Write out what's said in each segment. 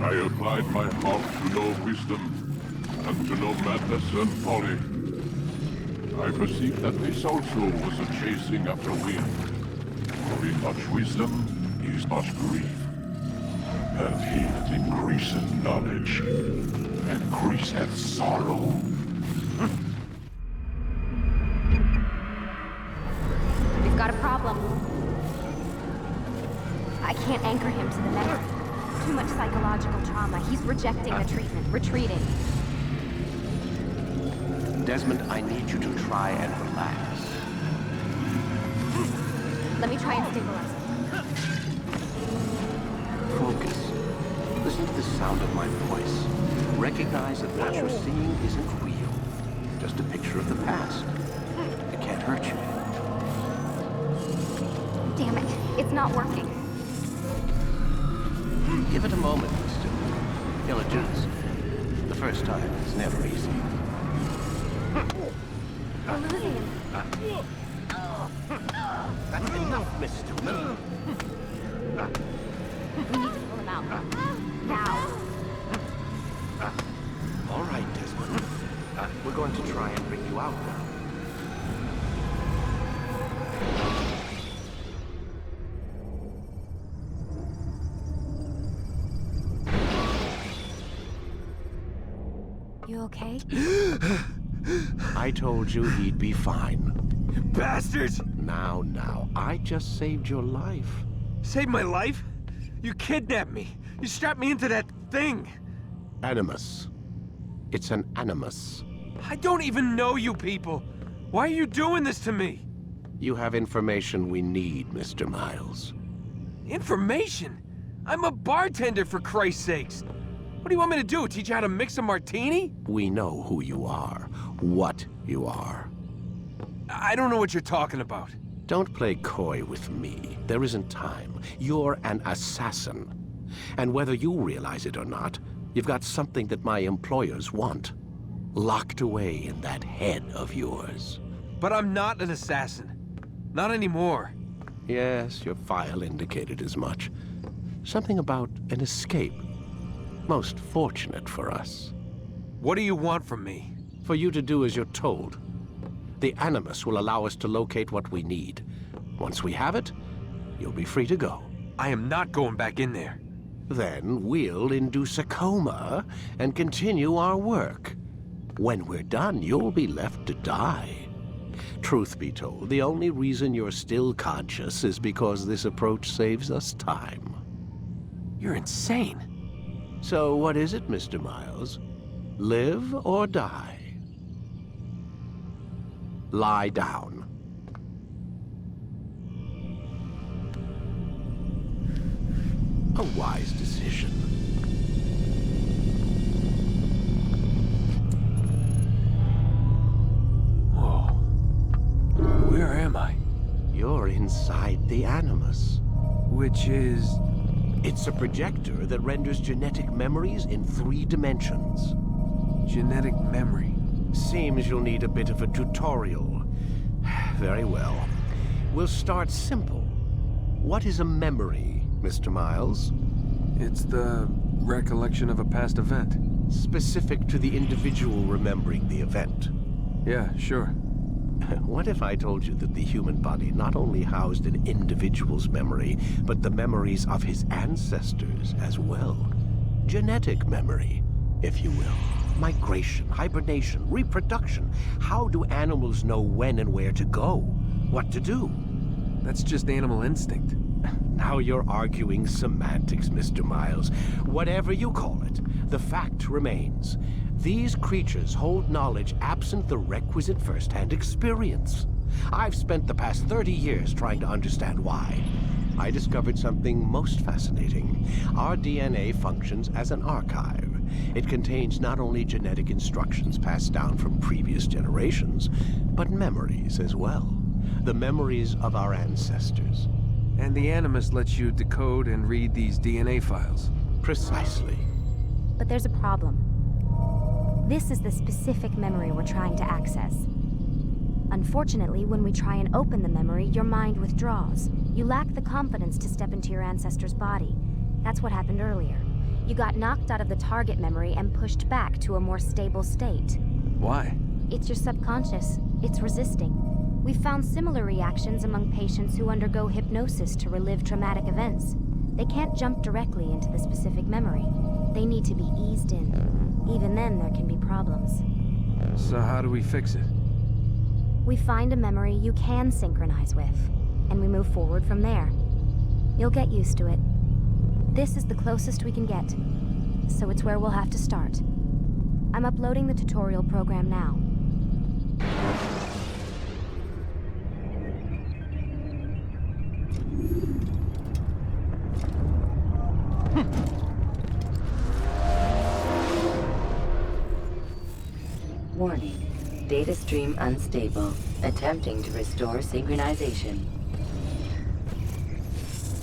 I applied my heart to know wisdom, and to know madness and folly. I perceived that this also was a chasing after wind. For in much wisdom is much grief. And he that increaseth knowledge increaseth sorrow. We've got a problem. I can't anchor him to the memory. Too much psychological trauma. He's rejecting the treatment, retreating. Desmond, I need you to try and relax. Let me try and stabilize him. Focus. Listen to the sound of my voice. Recognize that what you're seeing isn't real. Just a picture of the past. It can't hurt you. Damn it, it's not working. Give it a moment, Mr. You'll adjust. The first time is never easy. We're losing him. That's enough, Mr. We need to pull him out. Now. All right, Desmond. We're going to try and bring you out now. You okay? I told you he'd be fine. Bastards! Now, I just saved your life. Saved my life? You kidnapped me. You strapped me into that thing. Animus. It's an animus. I don't even know you people. Why are you doing this to me? You have information we need, Mr. Miles. Information? I'm a bartender, for Christ's sakes. What do you want me to do? Teach you how to mix a martini? We know who you are, what you are. I don't know what you're talking about. Don't play coy with me. There isn't time. You're an assassin. And whether you realize it or not, you've got something that my employers want. Locked away in that head of yours. But I'm not an assassin. Not anymore. Yes, your file indicated as much. Something about an escape. Most fortunate for us. What do you want from me? For you to do as you're told. The Animus will allow us to locate what we need. Once we have it, you'll be free to go. I am not going back in there. Then we'll induce a coma and continue our work. When we're done, you'll be left to die. Truth be told, the only reason you're still conscious is because this approach saves us time. You're insane. So what is it, Mr. Miles? Live or die? Lie down. A wise decision. Whoa. Where am I? You're inside the Animus. Which is... It's a projector that renders genetic memories in 3 dimensions. Genetic memory. Seems you'll need a bit of a tutorial. Very well. We'll start simple. What is a memory, Mr. Miles? It's the recollection of a past event. Specific to the individual remembering the event. Yeah, sure. What if I told you that the human body not only housed an individual's memory, but the memories of his ancestors as well? Genetic memory, if you will. Migration, hibernation, reproduction. How do animals know when and where to go? What to do? That's just animal instinct. Now you're arguing semantics, Mr. Miles. Whatever you call it, the fact remains. These creatures hold knowledge absent the requisite first-hand experience. I've spent the past 30 years trying to understand why. I discovered something most fascinating. Our DNA functions as an archive. It contains not only genetic instructions passed down from previous generations, but memories as well. The memories of our ancestors. And the Animus lets you decode and read these DNA files. Precisely. But there's a problem. This is the specific memory we're trying to access. Unfortunately, when we try and open the memory, your mind withdraws. You lack the confidence to step into your ancestor's body. That's what happened earlier. You got knocked out of the target memory and pushed back to a more stable state. Why? It's your subconscious. It's resisting. We've found similar reactions among patients who undergo hypnosis to relive traumatic events. They can't jump directly into the specific memory. They need to be eased in. Even then, there can be problems. So how do we fix it? We find a memory you can synchronize with, and we move forward from there. You'll get used to it. This is the closest we can get, so it's where we'll have to start. I'm uploading the tutorial program now. Warning. Data stream unstable. Attempting to restore synchronization.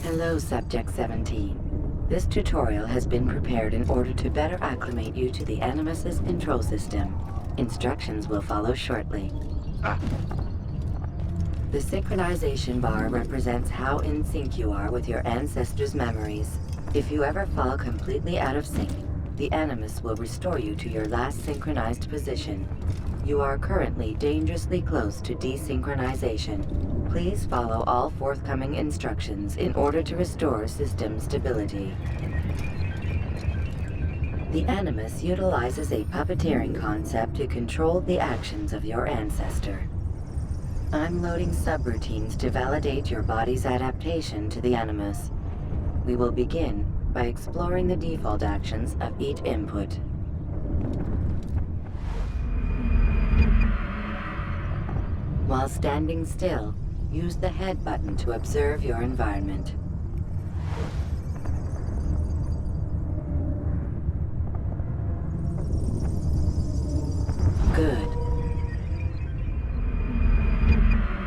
Hello, Subject 17. This tutorial has been prepared in order to better acclimate you to the Animus's control system. Instructions will follow shortly. The synchronization bar represents how in sync you are with your ancestors' memories. If you ever fall completely out of sync, the Animus will restore you to your last synchronized position. You are currently dangerously close to desynchronization. Please follow all forthcoming instructions in order to restore system stability. The Animus utilizes a puppeteering concept to control the actions of your ancestor. I'm loading subroutines to validate your body's adaptation to the Animus. We will begin by exploring the default actions of each input. While standing still, use the head button to observe your environment. Good.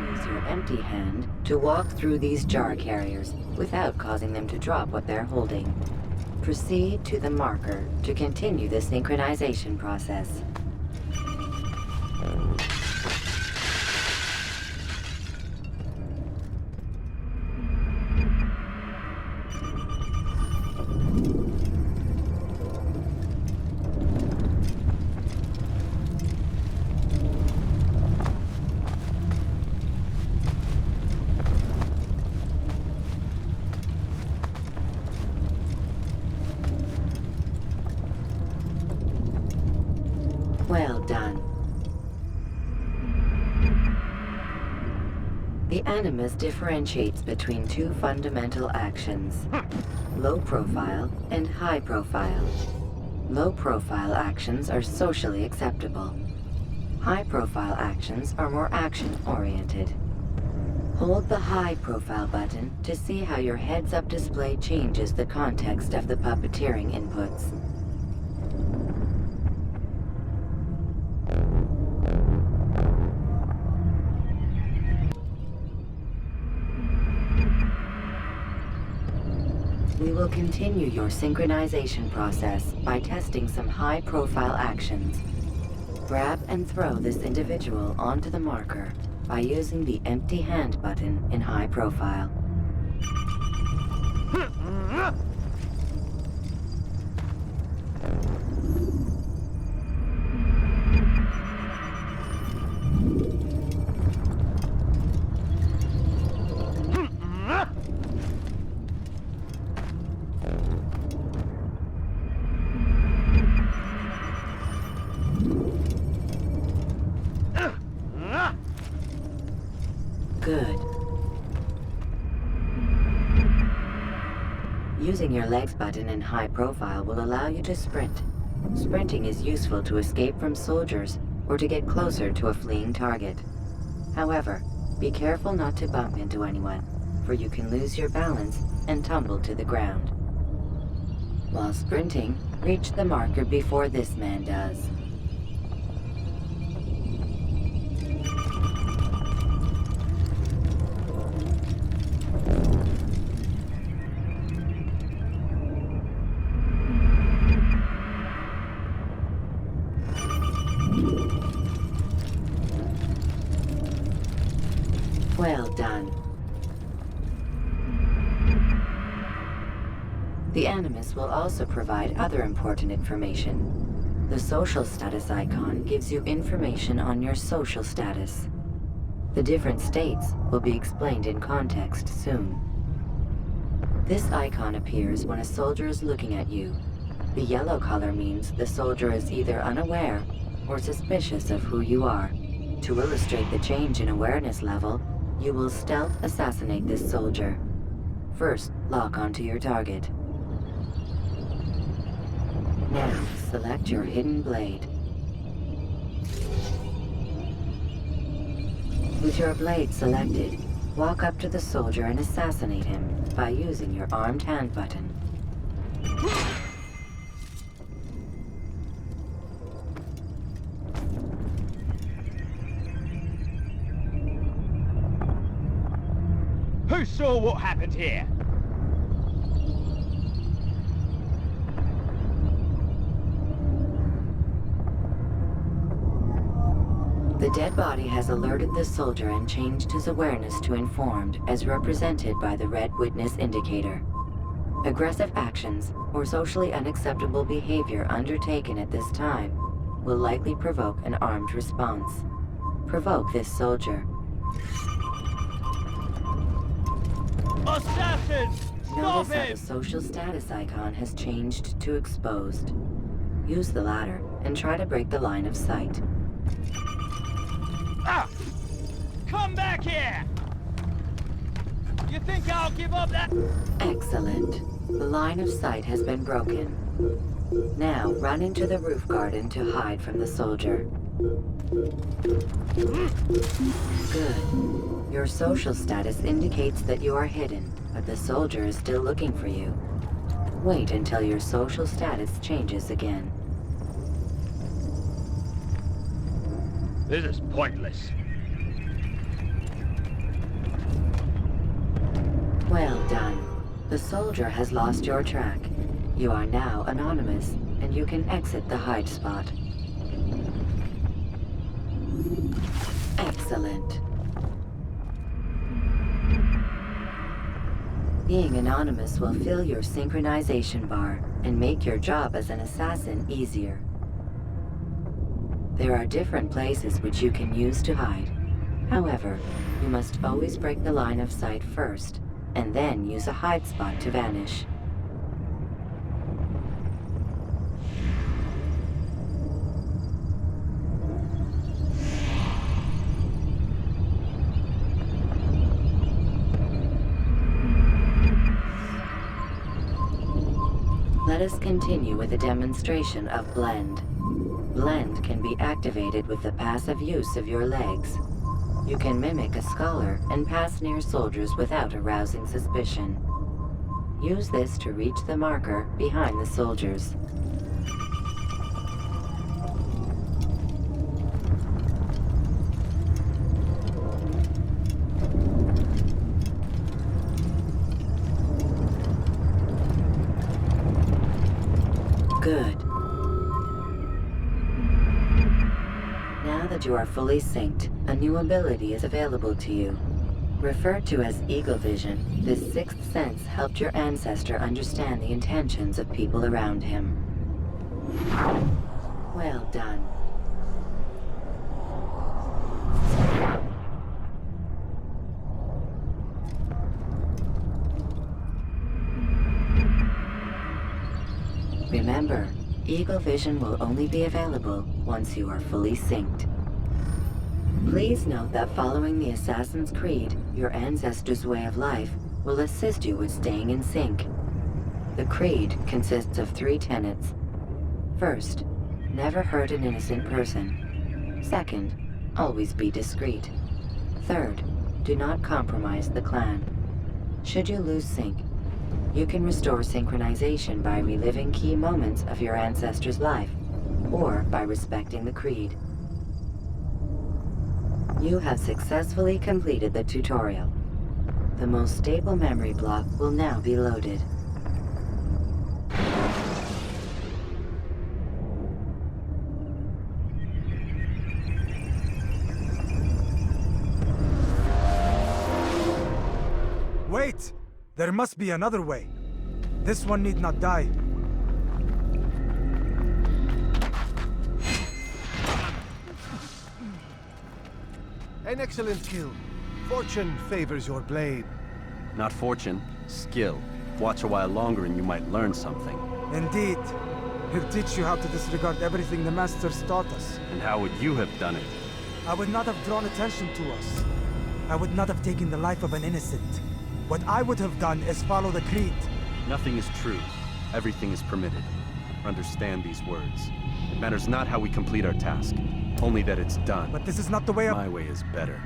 Use your empty hand to walk through these jar carriers without causing them to drop what they're holding. Proceed to the marker to continue the synchronization process. Well done. The Animus differentiates between two fundamental actions: low profile and high profile. Low profile actions are socially acceptable. High profile actions are more action-oriented. Hold the high profile button to see how your heads-up display changes the context of the puppeteering inputs. We will continue your synchronization process by testing some high-profile actions. Grab and throw this individual onto the marker by using the empty hand button in high profile. Good. Using your legs button in high profile will allow you to sprint. Sprinting is useful to escape from soldiers or to get closer to a fleeing target. However, be careful not to bump into anyone, for you can lose your balance and tumble to the ground. While sprinting, reach the marker before this man does. Well done. The Animus will also provide other important information. The social status icon gives you information on your social status. The different states will be explained in context soon. This icon appears when a soldier is looking at you. The yellow color means the soldier is either unaware or suspicious of who you are. To illustrate the change in awareness level, you will stealth assassinate this soldier. First, lock onto your target. Now, select your hidden blade. With your blade selected, walk up to the soldier and assassinate him by using your armed hand button. Who saw what happened here? The dead body has alerted the soldier and changed his awareness to informed, as represented by the red witness indicator. Aggressive actions or socially unacceptable behavior undertaken at this time will likely provoke an armed response. Provoke this soldier. Assassins! Stop Notice how the him! social status icon has changed to exposed. Use the ladder and try to break the line of sight. Ah! Come back here! You think I'll give up that? Excellent. The line of sight has been broken. Now run into the roof garden to hide from the soldier. Good. Your social status indicates that you are hidden, but the soldier is still looking for you. Wait until your social status changes again. This is pointless. Well done. The soldier has lost your track. You are now anonymous, and you can exit the hide spot. Excellent. Being anonymous will fill your synchronization bar and make your job as an assassin easier. There are different places which you can use to hide. However, you must always break the line of sight first, and then use a hide spot to vanish. Let us continue with a demonstration of Blend. Blend can be activated with the passive use of your legs. You can mimic a scholar and pass near soldiers without arousing suspicion. Use this to reach the marker behind the soldiers. Good. Now that you are fully synced, a new ability is available to you. Referred to as Eagle Vision, this sixth sense helped your ancestor understand the intentions of people around him. Well done. Remember, Eagle Vision will only be available once you are fully synced. Please note that following the Assassin's Creed, your ancestors' way of life will assist you with staying in sync. The Creed consists of 3 tenets. First, never hurt an innocent person. Second, always be discreet. Third, do not compromise the clan. Should you lose sync, you can restore synchronization by reliving key moments of your ancestor's life, or by respecting the Creed. You have successfully completed the tutorial. The most stable memory block will now be loaded. Wait! There must be another way. This one need not die. An excellent kill. Fortune favors your blade. Not fortune, skill. Watch a while longer and you might learn something. Indeed. He'll teach you how to disregard everything the Masters taught us. And how would you have done it? I would not have drawn attention to us. I would not have taken the life of an innocent. What I would have done is follow the creed. Nothing is true. Everything is permitted. Understand these words. It matters not how we complete our task, only that it's done. But this is not the way My way is better.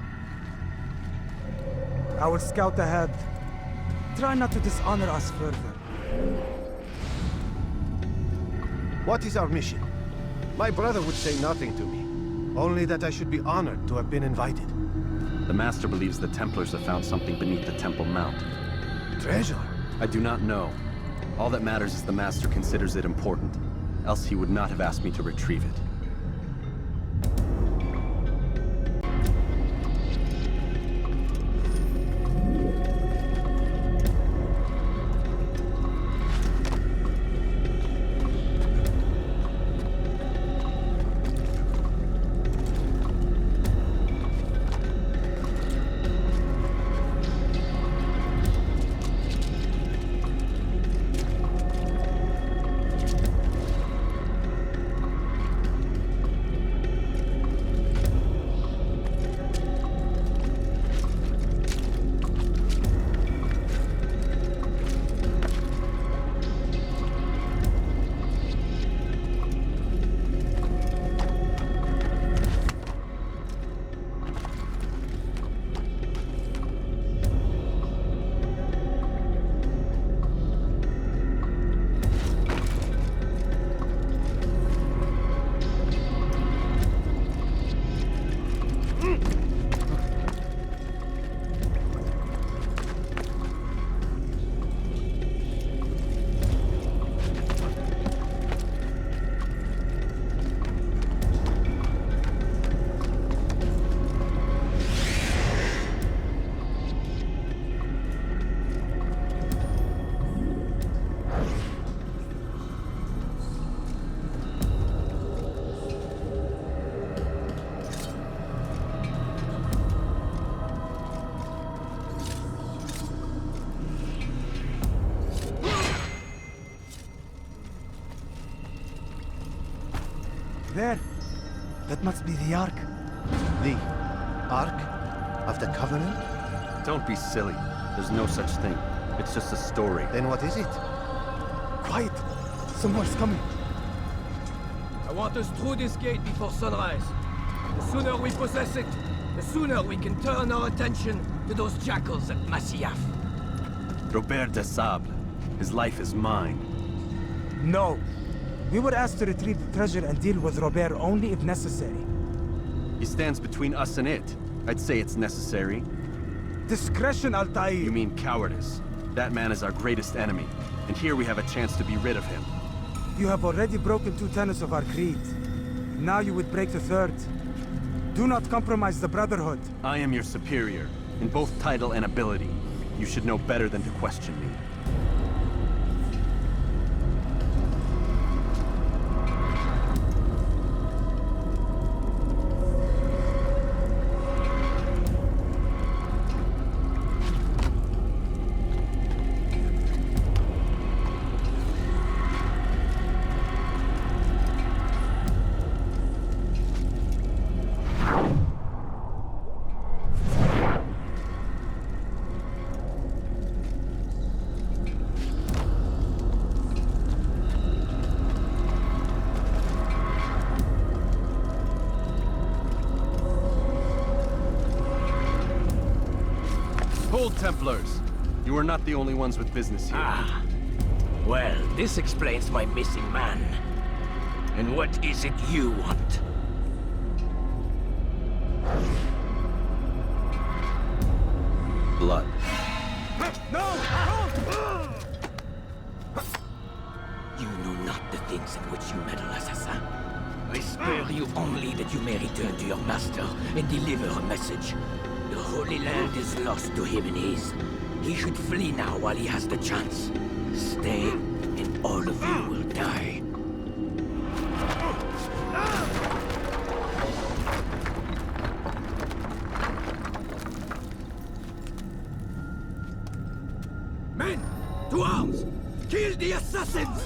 I will scout ahead. Try not to dishonor us further. What is our mission? My brother would say nothing to me. Only that I should be honored to have been invited. The Master believes the Templars have found something beneath the Temple Mount. Treasure? I do not know. All that matters is the Master considers it important. Else he would not have asked me to retrieve it. There. That must be the Ark. The Ark of the Covenant? Don't be silly. There's no such thing. It's just a story. Then what is it? Quiet. Someone's coming. I want us through this gate before sunrise. The sooner we possess it, the sooner we can turn our attention to those jackals at Masyaf. Robert de Sablé. His life is mine. No. We were asked to retrieve the treasure and deal with Robert only if necessary. He stands between us and it. I'd say it's necessary. Discretion, Altaïr! You mean cowardice. That man is our greatest enemy, and here we have a chance to be rid of him. You have already broken 2 tenets of our creed. Now you would break the 3rd. Do not compromise the Brotherhood. I am your superior, in both title and ability. You should know better than to question me. Templars. You are not the only ones with business here. Ah. Well, this explains my missing man. And what is it you want? Blood. No! You know not the things in which you meddle, assassin. I spare you only that you may return to your master and deliver a message. The Holy Land is lost to him and his. He should flee now while he has the chance. Stay, and all of you will die. Men, to arms! Kill the assassins!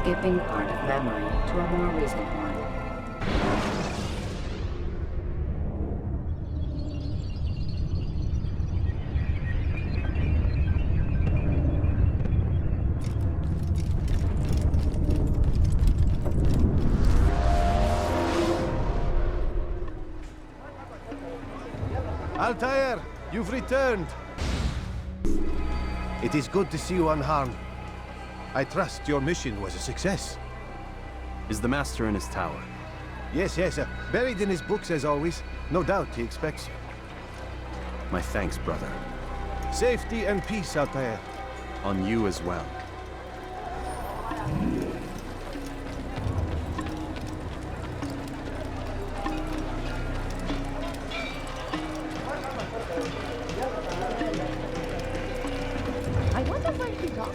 Skipping part of memory to a more recent one. Altair, you've returned. It is good to see you unharmed. I trust your mission was a success. Is the Master in his tower? Yes, buried in his books as always. No doubt he expects you. My thanks, brother. Safety and peace, Altair. On you as well. I wonder where he got.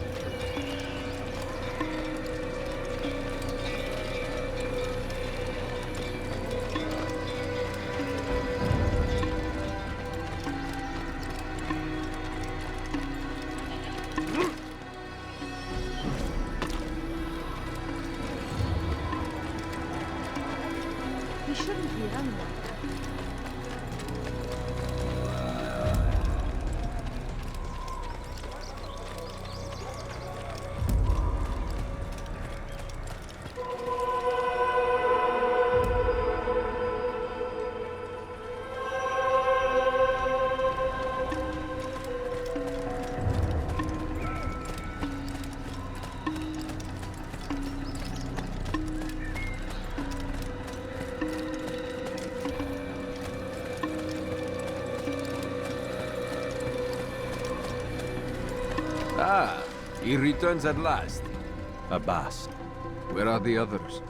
He shouldn't be running like that. Ah, he returns at last. Abbas. Where are the others?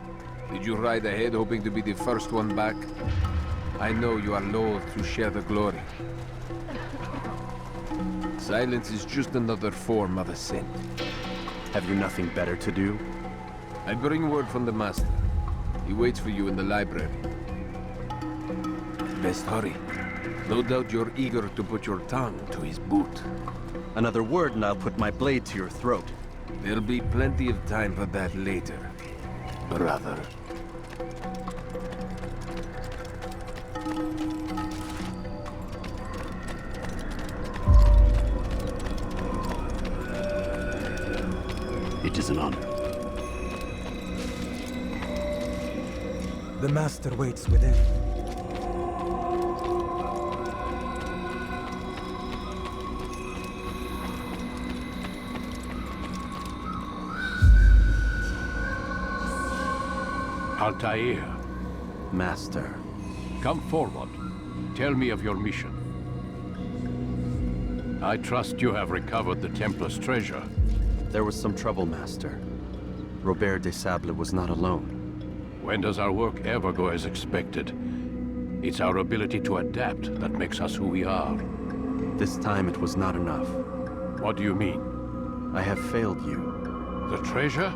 Did you ride ahead hoping to be the first one back? I know you are loath to share the glory. Silence is just another form of assent. Have you nothing better to do? I bring word from the Master. He waits for you in the library. Best hurry. No doubt you're eager to put your tongue to his boot. Another word and I'll put my blade to your throat. There'll be plenty of time for that later, brother. It is an honor. The Master waits within. Altair, Master. come forward. Tell me of your mission. I trust you have recovered the Templars' treasure. There was some trouble, Master. Robert de Sablé was not alone. When does our work ever go as expected? It's our ability to adapt that makes us who we are. This time it was not enough. What do you mean? I have failed you. The treasure?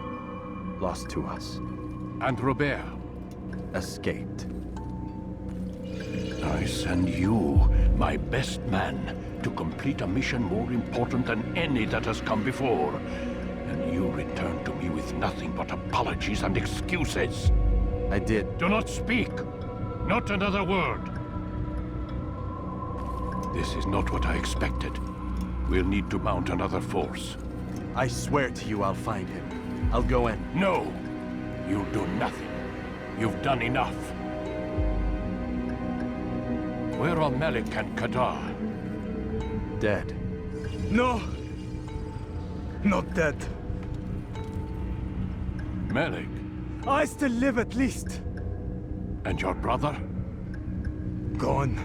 Lost to us. And Robert? Escaped. I send you, my best man, to complete a mission more important than any that has come before. And you return to me with nothing but apologies and excuses. I did. Do not speak. Not another word. This is not what I expected. We'll need to mount another force. I swear to you I'll find him. I'll go in. No! You'll do nothing. You've done enough. Where are Malik and Kadar? Dead. No! Not dead. Malik? I still live at least. And your brother? Gone.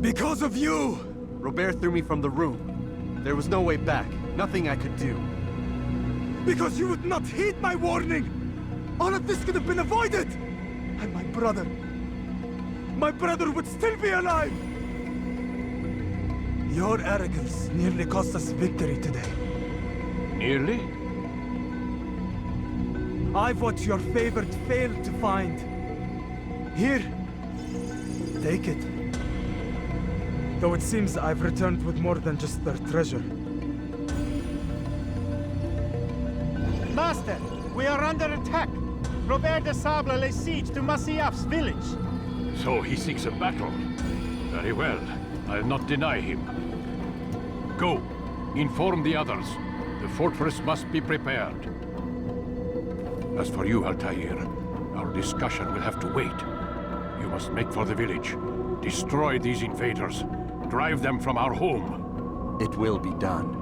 Because of you! Robert threw me from the room. There was no way back. Nothing I could do. Because you would not heed my warning! All of this could have been avoided! And my brother would still be alive! Your arrogance nearly cost us victory today. Nearly? I've what your favorite failed to find. Here. Take it. Though it seems I've returned with more than just their treasure. Master, we are under attack. Robert de Sablé lays siege to Masyaf's village. So he seeks a battle. Very well. I'll not deny him. Go. Inform the others. The fortress must be prepared. As for you, Altair, our discussion will have to wait. You must make for the village. Destroy these invaders. Drive them from our home. It will be done.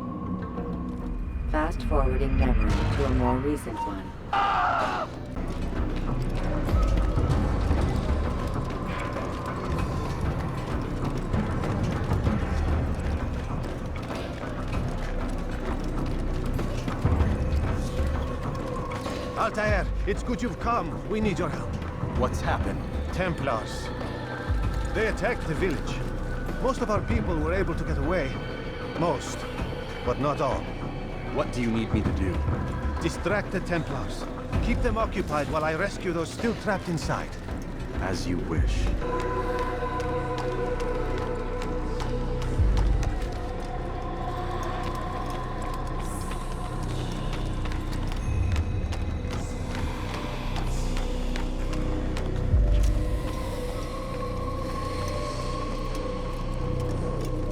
Fast-forwarding memory to a more recent one. Altair, it's good you've come. We need your help. What's happened? Templars. They attacked the village. Most of our people were able to get away. Most, but not all. What do you need me to do? Distract the Templars. Keep them occupied while I rescue those still trapped inside. As you wish.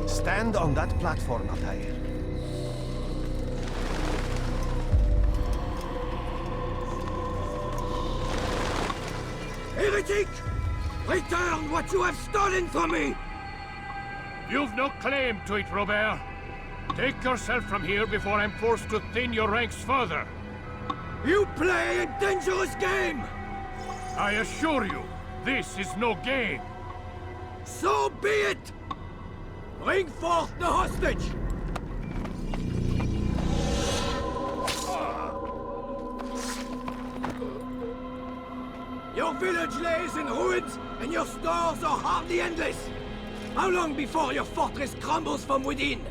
Stand on that platform, Altair. Heretic! Return what you have stolen from me! You've no claim to it, Robert. Take yourself from here before I'm forced to thin your ranks further. You play a dangerous game! I assure you, this is no game. So be it! Bring forth the hostage! Your village lays in ruins, and your stores are hardly endless. How long before your fortress crumbles from within?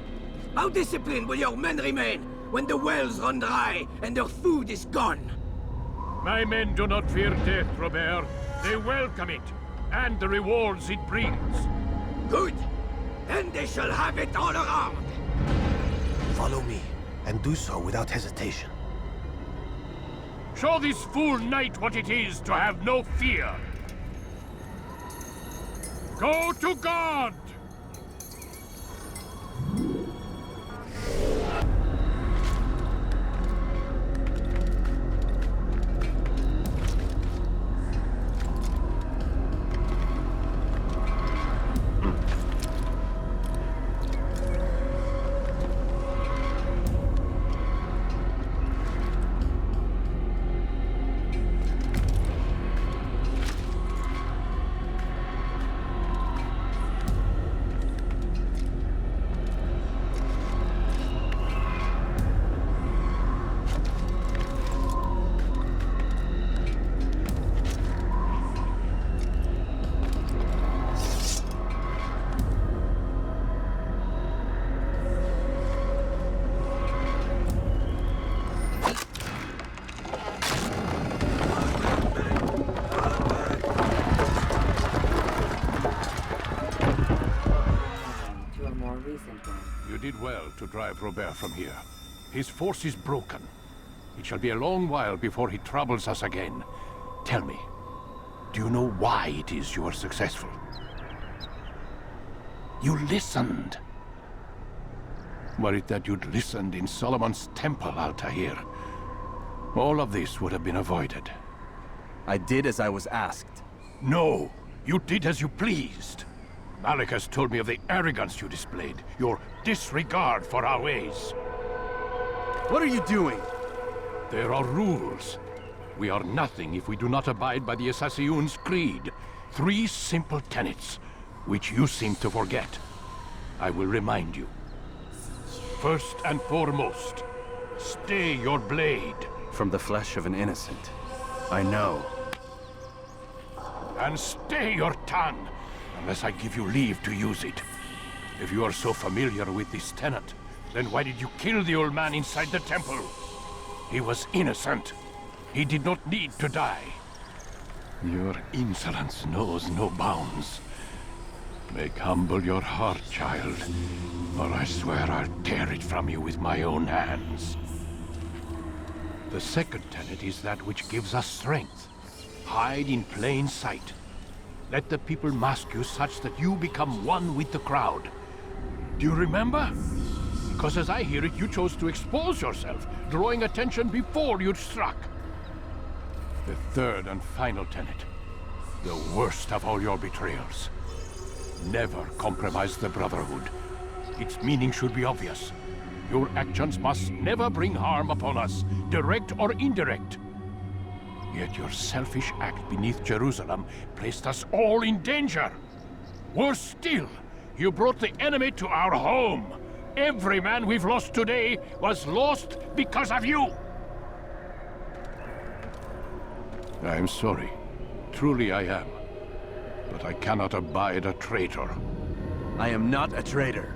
How disciplined will your men remain when the wells run dry and their food is gone? My men do not fear death, Robert. They welcome it, and the rewards it brings. Good! Then they shall have it all around! Follow me, and do so without hesitation. Show this fool knight what it is to have no fear. Go to God! You did well to drive Robert from here. His force is broken. It shall be a long while before he troubles us again. Tell me, do you know why it is you are successful? You listened. Were it that you'd listened in Solomon's temple, Altair, all of this would have been avoided. I did as I was asked. No, you did as you pleased. Malik has told me of the arrogance you displayed, your disregard for our ways. What are you doing? There are rules. We are nothing if we do not abide by the Assassin's creed. 3 simple tenets, which you seem to forget. I will remind you. First and foremost, stay your blade. From the flesh of an innocent. I know. And stay your tongue, unless I give you leave to use it. If you are so familiar with this tenet, then why did you kill the old man inside the temple? He was innocent. He did not need to die. Your insolence knows no bounds. Make humble your heart, child, or I swear I'll tear it from you with my own hands. The second tenet is that which gives us strength. Hide in plain sight. Let the people mask you such that you become one with the crowd. Do you remember? Because as I hear it, you chose to expose yourself, drawing attention before you'd struck. The third and final tenet. The worst of all your betrayals. Never compromise the Brotherhood. Its meaning should be obvious. Your actions must never bring harm upon us, direct or indirect. Yet your selfish act beneath Jerusalem placed us all in danger. Worse still, you brought the enemy to our home. Every man we've lost today was lost because of you. I'm sorry. Truly I am. But I cannot abide a traitor. I am not a traitor.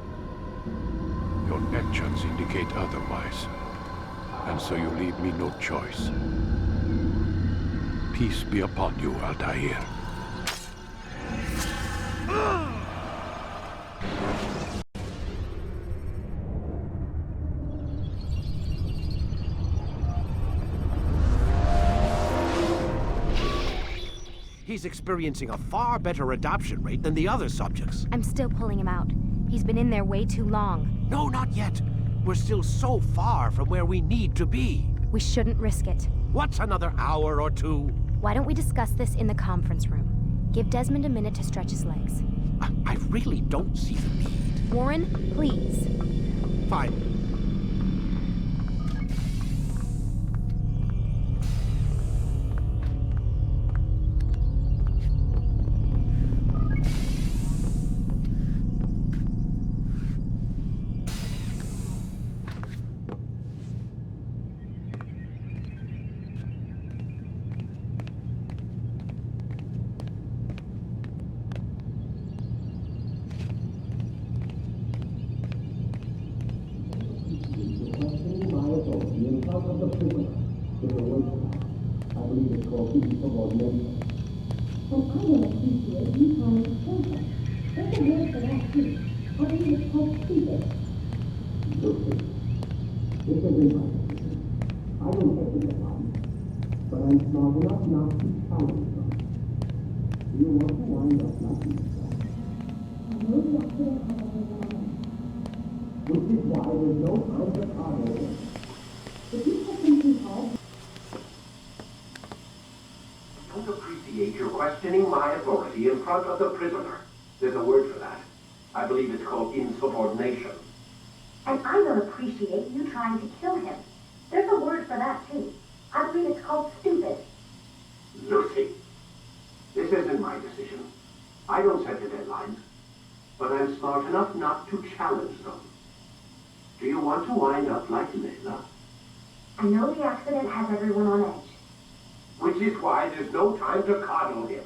Your actions indicate otherwise. And so you leave me no choice. Peace be upon you, Altair. He's experiencing a far better adoption rate than the other subjects. I'm still pulling him out. He's been in there way too long. No, not yet. We're still so far from where we need to be. We shouldn't risk it. What's another hour or 2? Why don't we discuss this in the conference room? Give Desmond a minute to stretch his legs. I really don't see the need. Warren, please. Fine. In front of the prisoner. There's a word for that. I believe it's called insubordination. And I don't appreciate you trying to kill him. There's a word for that, too. I believe it's called stupid. Lucy, this isn't my decision. I don't set the deadlines. But I'm smart enough not to challenge them. Do you want to wind up like Layla? I know the accident has everyone on edge. Which is why there's no time to coddle him.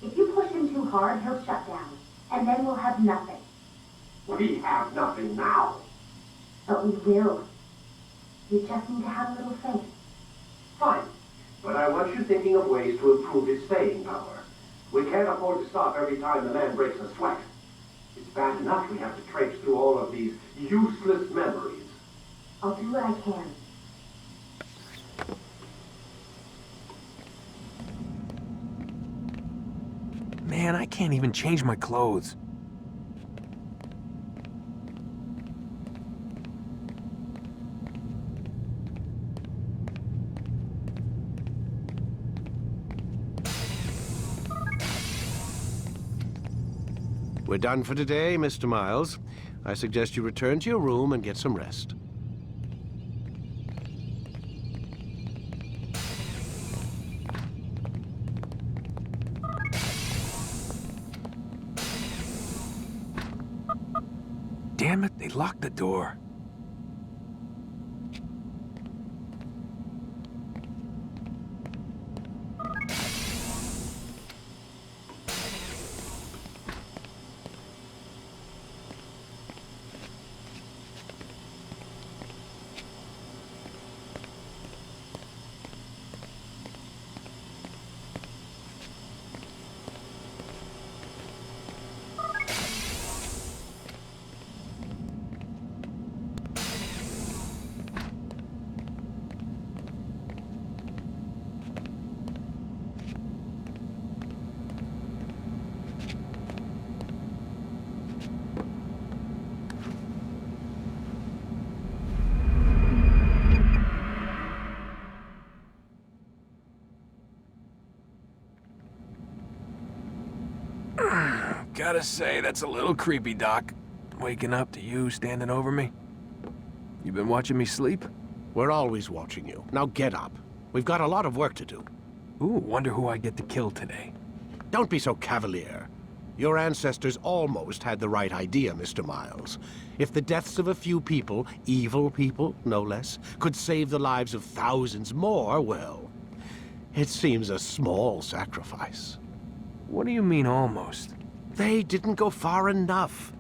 If you push him too hard, he'll shut down. And then we'll have nothing. We have nothing now. But we will. You just need to have a little faith. Fine. But I want you thinking of ways to improve his staying power. We can't afford to stop every time the man breaks a sweat. It's bad enough we have to traipse through all of these useless memories. I'll do what I can. Man, I can't even change my clothes. We're done for today, Mr. Miles. I suggest you return to your room and get some rest. Damn it, they locked the door. Gotta say, that's a little creepy, Doc. Waking up to you standing over me. You been watching me sleep? We're always watching you. Now get up. We've got a lot of work to do. Ooh, wonder who I get to kill today. Don't be so cavalier. Your ancestors almost had the right idea, Mr. Miles. If the deaths of a few people, evil people, no less, could save the lives of thousands more, well, it seems a small sacrifice. What do you mean, almost? They didn't go far enough.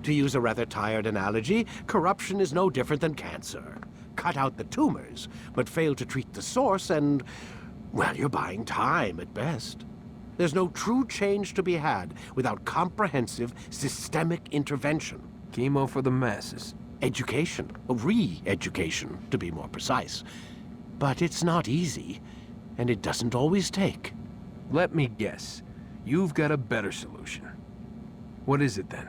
To use a rather tired analogy, corruption is no different than cancer. Cut out the tumors, but fail to treat the source and, well, you're buying time at best. There's no true change to be had without comprehensive, systemic intervention. Chemo for the masses. Education. Re-education, to be more precise. But it's not easy, and it doesn't always take. Let me guess. You've got a better solution. What is it, then?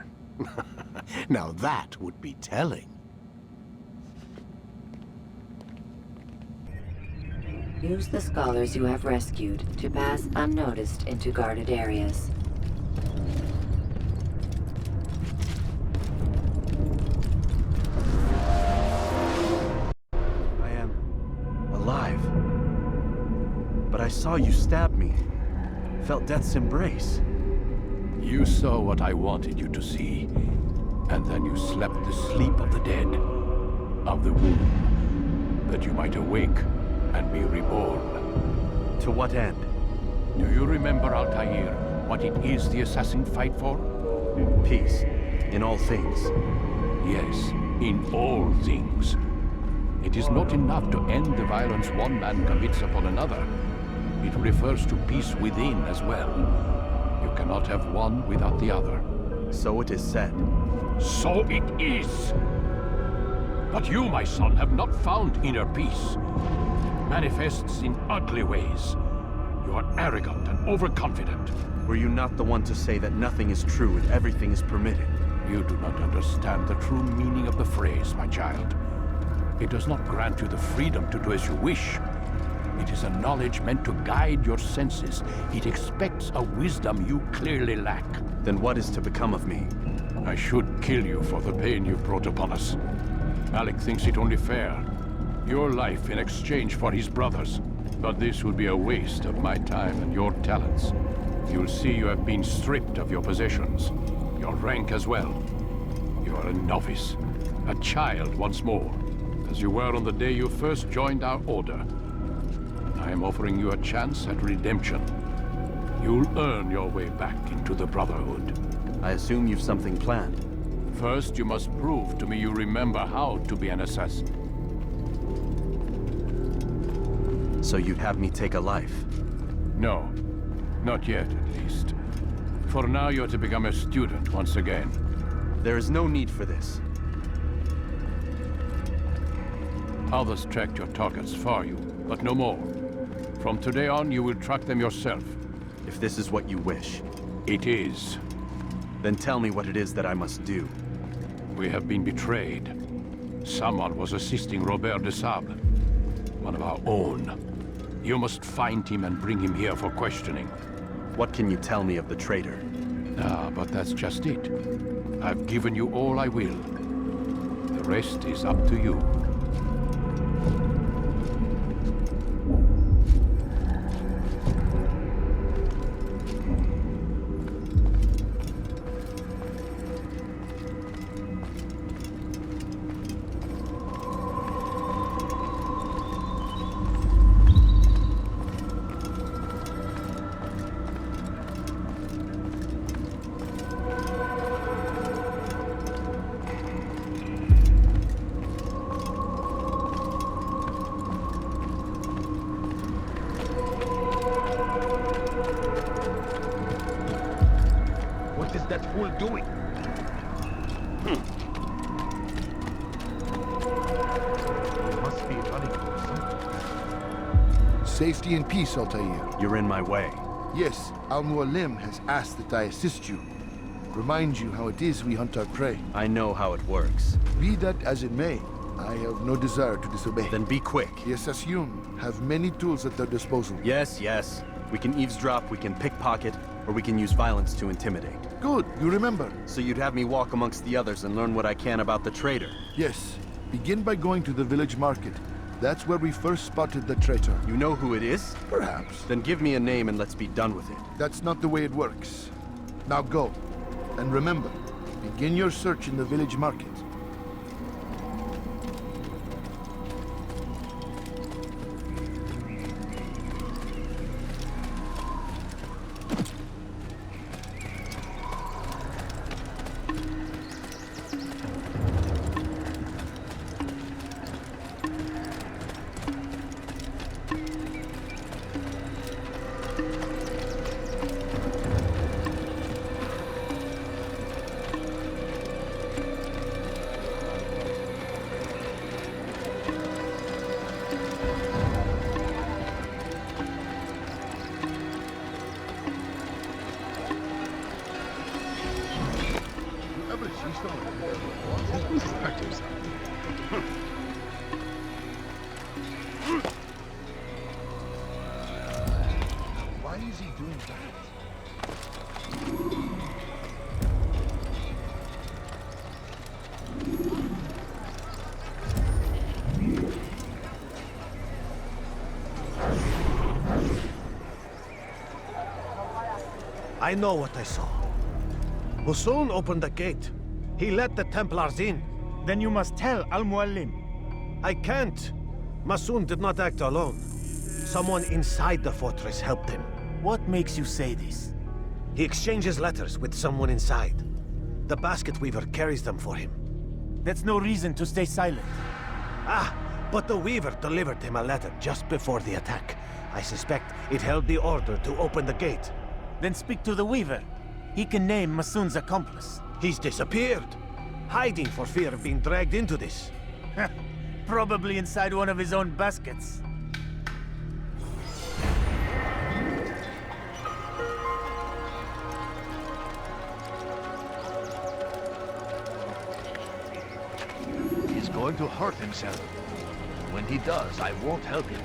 Now that would be telling. Use the scholars you have rescued to pass unnoticed into guarded areas. I am alive. But I saw you stab me. Felt death's embrace. You saw what I wanted you to see, and then you slept the sleep of the dead, of the womb, that you might awake and be reborn. To what end? Do you remember, Altair, what it is the assassin fight for? Peace, in all things. Yes, in all things. It is not enough to end the violence one man commits upon another. It refers to peace within as well. You cannot have one without the other. So it is said. So it is! But you, my son, have not found inner peace. It manifests in ugly ways. You are arrogant and overconfident. Were you not the one to say that nothing is true and everything is permitted? You do not understand the true meaning of the phrase, my child. It does not grant you the freedom to do as you wish. It is a knowledge meant to guide your senses. It expects a wisdom you clearly lack. Then what is to become of me? I should kill you for the pain you've brought upon us. Malik thinks it only fair. Your life in exchange for his brother's. But this would be a waste of my time and your talents. You'll see you have been stripped of your possessions. Your rank as well. You are a novice. A child once more. As you were on the day you first joined our order. I am offering you a chance at redemption. You'll earn your way back into the Brotherhood. I assume you've something planned. First, you must prove to me you remember how to be an assassin. So you'd have me take a life? No. Not yet, at least. For now, you're to become a student once again. There is no need for this. Others tracked your targets for you, but no more. From today on, you will track them yourself. If this is what you wish. It is. Then tell me what it is that I must do. We have been betrayed. Someone was assisting Robert de Sablé, one of our own. You must find him and bring him here for questioning. What can you tell me of the traitor? Ah, but that's just it. I've given you all I will. The rest is up to you. Safety and peace, Altaïr. You're in my way. Yes, Mualim has asked that I assist you. Remind you how it is we hunt our prey. I know how it works. Be that as it may, I have no desire to disobey. Then be quick. The Assassination have many tools at their disposal. Yes, yes. We can eavesdrop, we can pickpocket, or we can use violence to intimidate. Good, you remember. So you'd have me walk amongst the others and learn what I can about the traitor? Yes. Begin by going to the village market. That's where we first spotted the traitor. You know who it is? Perhaps. Then give me a name and let's be done with it. That's not the way it works. Now go. And remember, begin your search in the village market. Why is he doing that? I know what I saw. Mualim opened the gate. He let the Templars in. Then you must tell Al-Mualim. I can't. Mualim did not act alone. Someone inside the fortress helped him. What makes you say this? He exchanges letters with someone inside. The basket weaver carries them for him. That's no reason to stay silent. Ah, but the weaver delivered him a letter just before the attack. I suspect it held the order to open the gate. Then speak to the weaver. He can name Mualim's accomplice. He's disappeared. Hiding for fear of being dragged into this. Probably inside one of his own baskets. He's going to hurt himself. When he does, I won't help him.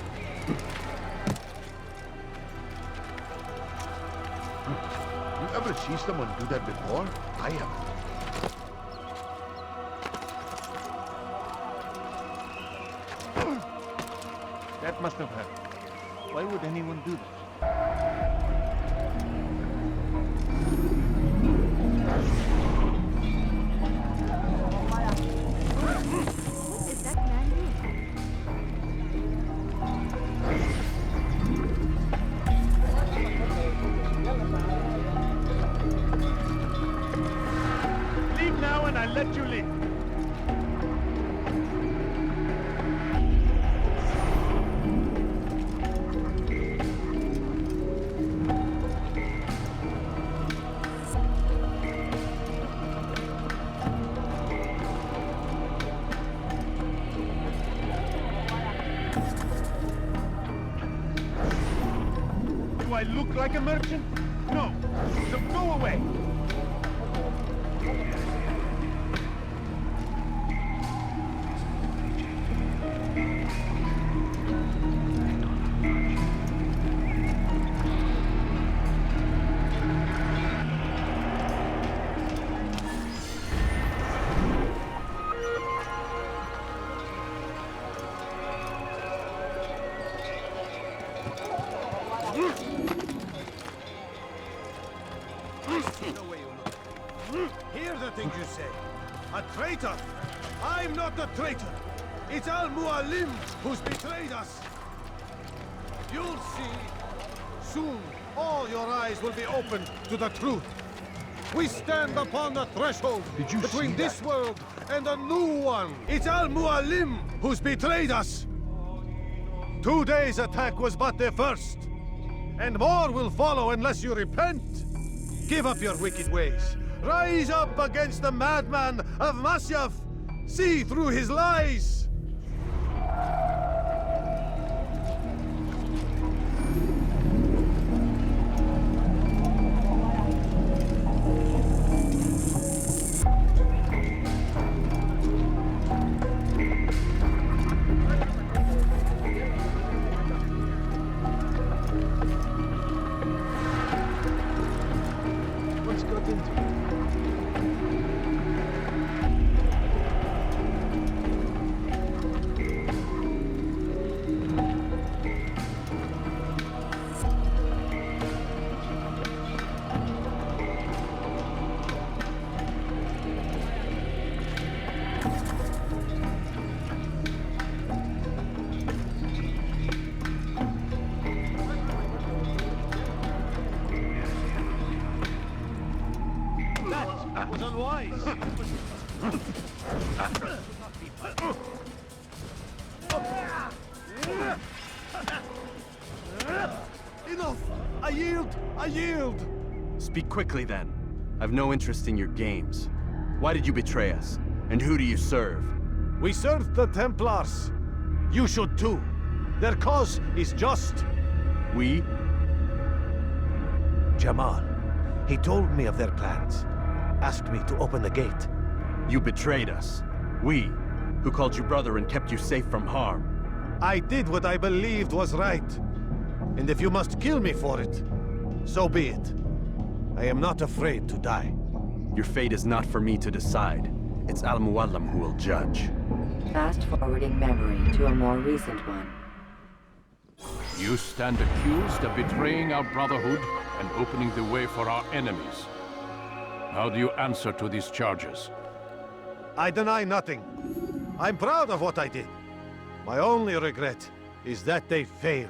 You ever see someone do that before? I haven't. That must have hurt. Why would anyone do that? What is that man doing? Leave now and I'll let you leave. Do I look like a merchant? No. So go away. Traitor! I'm not the traitor! It's Mualim who's betrayed us! You'll see. Soon, all your eyes will be opened to the truth. We stand upon the threshold between this world and a new one. It's Mualim who's betrayed us. Today's attack was but the first. And more will follow unless you repent. Give up your wicked ways. Rise up against the madman of Masyaf. See through his lies. Enough! I yield! Speak quickly then. I've no interest in your games. Why did you betray us? And who do you serve? We serve the Templars. You should too. Their cause is just. We? Jamal. He told me of their plans. Asked me to open the gate. You betrayed us. We, who called you brother and kept you safe from harm. I did what I believed was right. And if you must kill me for it, so be it. I am not afraid to die. Your fate is not for me to decide. It's Al-Mualim who will judge. Fast-forwarding memory to a more recent one. You stand accused of betraying our Brotherhood and opening the way for our enemies. How do you answer to these charges? I deny nothing. I'm proud of what I did. My only regret is that they failed.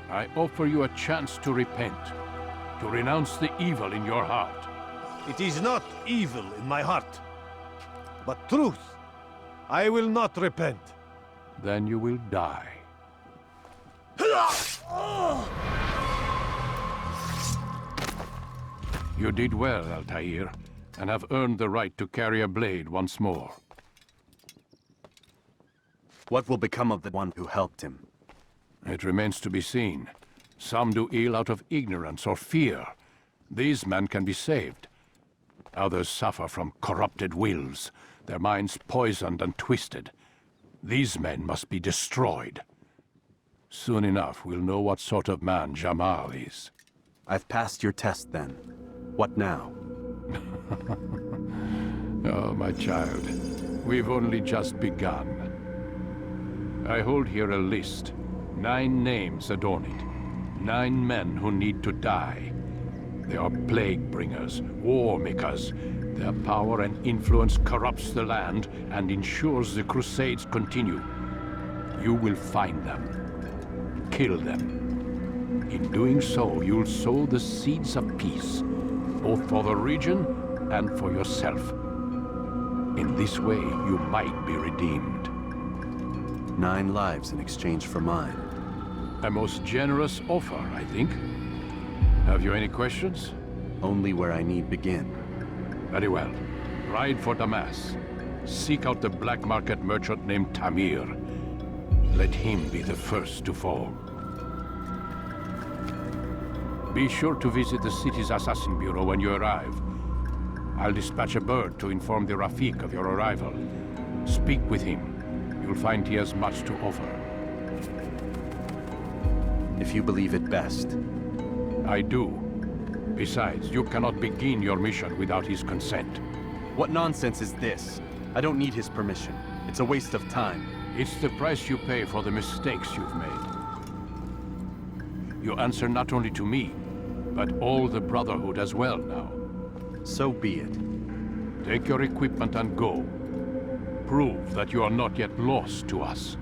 I offer you a chance to repent, to renounce the evil in your heart. It is not evil in my heart, but truth. I will not repent. Then you will die. You did well, Altair, and have earned the right to carry a blade once more. What will become of the one who helped him? It remains to be seen. Some do ill out of ignorance or fear. These men can be saved. Others suffer from corrupted wills, their minds poisoned and twisted. These men must be destroyed. Soon enough, we'll know what sort of man Jamal is. I've passed your test, then. What now? Oh, my child. We've only just begun. I hold here a list. 9 names adorn it. 9 men who need to die. They are plague bringers, war makers. Their power and influence corrupts the land and ensures the Crusades continue. You will find them. Kill them. In doing so, you'll sow the seeds of peace, both for the region and for yourself. In this way, you might be redeemed. 9 lives in exchange for mine. A most generous offer, I think. Have you any questions? Only where I need begin. Very well. Ride for Damascus. Seek out the black market merchant named Tamir. Let him be the first to fall. Be sure to visit the city's assassin bureau when you arrive. I'll dispatch a bird to inform the Rafik of your arrival. Speak with him. You'll find he has much to offer. If you believe it best. I do. Besides, you cannot begin your mission without his consent. What nonsense is this? I don't need his permission. It's a waste of time. It's the price you pay for the mistakes you've made. You answer not only to me, but all the Brotherhood as well now. So be it. Take your equipment and go. prove that you are not yet lost to us.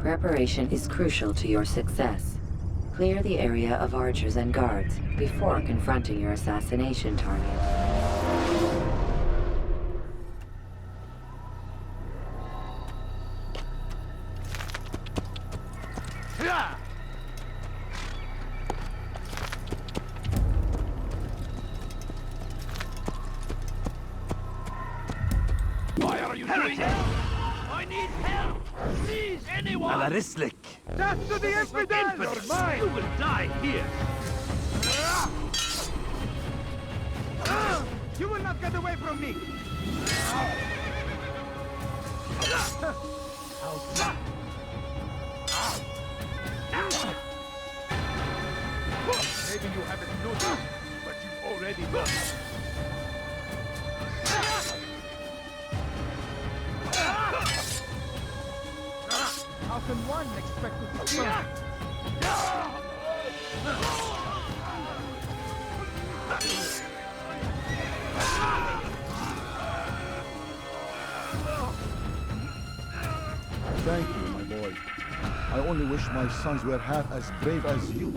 Preparation is crucial to your success. Clear the area of archers and guards before confronting your assassination target. Why are you doing that? I need help! Please, anyone! Rislik. Death to the infidel! You're mine! You will die here! You will not get away from me! Maybe you haven't noticed, but you already know. How can one expect to survive? Thank you, my boy. I only wish my sons were half as brave as you.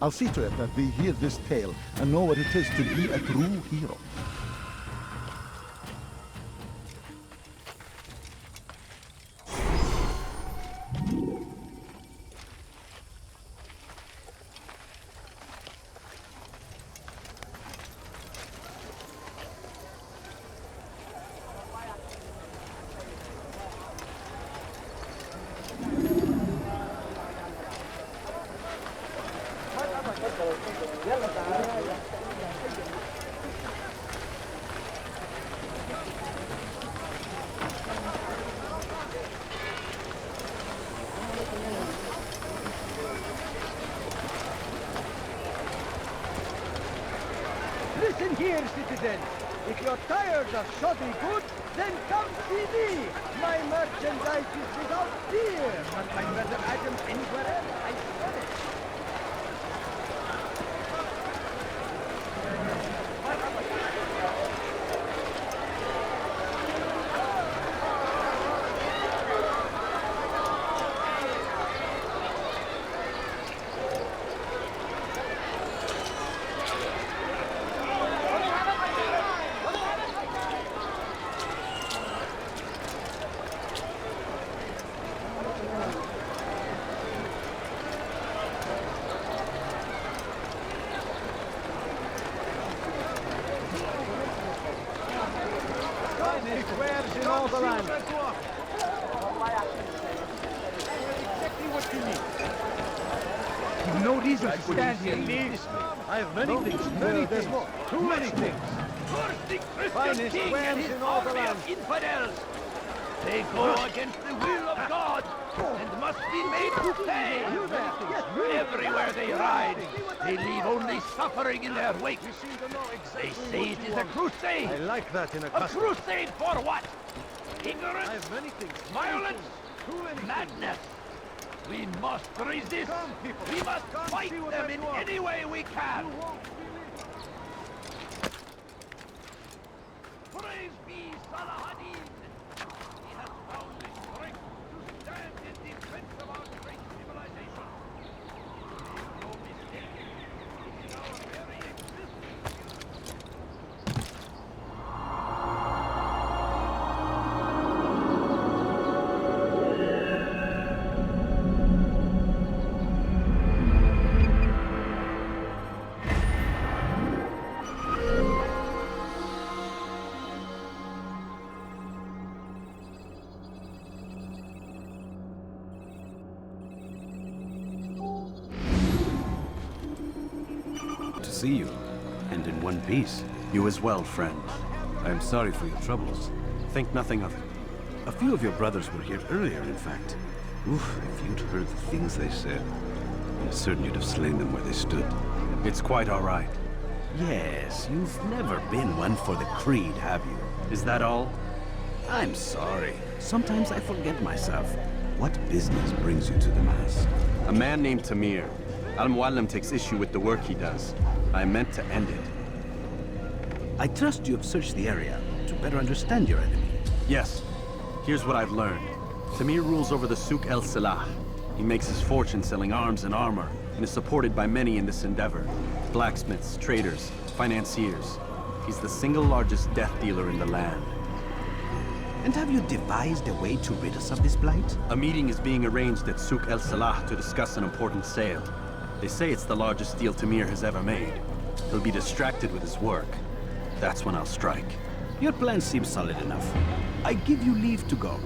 I'll see to it that they hear this tale and know what it is to be a true hero. Listen here, citizen. If you're tired of shoddy goods, then come see me. My merchandise is without fear, but I'd rather add them anywhere else. I swear it. Squares in all the land. Exactly what you need. You've no reason to stand here. Leave. I have many things. Many things. Too many things. Finest squares in all the land. Infidels. They go against the will of God and must be made to pay. Everywhere they ride, they leave only suffering in their wake. They say it is a crusade. I like that in a A crusade for what? Ignorance? I have many things. Violence? Madness? We must resist. We must fight them in any way we can. Praise be Saladin. He has found the strength to stand in defense of our great civilization. Make no mistake. It is our very existence. see you, and in one piece. You as well, friend. I am sorry for your troubles. Think nothing of it. A few of your brothers were here earlier, in fact. Oof, if you'd heard the things they said, I'm certain you'd have slain them where they stood. It's quite all right. Yes, you've never been one for the creed, have you? Is that all? I'm sorry. Sometimes I forget myself. What business brings you to Damascus? A man named Tamir. Al-Mualim takes issue with the work he does. I meant to end it. I trust you have searched the area to better understand your enemy. Yes. Here's what I've learned. Tamir rules over the Souk el-Salah. He makes his fortune selling arms and armor, and is supported by many in this endeavor. Blacksmiths, traders, financiers. He's the single largest death dealer in the land. And have you devised a way to rid us of this blight? A meeting is being arranged at Souk el-Salah to discuss an important sale. They say it's the largest deal Tamir has ever made. He'll be distracted with his work. That's when I'll strike. Your plan seems solid enough. I give you leave to go.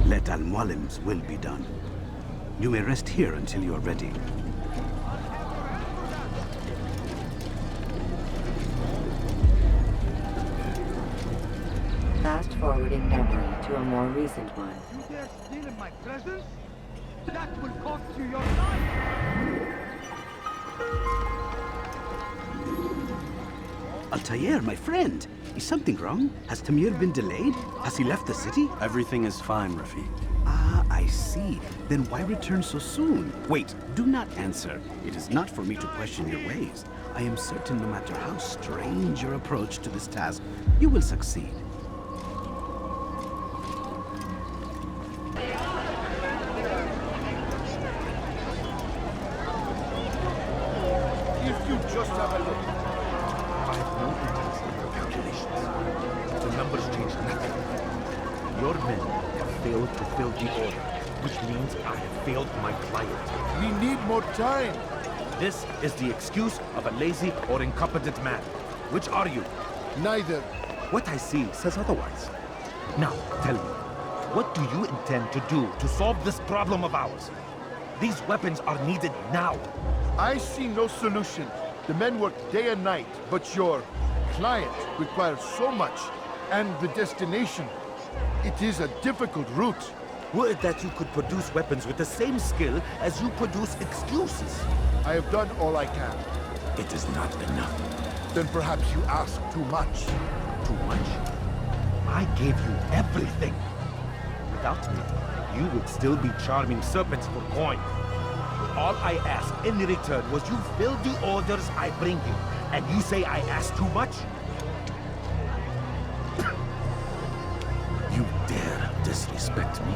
Let Al-Mualim's will be done. You may rest here until you are ready. Fast-forwarding memory to a more recent one. You dare steal in my presence? That will cost you your life! Altair, my friend! Is something wrong? Has Tamir been delayed? Has he left the city? Everything is fine, Rafiq. Ah, I see. Then why return so soon? Wait, do not answer. It is not for me to question your ways. I am certain no matter how strange your approach to this task, you will succeed. If you just have a look. I have no interest in your calculations. The numbers change nothing. Your men have failed to fill the order, which means I have failed my client. We need more time. This is the excuse of a lazy or incompetent man. Which are you? Neither. What I see says otherwise. Now, tell me, what do you intend to do to solve this problem of ours? These weapons are needed now. I see no solution. The men work day and night, but your client requires so much, and the destination. It is a difficult route. Were it that you could produce weapons with the same skill as you produce excuses? I have done all I can. It is not enough. Then perhaps you ask too much. Too much? I gave you everything. Without me, you would still be charming serpents for coin. All I ask in return was you fill the orders I bring you, and you say I ask too much? You dare disrespect me?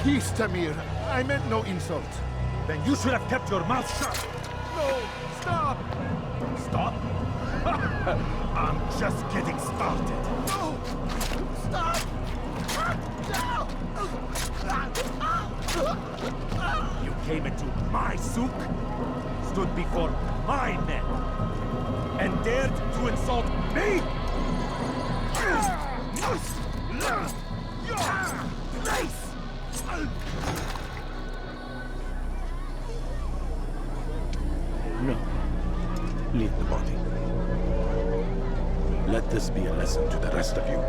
Peace, Tamir. I meant no insult. Then you should have kept your mouth shut. No, stop! Stop? I'm just getting started. No! Stop! You came into my souk, stood before my men, and dared to insult me? No. Leave the body. Let this be a lesson to the rest of you.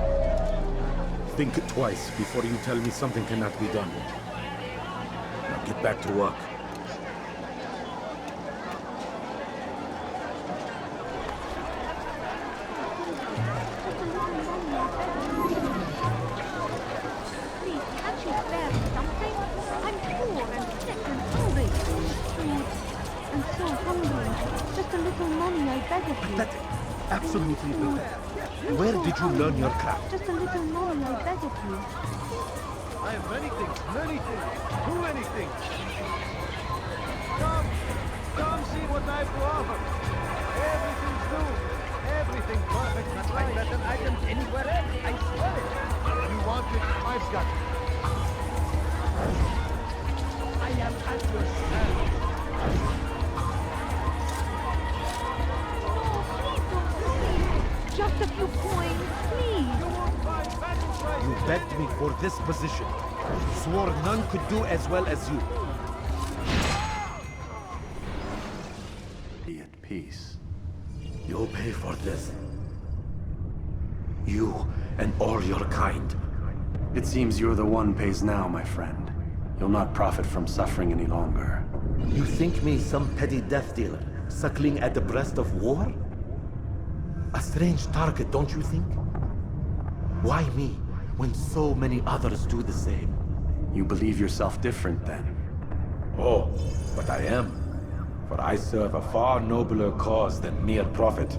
Think twice before you tell me something cannot be done. Now get back to work. Please, can't you spare me something? I'm poor and sick and hungry. Food. I'm so hungry. Just a little money, I beg of you. Pathetic. Absolutely pathetic. Where did you learn your craft? Just a little money, I beg of you. I have many things, too many things. Come see what I have to offer. Everything's new, everything perfect, not like better items anywhere else, I swear it. You want it? I've got it. I am at your service. Just a for this position. Swore none could do as well as you. Be at peace. You'll pay for this. You and all your kind. It seems you're the one pays now, my friend. You'll not profit from suffering any longer. You think me some petty death dealer, suckling at the breast of war? A strange target, don't you think? Why me, when so many others do the same? You believe yourself different, then? Oh, but I am. For I serve a far nobler cause than mere profit.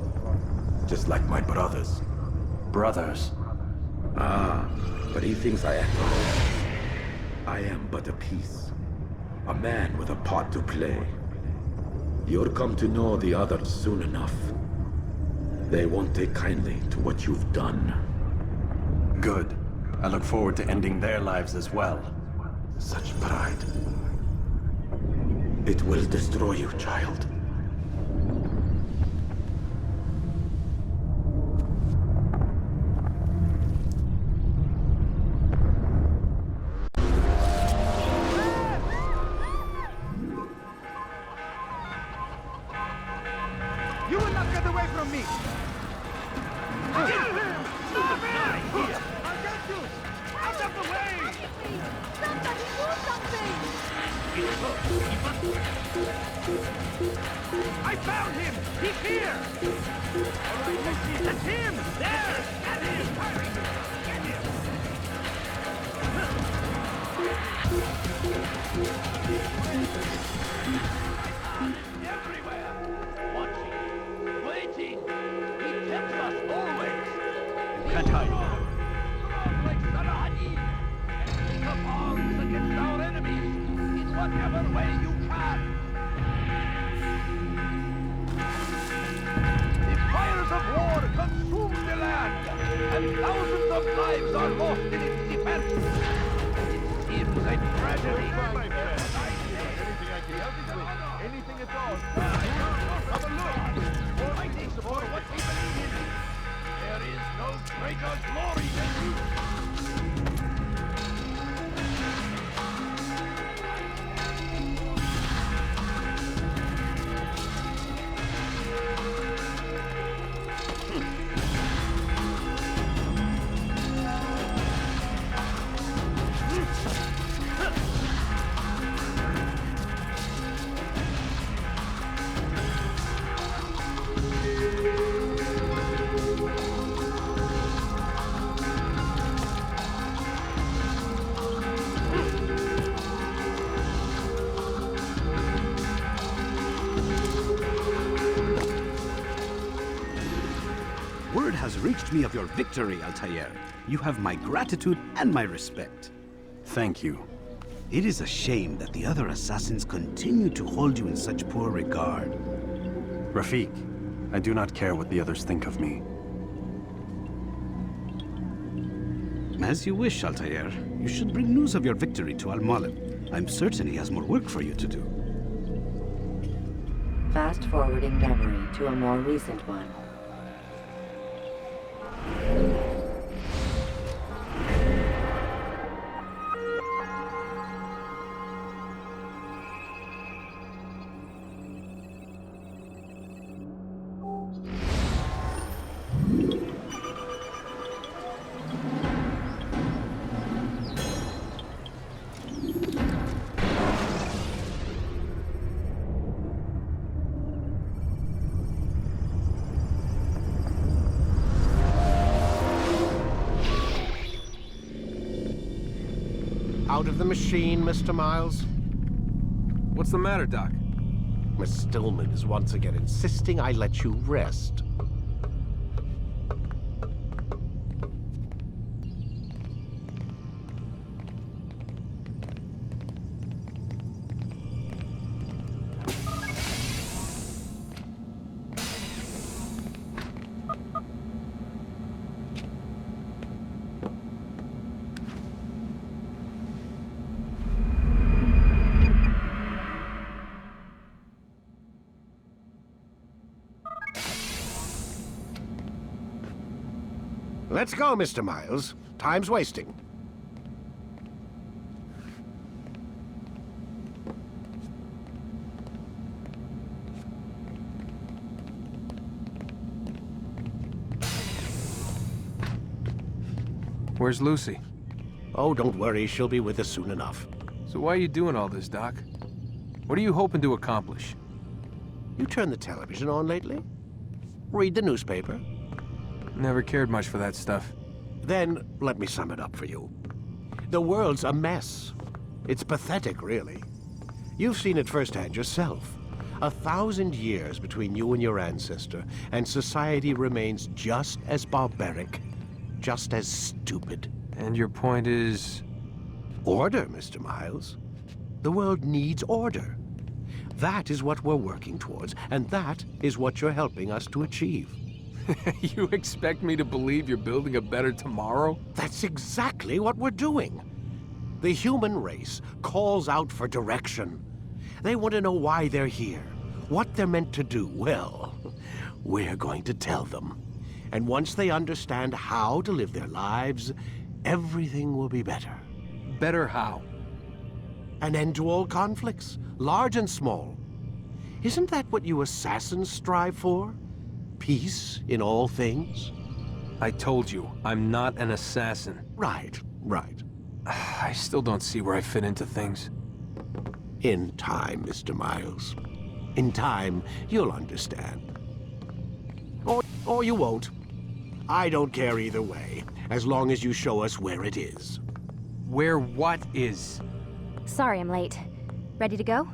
Just like my brothers. Brothers? Ah, but he thinks I act alone. I am but a piece. A man with a part to play. You'll come to know the others soon enough. They won't take kindly to what you've done. Good. I look forward to ending their lives as well. Such pride. It will destroy you, child. You will not get away from me! I'll get you! Out of the way! Somebody do something! I found him! He's here! All right, let's see. That's him! There! That is! Get him! Everywhere! Watching! Waiting! He tempts us always! You can't hide. Like Saladin! And pick up arms against our enemies in whatever way you can! The fires of war consume the land, and thousands of lives are lost in its defense. It seems a tragedy. Anything I can help you with? Anything at all? Have a look! Fighting for what we believe in. There is no greater glory than you. Word has reached me of your victory, Altair. You have my gratitude and my respect. Thank you. It is a shame that the other assassins continue to hold you in such poor regard. Rafiq, I do not care what the others think of me. As you wish, Altair. You should bring news of your victory to Mualim. I'm certain he has more work for you to do. Fast-forwarding memory to a more recent one. Out of the machine, Mr. Miles? What's the matter, Doc? Miss Stillman is once again insisting I let you rest. Let's go, Mr. Miles. Time's wasting. Where's Lucy? Oh, don't worry, she'll be with us soon enough. So why are you doing all this, Doc? What are you hoping to accomplish? You turned the television on lately? Read the newspaper? Never cared much for that stuff. Then, let me sum it up for you. The world's a mess. It's pathetic, really. You've seen it firsthand yourself. 1,000 years between you and your ancestor, and society remains just as barbaric, just as stupid. And your point is? Order, Mr. Miles. The world needs order. That is what we're working towards, and that is what you're helping us to achieve. You expect me to believe you're building a better tomorrow? That's exactly what we're doing. The human race calls out for direction. They want to know why they're here, what they're meant to do. Well, we're going to tell them. And once they understand how to live their lives, everything will be better. Better how? An end to all conflicts, large and small. Isn't that what you assassins strive for? Peace in all things? I told you, I'm not an assassin. Right. I still don't see where I fit into things. In time, Mr. Miles. In time, you'll understand. Or you won't. I don't care either way, as long as you show us where it is. Where what is? Sorry I'm late. Ready to go?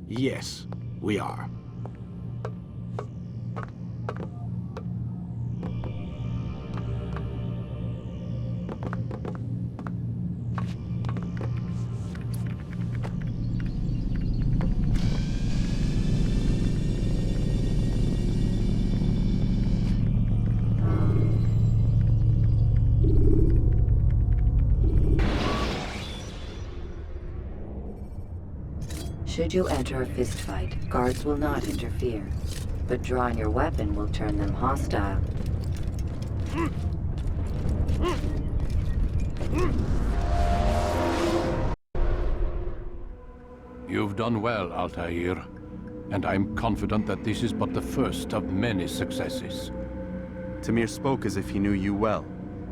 Yes, we are. Should you enter a fistfight, guards will not interfere, but drawing your weapon will turn them hostile. You've done well, Altair, and I'm confident that this is but the first of many successes. Tamir spoke as if he knew you well.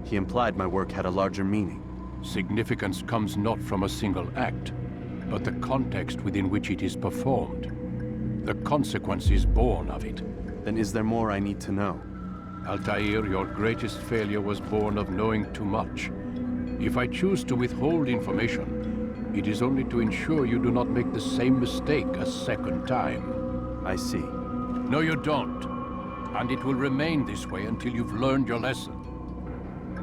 He implied my work had a larger meaning. Significance comes not from a single act, but the context within which it is performed. The consequences born of it. Then is there more I need to know? Altair, your greatest failure was born of knowing too much. If I choose to withhold information, it is only to ensure you do not make the same mistake a second time. I see. No, you don't. And it will remain this way until you've learned your lesson.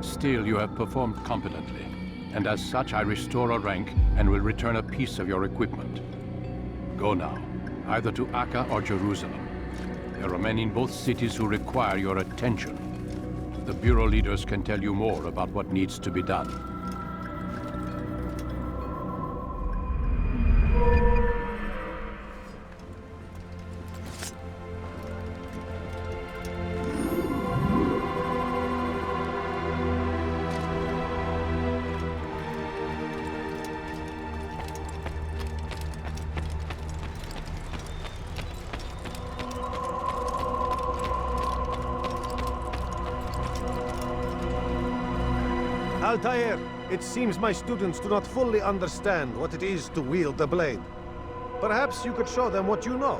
Still, you have performed competently, and as such I restore a rank and will return a piece of your equipment. Go now, either to Acre or Jerusalem. There are men in both cities who require your attention. The Bureau leaders can tell you more about what needs to be done. Altair, it seems my students do not fully understand what it is to wield the blade. Perhaps you could show them what you know.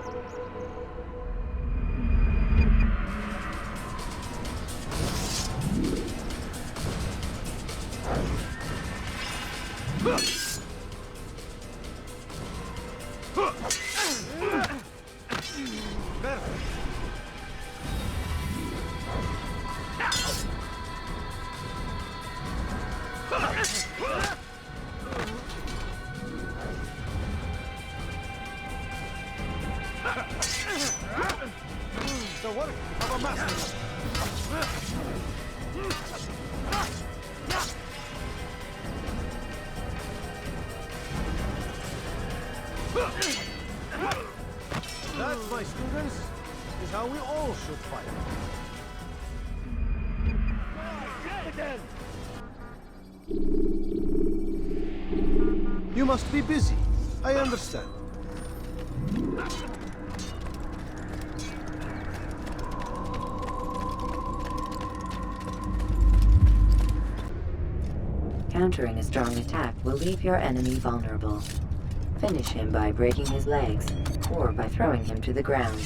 The work of a master. That, my students, is how we all should fight. You must be busy. I understand. Countering a strong attack will leave your enemy vulnerable. Finish him by breaking his legs, or by throwing him to the ground.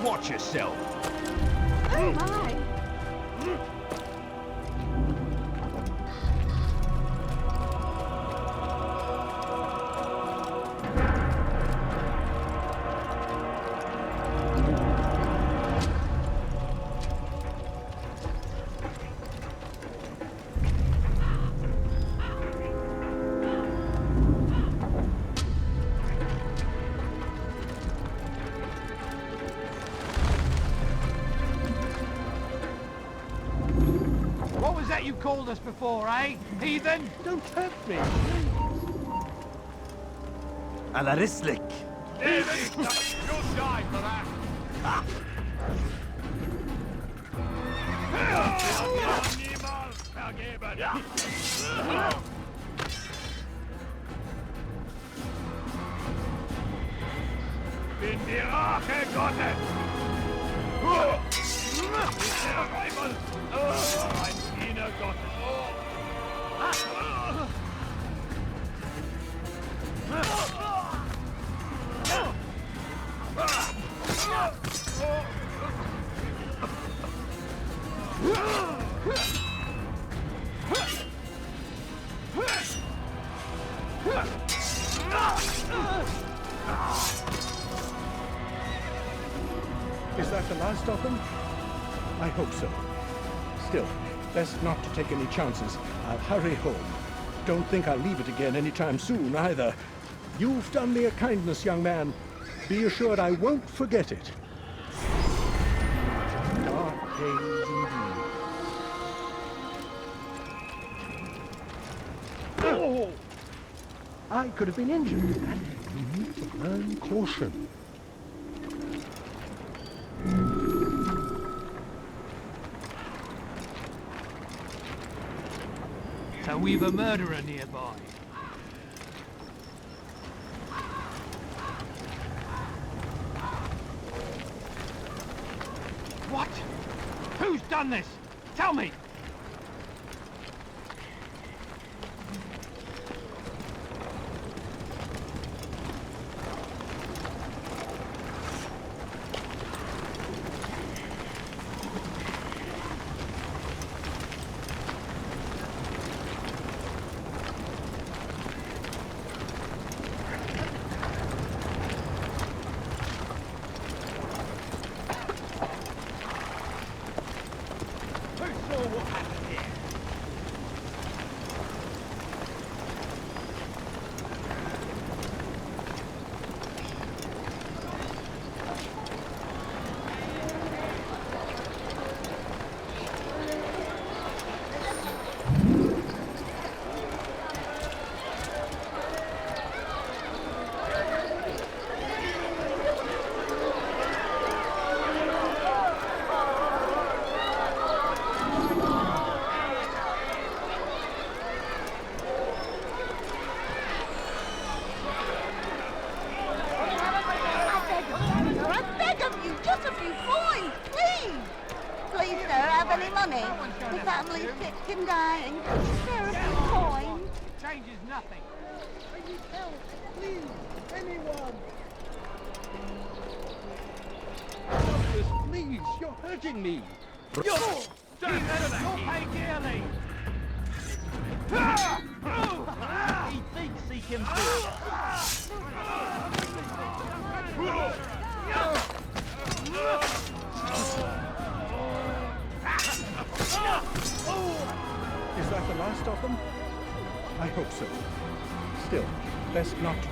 Watch yourself. Oh my! What was that you called us before, eh? Heathen? Don't hurt me. Ala Rislik. You'll die for that. Bin die Rache Gottes! Ist der Teufel! Ein Diener Gottes! Is that the last of them? I hope so. Still, best not to take any chances. I'll hurry home. Don't think I'll leave it again anytime soon, either. You've done me a kindness, young man. Be assured I won't forget it. Dark days indeed. Oh! I could have been injured. You need to learn caution. So we've a murderer nearby. What? Who's done this? Tell me!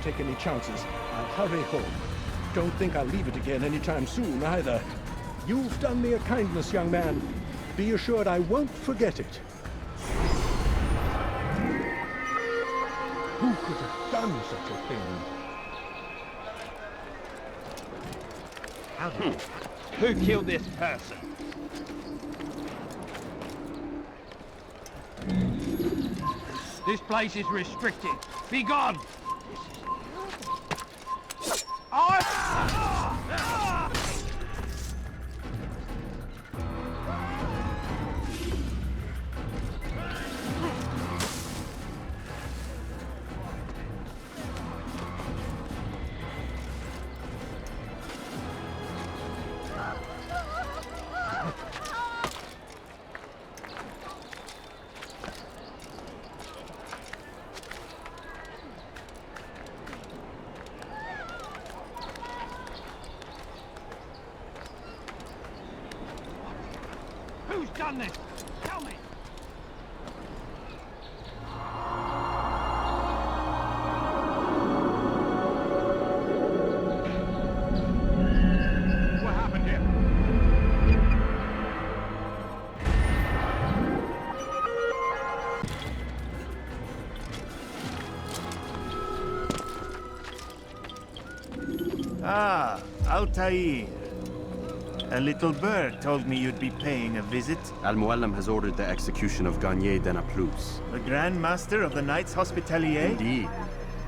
Take any chances. I'll hurry home. Don't think I'll leave it again anytime soon, either. You've done me a kindness, young man. Be assured I won't forget it. Who could have done such a thing? Who killed this person? This place is restricted. Be gone! Who's done this? Tell me! What happened here? Ah, Altaïr. A little bird told me you'd be paying a visit. Mualim has ordered the execution of Garnier de Naplouse. The Grand Master of the Knights Hospitalier? Indeed.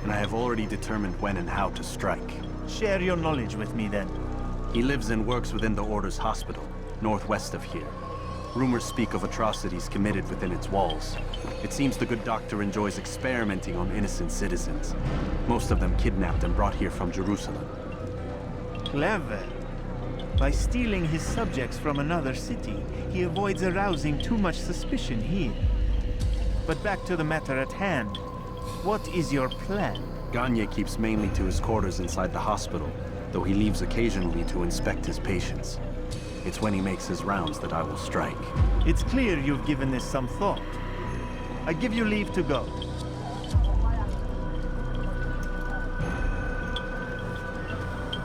And I have already determined when and how to strike. Share your knowledge with me, then. He lives and works within the Order's hospital, northwest of here. Rumors speak of atrocities committed within its walls. It seems the good doctor enjoys experimenting on innocent citizens. Most of them kidnapped and brought here from Jerusalem. Clever. By stealing his subjects from another city, he avoids arousing too much suspicion here. But back to the matter at hand. What is your plan? Garnier keeps mainly to his quarters inside the hospital, though he leaves occasionally to inspect his patients. It's when he makes his rounds that I will strike. It's clear you've given this some thought. I give you leave to go.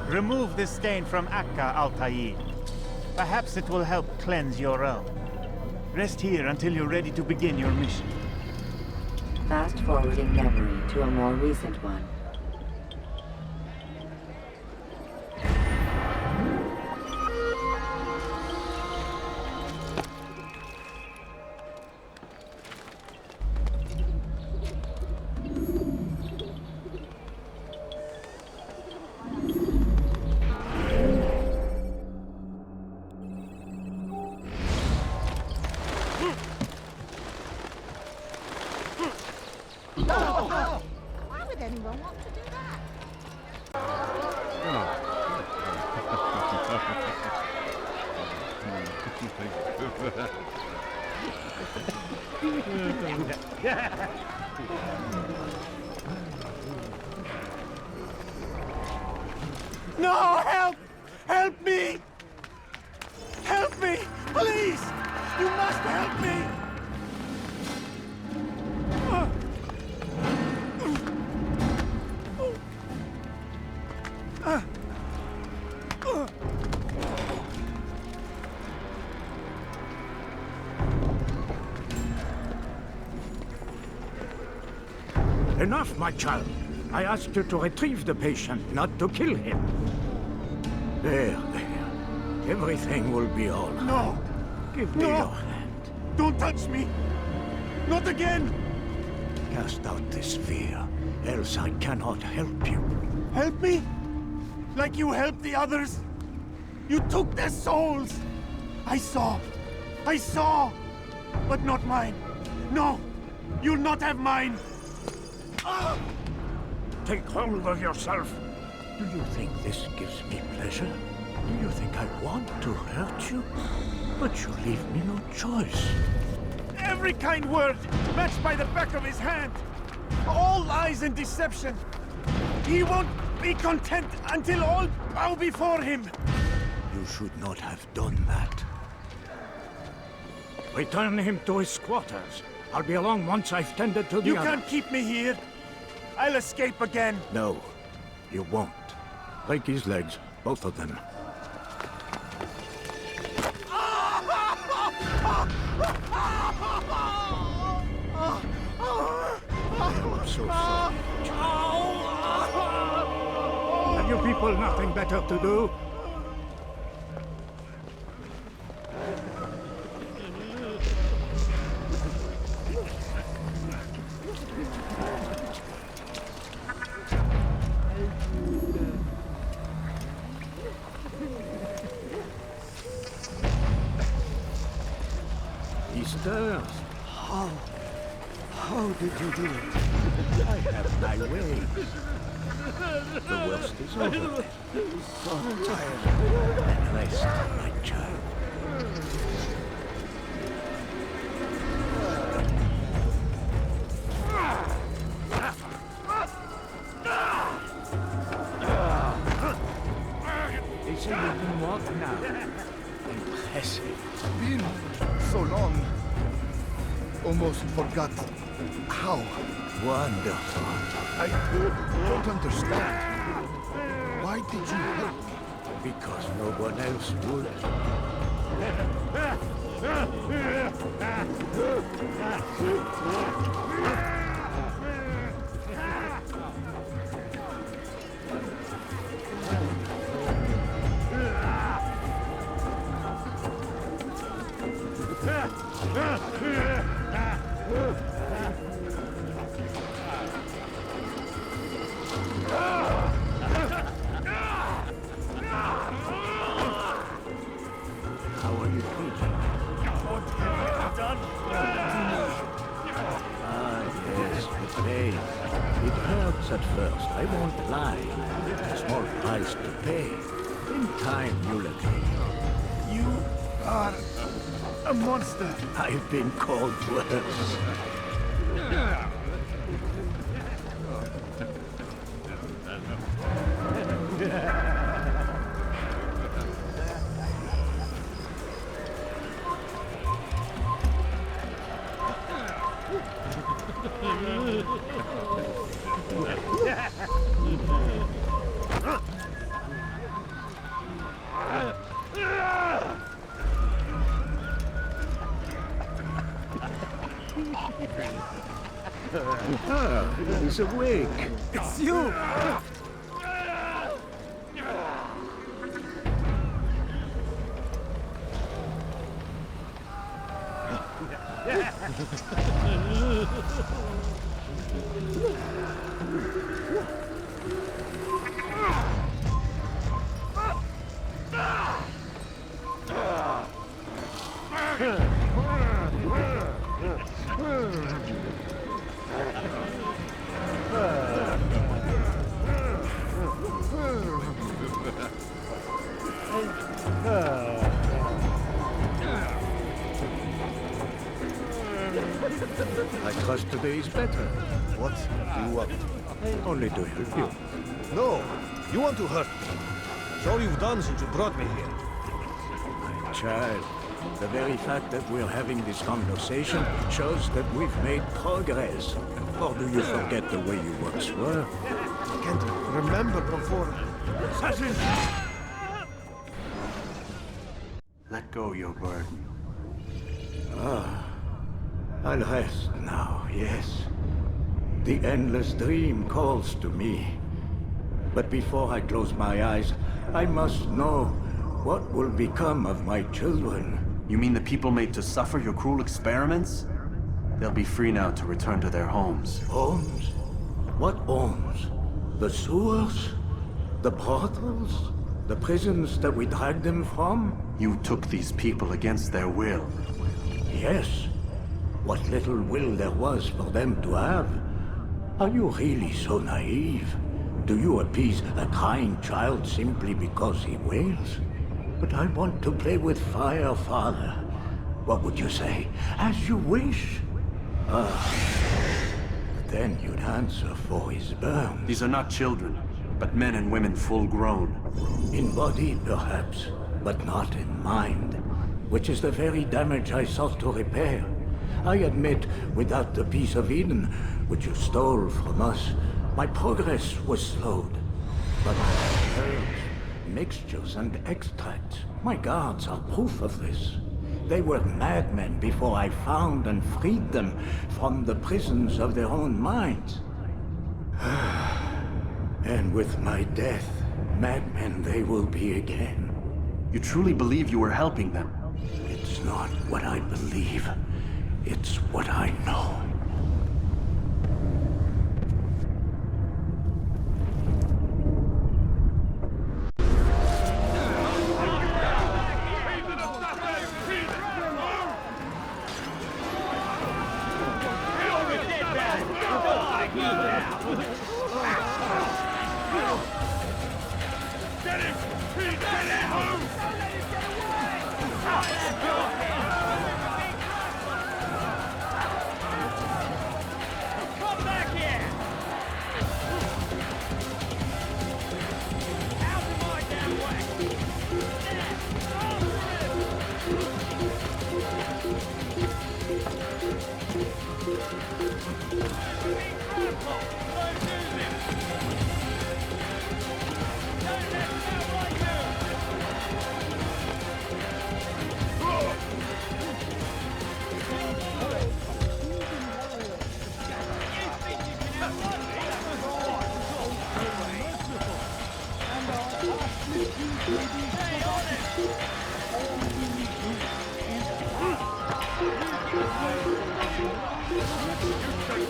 Remove this stain from Acre, Altaïr. Perhaps it will help cleanse your own. Rest here until you're ready to begin your mission. Fast-forwarding memory to a more recent one. Why would anyone want to do that? No! Help! Help me! Help me! Please! You must help me! Enough, my child. I asked you to retrieve the patient, not to kill him. There. Everything will be all right. No! Give me your hand. Don't touch me! Not again! Cast out this fear, else I cannot help you. Help me? Like you helped the others? You took their souls! I saw! But not mine! No! You'll not have mine! Take hold of yourself. Do you think this gives me pleasure? Do you think I want to hurt you? But you leave me no choice. Every kind word matched by the back of his hand! All lies and deception! He won't be content until all bow before him! You should not have done that. Return him to his quarters. I'll be along once I've tended to the You other. can't keep me here! I'll escape again! No, you won't. Break his legs, both of them. I'm so sorry. Have you people nothing better to do? He stirs. How did you do it? I have my ways. The worst is over. So tired. And rest, my child. They say you can walk now. Impressive. Been so long. Almost forgot how. Wonderful. I don't understand. Why did you help me? Because no one else would. How are you feeling? What have you done to me? Ah, yes, the pain. It hurts at first, I won't lie. A small price to pay. In time, you'll agree. You are a monster. I've been called worse. Ah, he's awake. It's you! I trust today is better. What do you want? Only to help you. No, you want to hurt me. It's all you've done since you brought me here. My child, the very fact that we're having this conversation shows that we've made progress. Or do you forget the way you once were? I can't remember before. Assassin! Let go your burden. Ah, I'll rest now, yes. The endless dream calls to me. But before I close my eyes, I must know what will become of my children. You mean the people made to suffer your cruel experiments? They'll be free now to return to their homes. Homes? What homes? The sewers? The brothels? The prisons that we dragged them from? You took these people against their will. Yes. What little will there was for them to have. Are you really so naive? Do you appease a crying child simply because he wails? But I want to play with fire, Father. What would you say? As you wish. Then you'd answer for his burns. These are not children, but men and women full grown. In body, perhaps, but not in mind. Which is the very damage I sought to repair. I admit, without the piece of Eden, which you stole from us, my progress was slowed. But herbs, mixtures, and extracts, my guards are proof of this. They were madmen before I found and freed them from the prisons of their own minds. And with my death, madmen they will be again. You truly believe you were helping them? It's not what I believe. It's what I know. Get him! Get him! Don't let him get away! Come back here! Out of my damn way!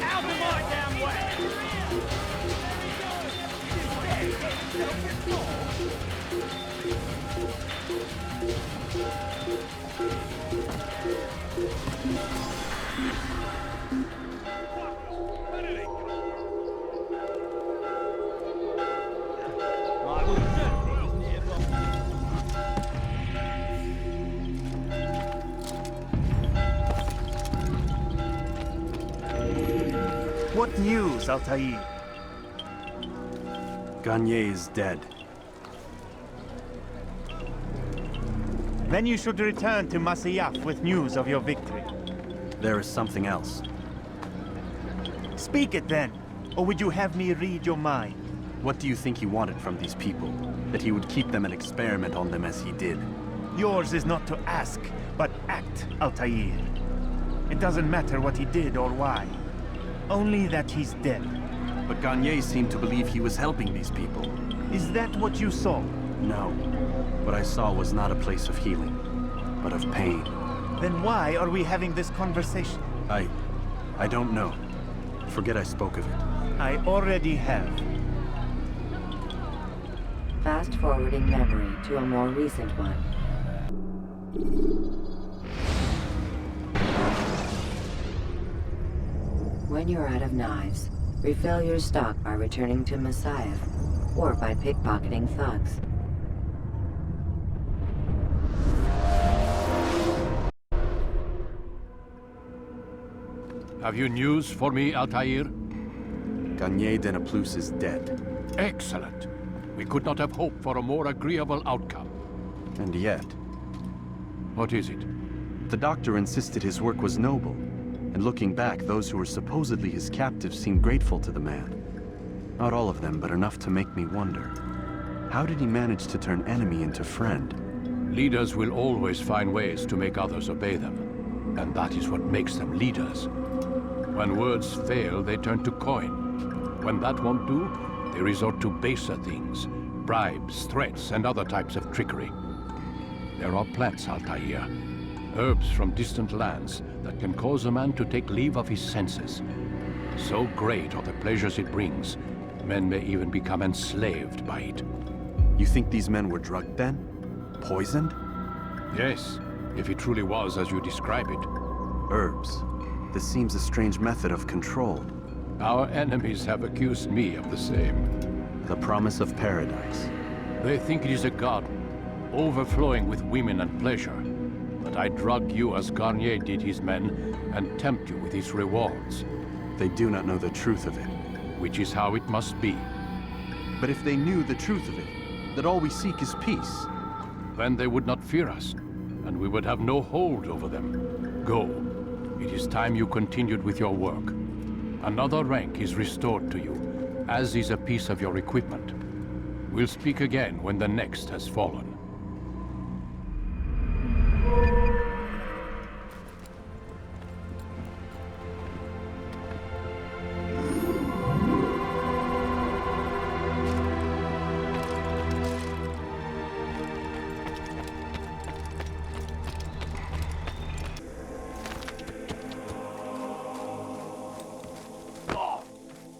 Out of my damn way! What news, Altaïr? Garnier is dead. Then you should return to Masyaf with news of your victory. There is something else. Speak it then, or would you have me read your mind? What do you think he wanted from these people? That he would keep them and experiment on them as he did? Yours is not to ask, but act, Altaïr. It doesn't matter what he did or why. Only that he's dead. But Garnier seemed to believe he was helping these people. Is that what you saw? No. What I saw was not a place of healing, but of pain. Then why are we having this conversation? I don't know. Forget I spoke of it. I already have. Fast-forwarding memory to a more recent one. When you're out of knives, refill your stock by returning to Masyaf, or by pickpocketing thugs. Have you news for me, Altair? Garnier de Naplouse is dead. Excellent. We could not have hoped for a more agreeable outcome. And yet... What is it? The doctor insisted his work was noble. And looking back, those who were supposedly his captives seemed grateful to the man. Not all of them, but enough to make me wonder. How did he manage to turn enemy into friend? Leaders will always find ways to make others obey them. And that is what makes them leaders. When words fail, they turn to coin. When that won't do, they resort to baser things. Bribes, threats, and other types of trickery. There are plants, Altair. Herbs from distant lands that can cause a man to take leave of his senses. So great are the pleasures it brings, men may even become enslaved by it. You think these men were drugged then? Poisoned? Yes, if it truly was as you describe it. Herbs. This seems a strange method of control. Our enemies have accused me of the same. The promise of paradise. They think it is a garden, overflowing with women and pleasure. But I drug you as Garnier did his men, and tempt you with his rewards. They do not know the truth of it. Which is how it must be. But if they knew the truth of it, that all we seek is peace, then they would not fear us, and we would have no hold over them. Go. It is time you continued with your work. Another rank is restored to you, as is a piece of your equipment. We'll speak again when the next has fallen.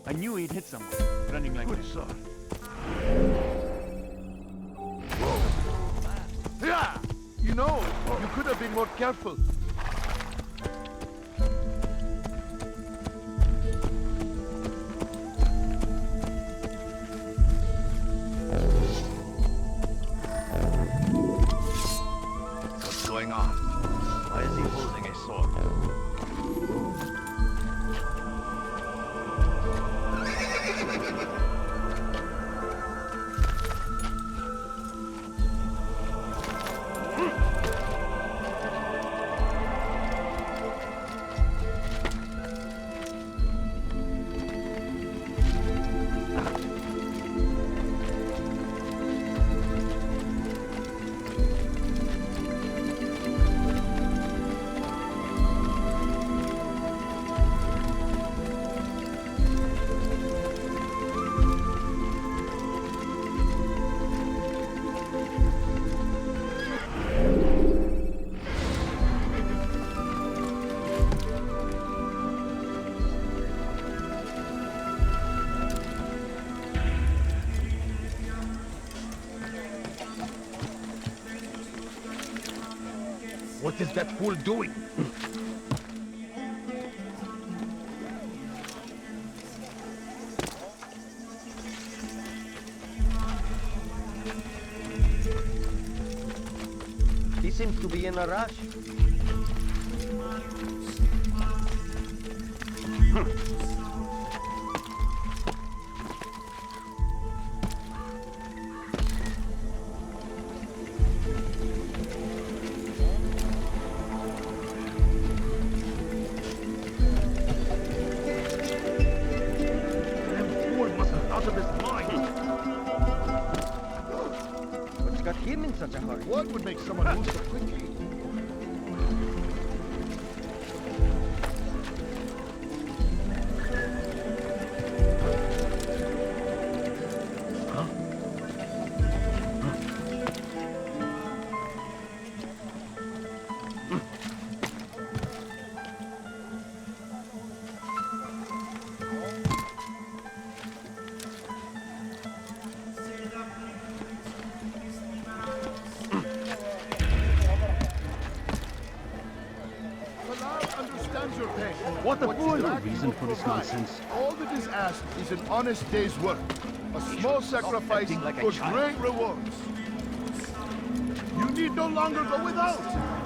I knew he'd hit someone, running like Good that. sir. Yeah! You know, you could have been more careful. What is that fool doing? He seems to be in a rush. What would make someone move so quickly? What the fool? No reason for this nonsense. All that is asked is an honest day's work. A small sacrifice for great rewards. You need no longer go without.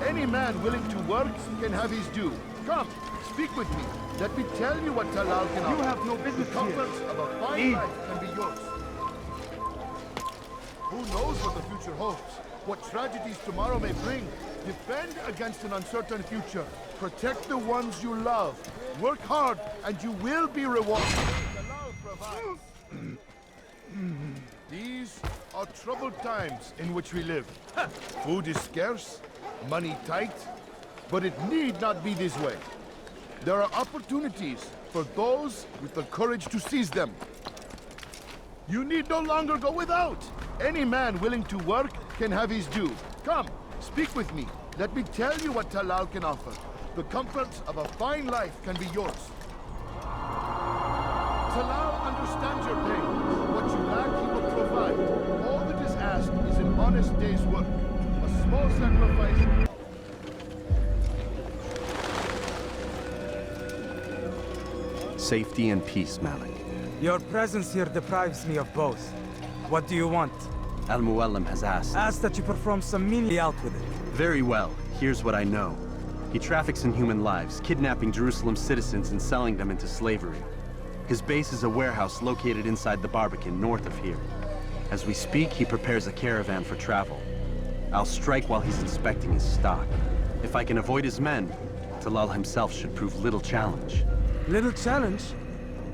Any man willing to work can have his due. Come, speak with me. Let me tell you what Talal can offer. You have no business The comforts here. of a fine life can be yours. Who knows what the future holds? What tragedies tomorrow may bring? Defend against an uncertain future. Protect the ones you love. Work hard, and you will be rewarded. Talal provides. These are troubled times in which we live. Food is scarce, money tight, but it need not be this way. There are opportunities for those with the courage to seize them. You need no longer go without. Any man willing to work can have his due. Come, speak with me. Let me tell you what Talal can offer. The comforts of a fine life can be yours. Talal understands your pain. What you lack, he will provide. All that is asked is an honest day's work. A small sacrifice. Safety and peace, Malik. Your presence here deprives me of both. What do you want? Al-Mualim has asked. Ask that you perform some menial out with it. Very well. Here's what I know. He traffics in human lives, kidnapping Jerusalem citizens and selling them into slavery. His base is a warehouse located inside the Barbican, north of here. As we speak, he prepares a caravan for travel. I'll strike while he's inspecting his stock. If I can avoid his men, Talal himself should prove little challenge. Little challenge?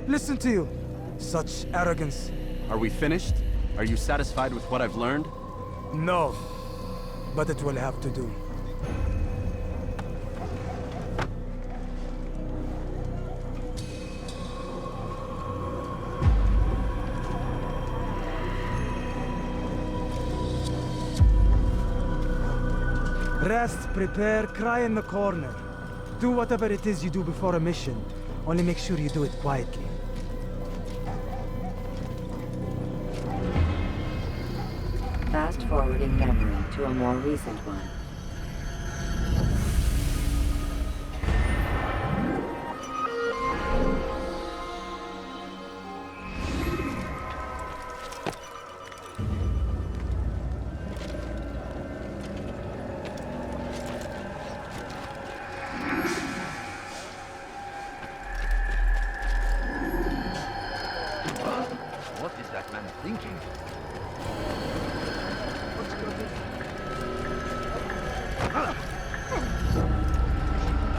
Listen to you. Such arrogance. Are we finished? Are you satisfied with what I've learned? No. But it will have to do. Rest, prepare, cry in the corner. Do whatever it is you do before a mission. Only make sure you do it quietly. Fast-forwarding memory to a more recent one. What is that man thinking?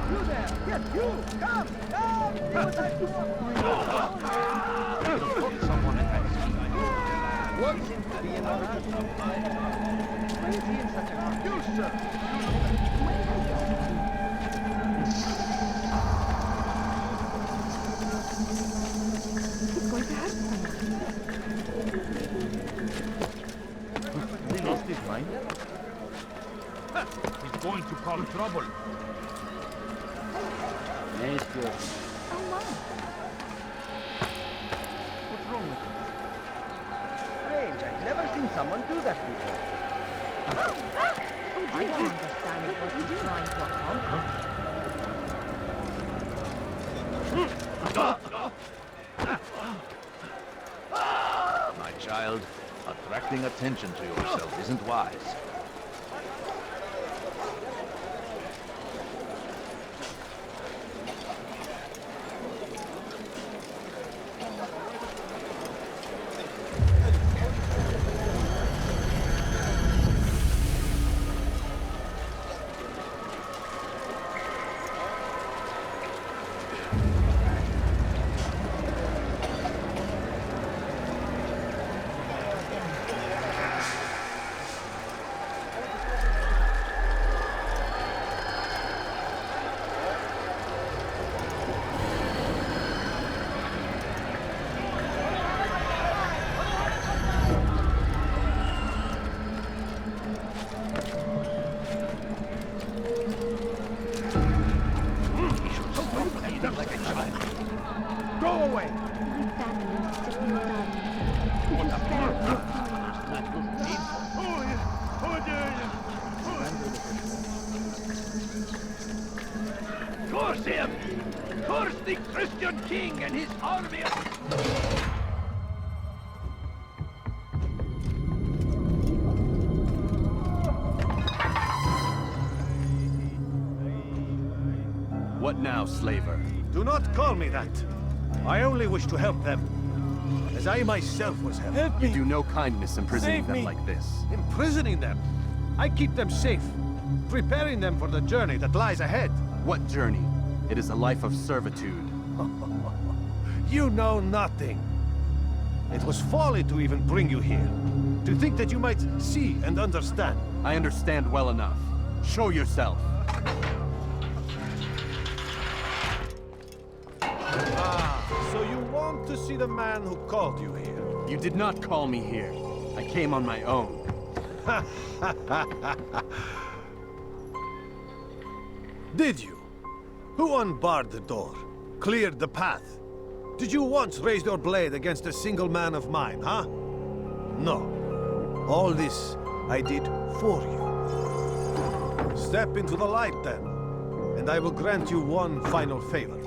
You there! Yes, you! Come! Come! Someone attacks me. What seems to be in a rush? Why is he in such a hurry? You, sir! He's going to hurt someone. Has he lost his mind? He's going to cause trouble. Yes, good. Oh, no. What's wrong with him? Strange, I've never seen someone do that before. I don't understand what he's trying to accomplish. My child, attracting attention to yourself isn't wise. Curse him! Curse the Christian king and his army! What now, slaver? Do not call me that. I only wish to help them, as I myself was helped. Help me! You do no kindness imprisoning them like this. Imprisoning them? I keep them safe, preparing them for the journey that lies ahead. What journey? It is a life of servitude. You know nothing. It was folly to even bring you here. To think that you might see and understand. I understand well enough. Show yourself. So you want to see the man who called you here? You did not call me here. I came on my own. Did you? Who unbarred the door? Cleared the path? Did you once raise your blade against a single man of mine, huh? No. All this I did for you. Step into the light then, and I will grant you one final favor.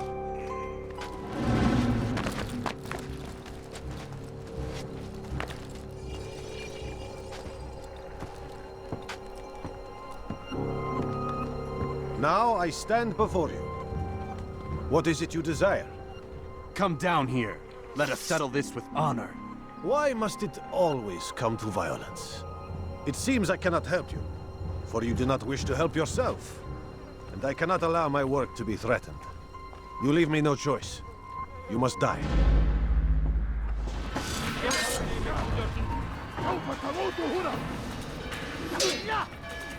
Now I stand before you. What is it you desire? Come down here. Let us settle this with honor. Why must it always come to violence? It seems I cannot help you, for you do not wish to help yourself. And I cannot allow my work to be threatened. You leave me no choice. You must die.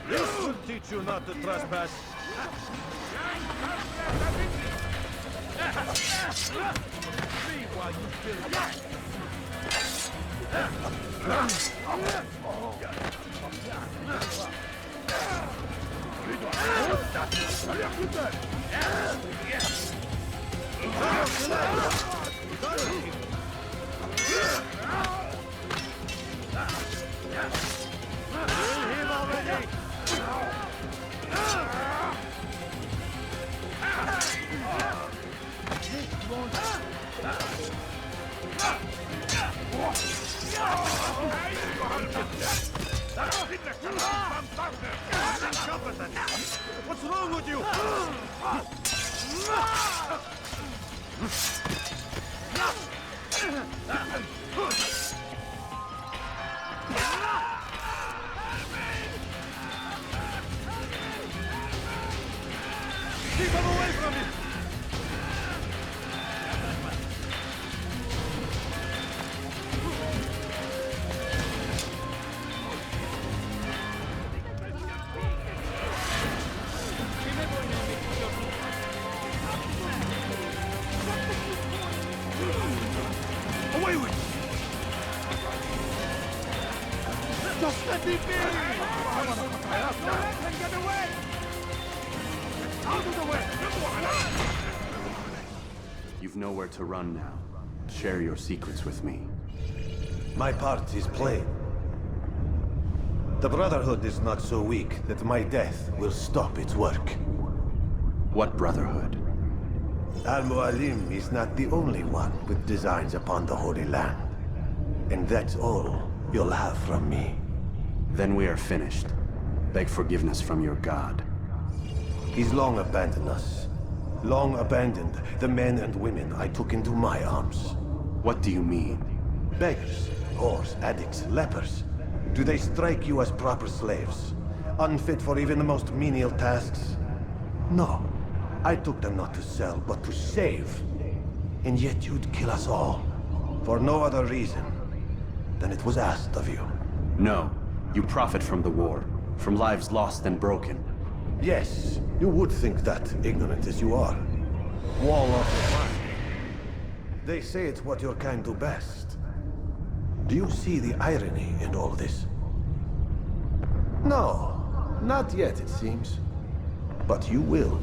This will teach you not to trespass. See why you feel What's wrong with you? Keep him away from me! Away with you! Just let me be! I want to cut my ass now! Let him get away! Out of the way! You've nowhere to run now. Share your secrets with me. My part is plain. The Brotherhood is not so weak that my death will stop its work. What Brotherhood? Al-Mualim is not the only one with designs upon the Holy Land. And that's all you'll have from me. Then we are finished. Beg forgiveness from your god. He's long abandoned us. Long abandoned the men and women I took into my arms. What do you mean? Beggars, whores, addicts, lepers. Do they strike you as proper slaves? Unfit for even the most menial tasks? No. I took them not to sell, but to save. And yet you'd kill us all. For no other reason than it was asked of you. No. You profit from the war. From lives lost and broken. Yes, you would think that, ignorant as you are. Wall off your mind. They say it's what your kind do best. Do you see the irony in all this? No, not yet, it seems. But you will.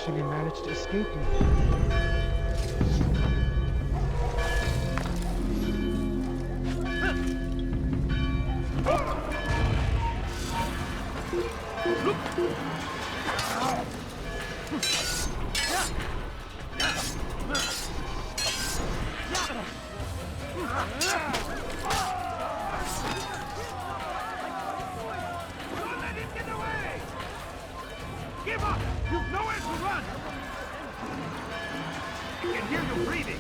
actually managed to escape me. Give up! You've nowhere to run! I can hear you breathing!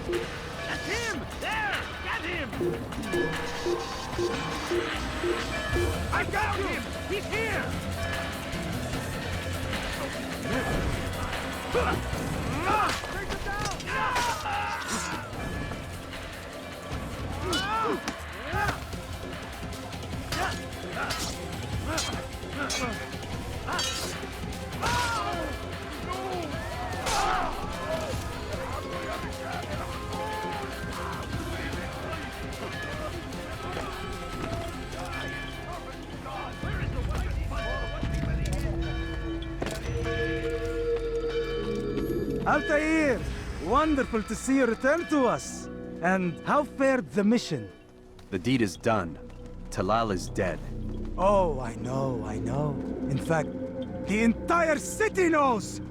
That's him! There! Get him! I got him! He's here! Take him down! Altaïr! Wonderful to see you return to us. And how fared the mission? The deed is done. Talal is dead. Oh, I know. In fact, the entire city knows!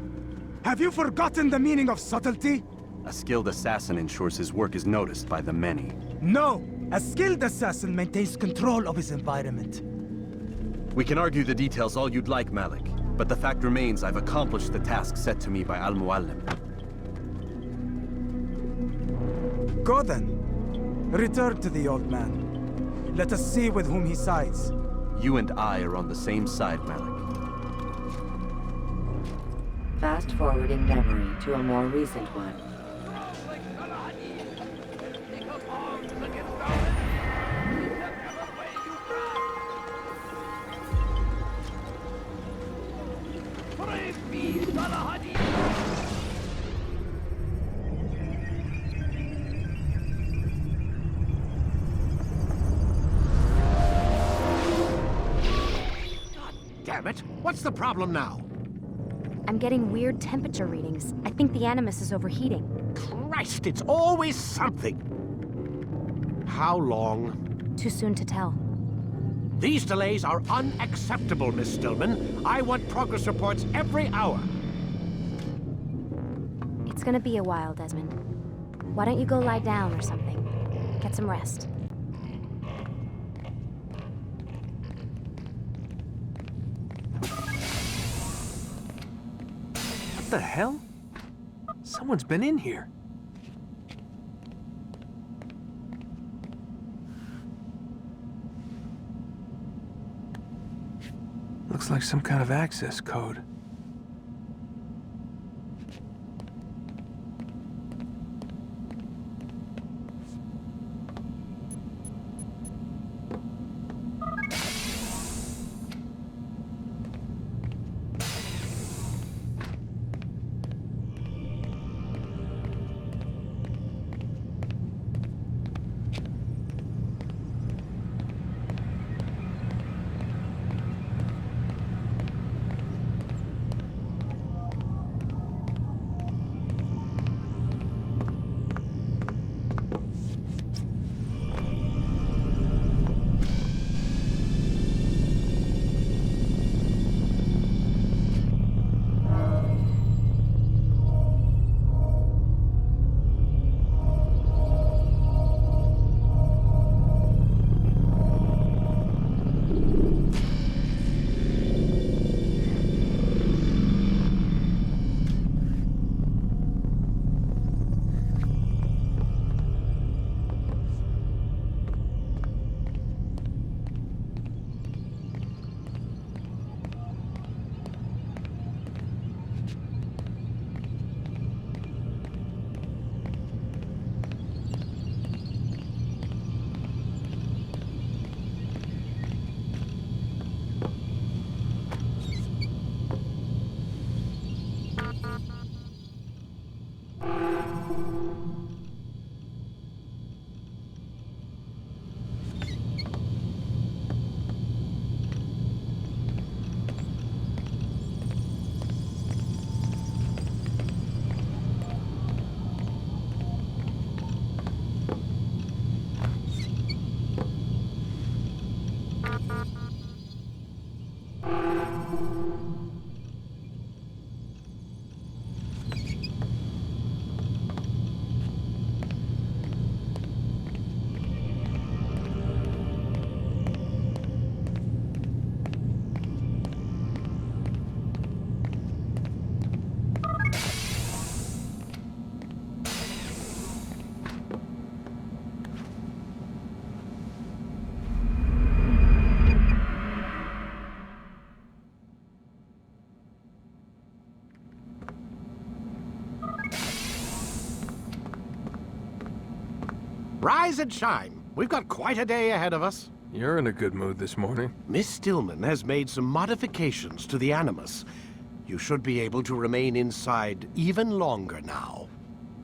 Have you forgotten the meaning of subtlety? A skilled assassin ensures his work is noticed by the many. No! A skilled assassin maintains control of his environment. We can argue the details all you'd like, Malik. But the fact remains I've accomplished the task set to me by Al-Mualim. Go then. Return to the old man. Let us see with whom he sides. You and I are on the same side, Malik. Fast-forwarding memory to a more recent one. Damn it! What's the problem now? I'm getting weird temperature readings. I think the Animus is overheating. Christ, it's always something! How long? Too soon to tell. These delays are unacceptable, Miss Stillman. I want progress reports every hour. It's gonna be a while, Desmond. Why don't you go lie down or something? Get some rest. What the hell? Someone's been in here. Looks like some kind of access code. Rise and shine. We've got quite a day ahead of us. You're in a good mood this morning. Miss Stillman has made some modifications to the Animus. You should be able to remain inside even longer now.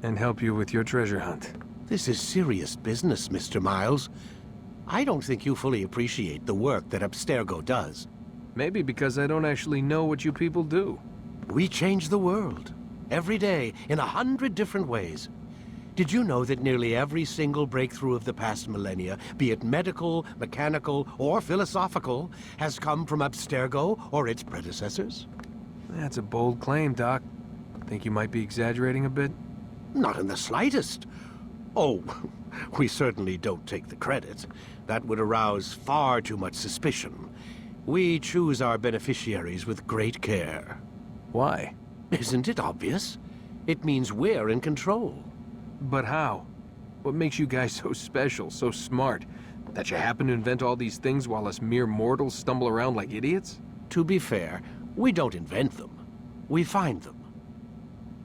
And help you with your treasure hunt. This is serious business, Mr. Miles. I don't think you fully appreciate the work that Abstergo does. Maybe because I don't actually know what you people do. We change the world. Every day, in 100 different ways. Did you know that nearly every single breakthrough of the past millennia, be it medical, mechanical, or philosophical, has come from Abstergo or its predecessors? That's a bold claim, Doc. Think you might be exaggerating a bit? Not in the slightest. Oh, we certainly don't take the credit. That would arouse far too much suspicion. We choose our beneficiaries with great care. Why? Isn't it obvious? It means we're in control. But how? What makes you guys so special, so smart? That you happen to invent all these things while us mere mortals stumble around like idiots? To be fair, we don't invent them. We find them.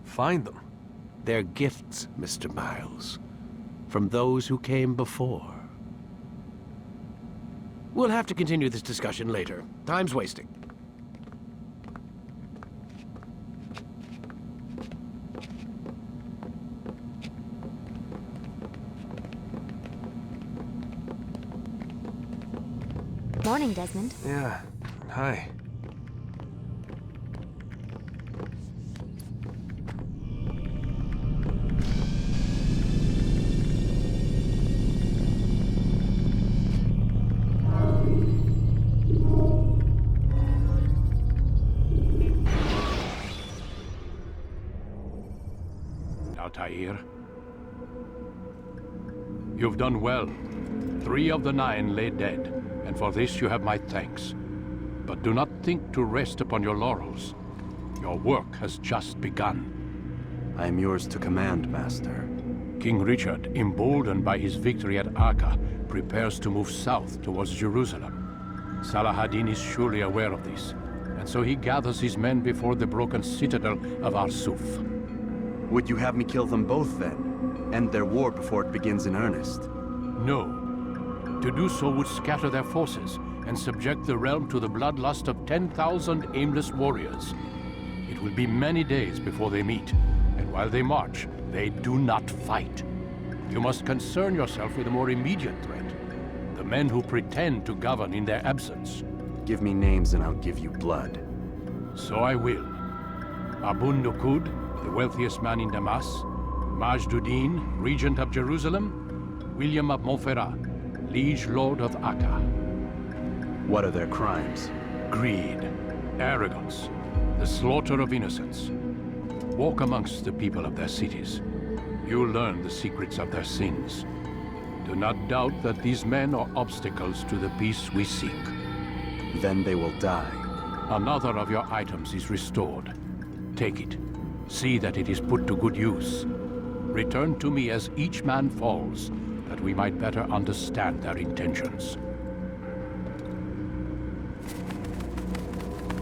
Find them? They're gifts, Mr. Miles. From those who came before. We'll have to continue this discussion later. Time's wasting. Morning, Desmond. Yeah. Hi. Altair. You've done well. 3 of the 9 lay dead, and for this you have my thanks. But do not think to rest upon your laurels. Your work has just begun. I am yours to command, Master. King Richard, emboldened by his victory at Acre, prepares to move south towards Jerusalem. Saladin is surely aware of this, and so he gathers his men before the broken citadel of Arsuf. Would you have me kill them both, then? End their war before it begins in earnest? No. To do so would scatter their forces and subject the realm to the bloodlust of 10,000 aimless warriors. It will be many days before they meet, and while they march, they do not fight. You must concern yourself with a more immediate threat. The men who pretend to govern in their absence. Give me names and I'll give you blood. So I will. Abun-Nuqoud, the wealthiest man in Damas, Majd-ud-Din, regent of Jerusalem, William of Montferrat, liege lord of Acre. What are their crimes? Greed, arrogance, the slaughter of innocents. Walk amongst the people of their cities. You'll learn the secrets of their sins. Do not doubt that these men are obstacles to the peace we seek. Then they will die. Another of your items is restored. Take it. See that it is put to good use. Return to me as each man falls, that we might better understand their intentions.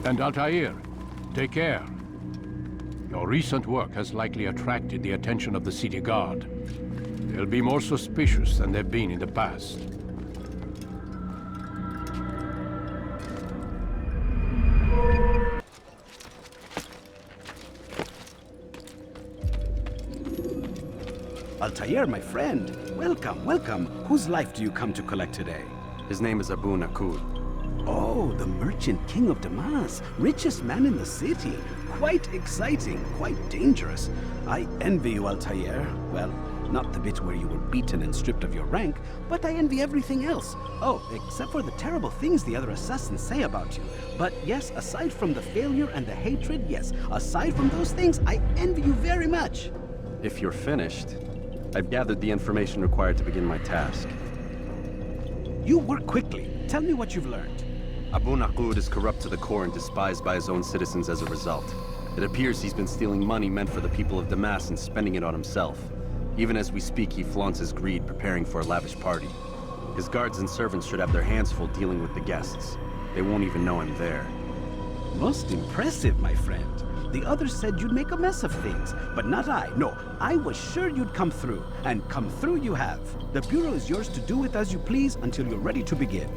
And Altair, take care. Your recent work has likely attracted the attention of the city guard. They'll be more suspicious than they've been in the past. Altair, my friend. Welcome, welcome. Whose life do you come to collect today? His name is Abun-Nuqoud. Oh, the merchant king of Damas. Richest man in the city. Quite exciting, quite dangerous. I envy you, Altair. Well, not the bit where you were beaten and stripped of your rank, but I envy everything else. Oh, except for the terrible things the other assassins say about you. But yes, aside from the failure and the hatred, yes, aside from those things, I envy you very much. If you're finished, I've gathered the information required to begin my task. You work quickly. Tell me what you've learned. Abun-Nuqoud is corrupt to the core and despised by his own citizens as a result. It appears he's been stealing money meant for the people of Damas and spending it on himself. Even as we speak, he flaunts his greed, preparing for a lavish party. His guards and servants should have their hands full dealing with the guests. They won't even know I'm there. Most impressive, my friend. The others said you'd make a mess of things, but not I. No, I was sure you'd come through, and come through you have. The Bureau is yours to do with as you please until you're ready to begin.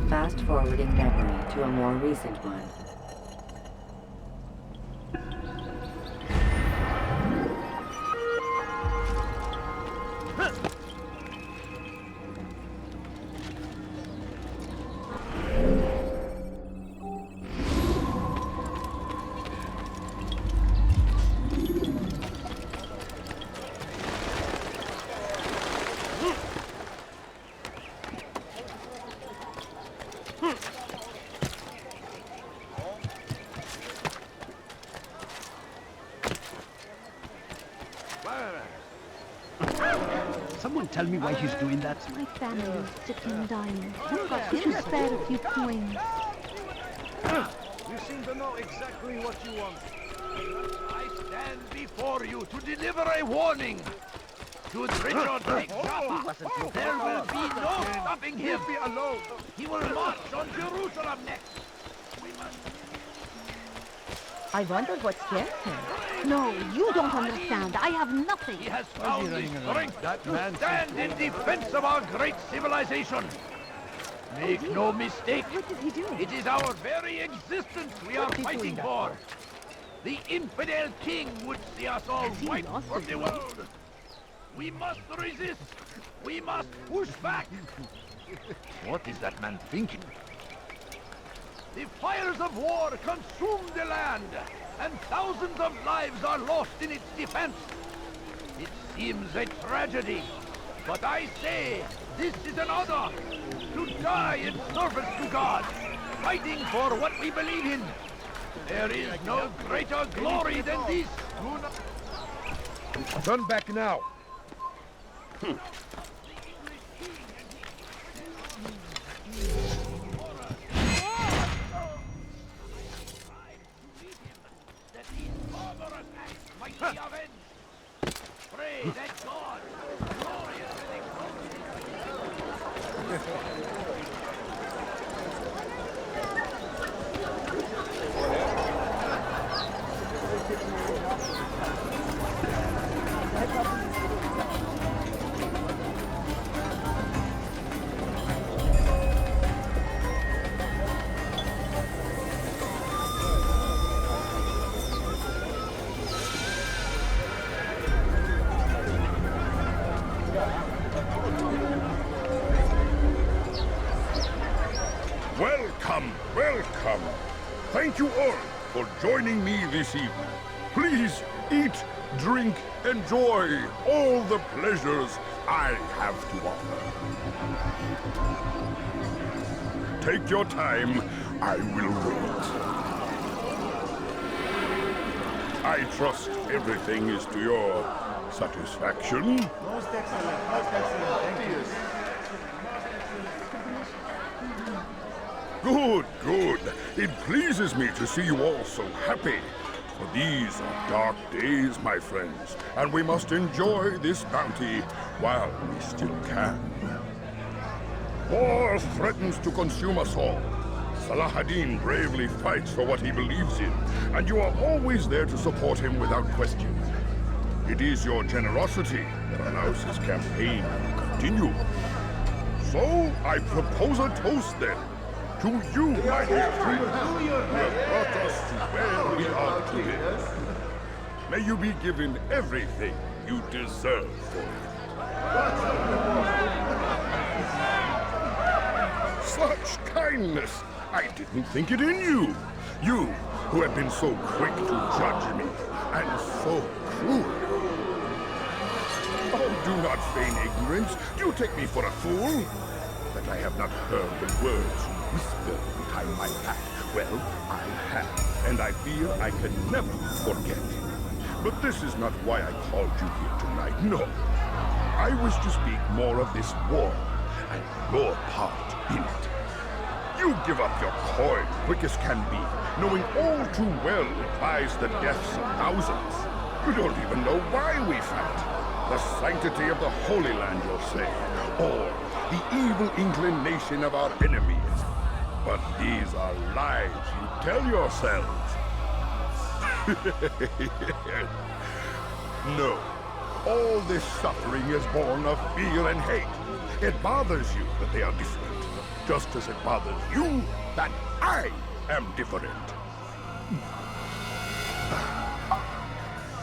Fast-forwarding memory to a more recent one. Someone tell me why he's doing that? My family is sick and dying. Could you spare a few coins? You seem to know exactly what you want. I stand before you to deliver a warning. Should Richard take Jaffa, there will be no stopping him. Be alone. He will march on Jerusalem next. I wonder what scares him. No, you don't understand. I have nothing. He has found the strength to stand in defense of our great civilization. Make no mistake. What did he do? It is our very existence we are fighting for. The infidel king would see us all wiped from the world. We must resist. We must push back. What is that man thinking? The fires of war consume the land, and thousands of lives are lost in its defense. It seems a tragedy, but I say this is an honor to die in service to God, fighting for what we believe in. There is no greater glory than this. Turn back now. Pray that God, glorious and Welcome. Thank you all for joining me this evening. Please eat, drink, enjoy all the pleasures I have to offer. Take your time. I will wait. I trust everything is to your satisfaction. Most excellent. Most excellent. Thank you. Good, good. It pleases me to see you all so happy. For these are dark days, my friends, and we must enjoy this bounty while we still can. War threatens to consume us all. Salah ad-Din bravely fights for what he believes in, and you are always there to support him without question. It is your generosity that allows his campaign to continue. So, I propose a toast then. To you, my dear friends, who have brought us to where we are today. May you be given everything you deserve for it. Such kindness! I didn't think it in you. You, who have been so quick to judge me, and so cruel. Oh, do not feign ignorance. Do you take me for a fool? That I have not heard the words whispered behind my back. Well, I have, and I fear I can never forget. But this is not why I called you here tonight, no. I wish to speak more of this war, and your part in it. You give up your coin quick as can be, knowing all too well it buys the deaths of thousands. You don't even know why we fight. The sanctity of the Holy Land, you'll say, or the evil inclination of our enemies. But these are lies you tell yourselves. No. All this suffering is born of fear and hate. It bothers you that they are different, just as it bothers you that I am different.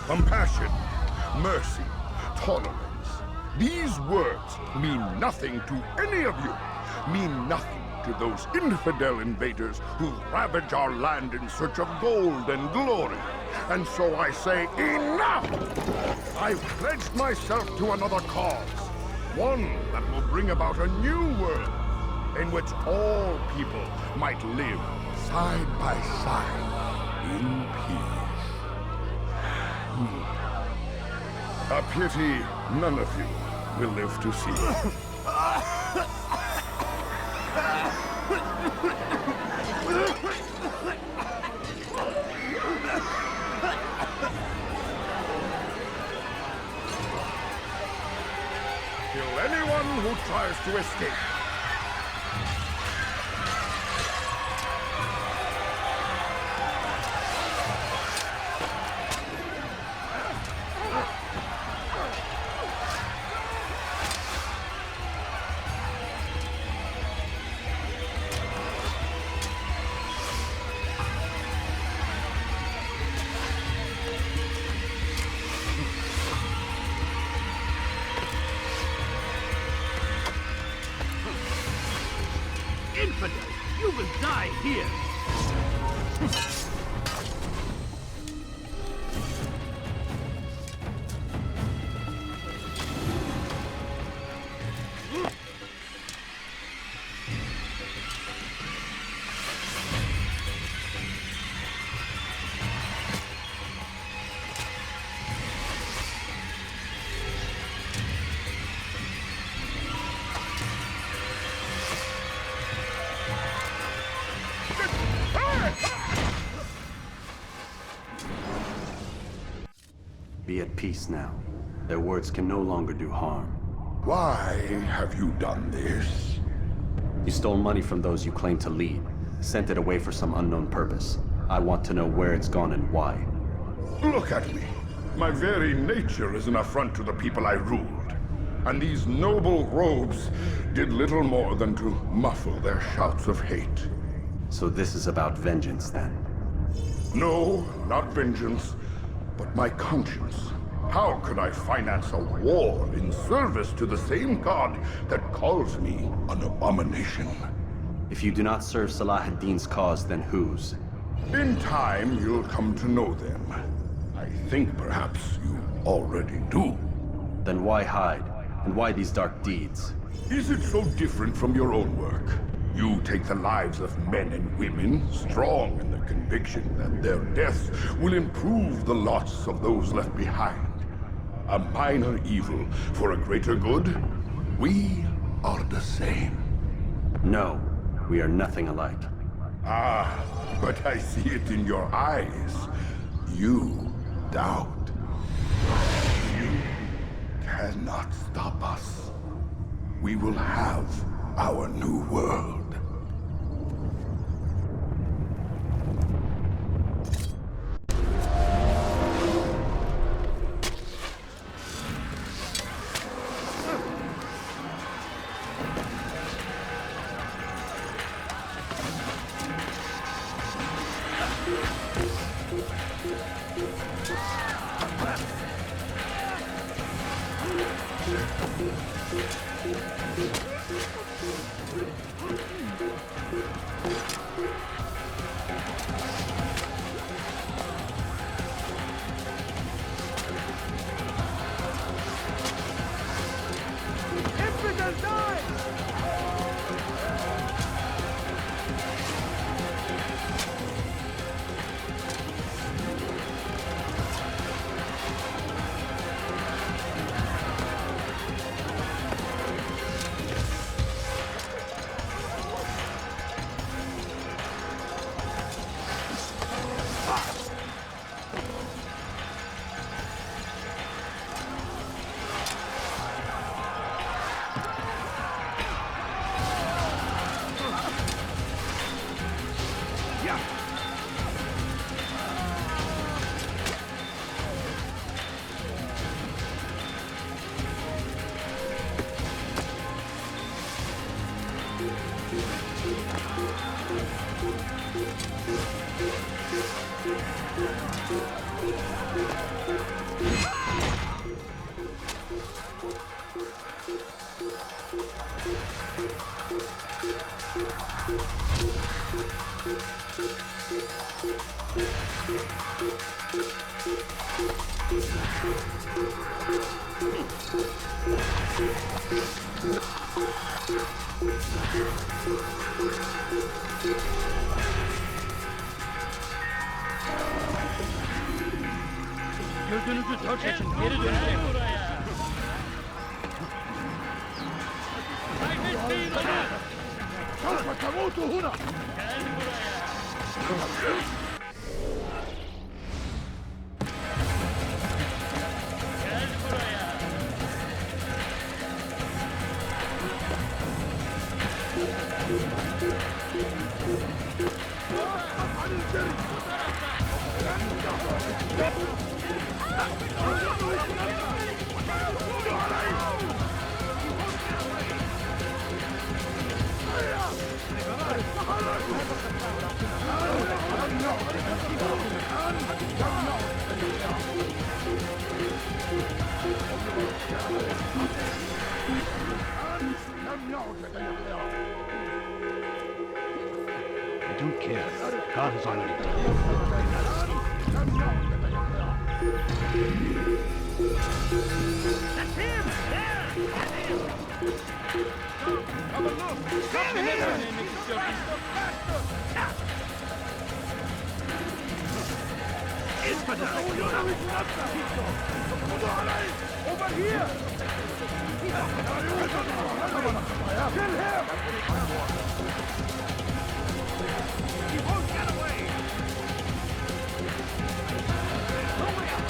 Compassion, mercy, tolerance. These words mean nothing to any of you. Mean nothing to those infidel invaders who ravage our land in search of gold and glory. And so I say, enough! I've pledged myself to another cause. One that will bring about a new world in which all people might live side by side in peace. A pity none of you will live to see it. Kill anyone who tries to escape. Infidel! You will die here! Be at peace now. Their words can no longer do harm. Why have you done this? You stole money from those you claim to lead, sent it away for some unknown purpose. I want to know where it's gone and why. Look at me. My very nature is an affront to the people I ruled. And these noble robes did little more than to muffle their shouts of hate. So this is about vengeance, then? No, not vengeance, but my conscience. How could I finance a war in service to the same god that calls me an abomination? If you do not serve Salah ad-Din's cause, then whose? In time, you'll come to know them. I think perhaps you already do. Then why hide? And why these dark deeds? Is it so different from your own work? You take the lives of men and women, strong in the conviction that their deaths will improve the lots of those left behind. A minor evil for a greater good? We are the same. No, we are nothing alike. Ah, but I see it in your eyes. You doubt. You cannot stop us. We will have our new world. Gözünüzü dört açın, geri döneceğim. Kaybetmeyin onu! سوف تموت هنا! Gel buraya! Gel buraya! I don't care. God has already done it. That's him! There! That's him! Come and look! Stop the next one and make it your Over here! Kill him! He won't get away! No way out!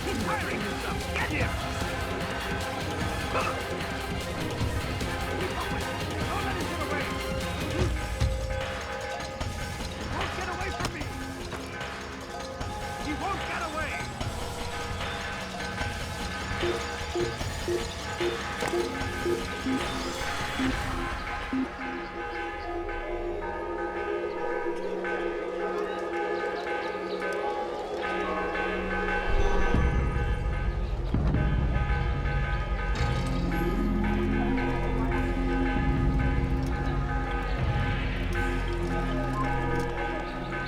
He's firing himself! Get him!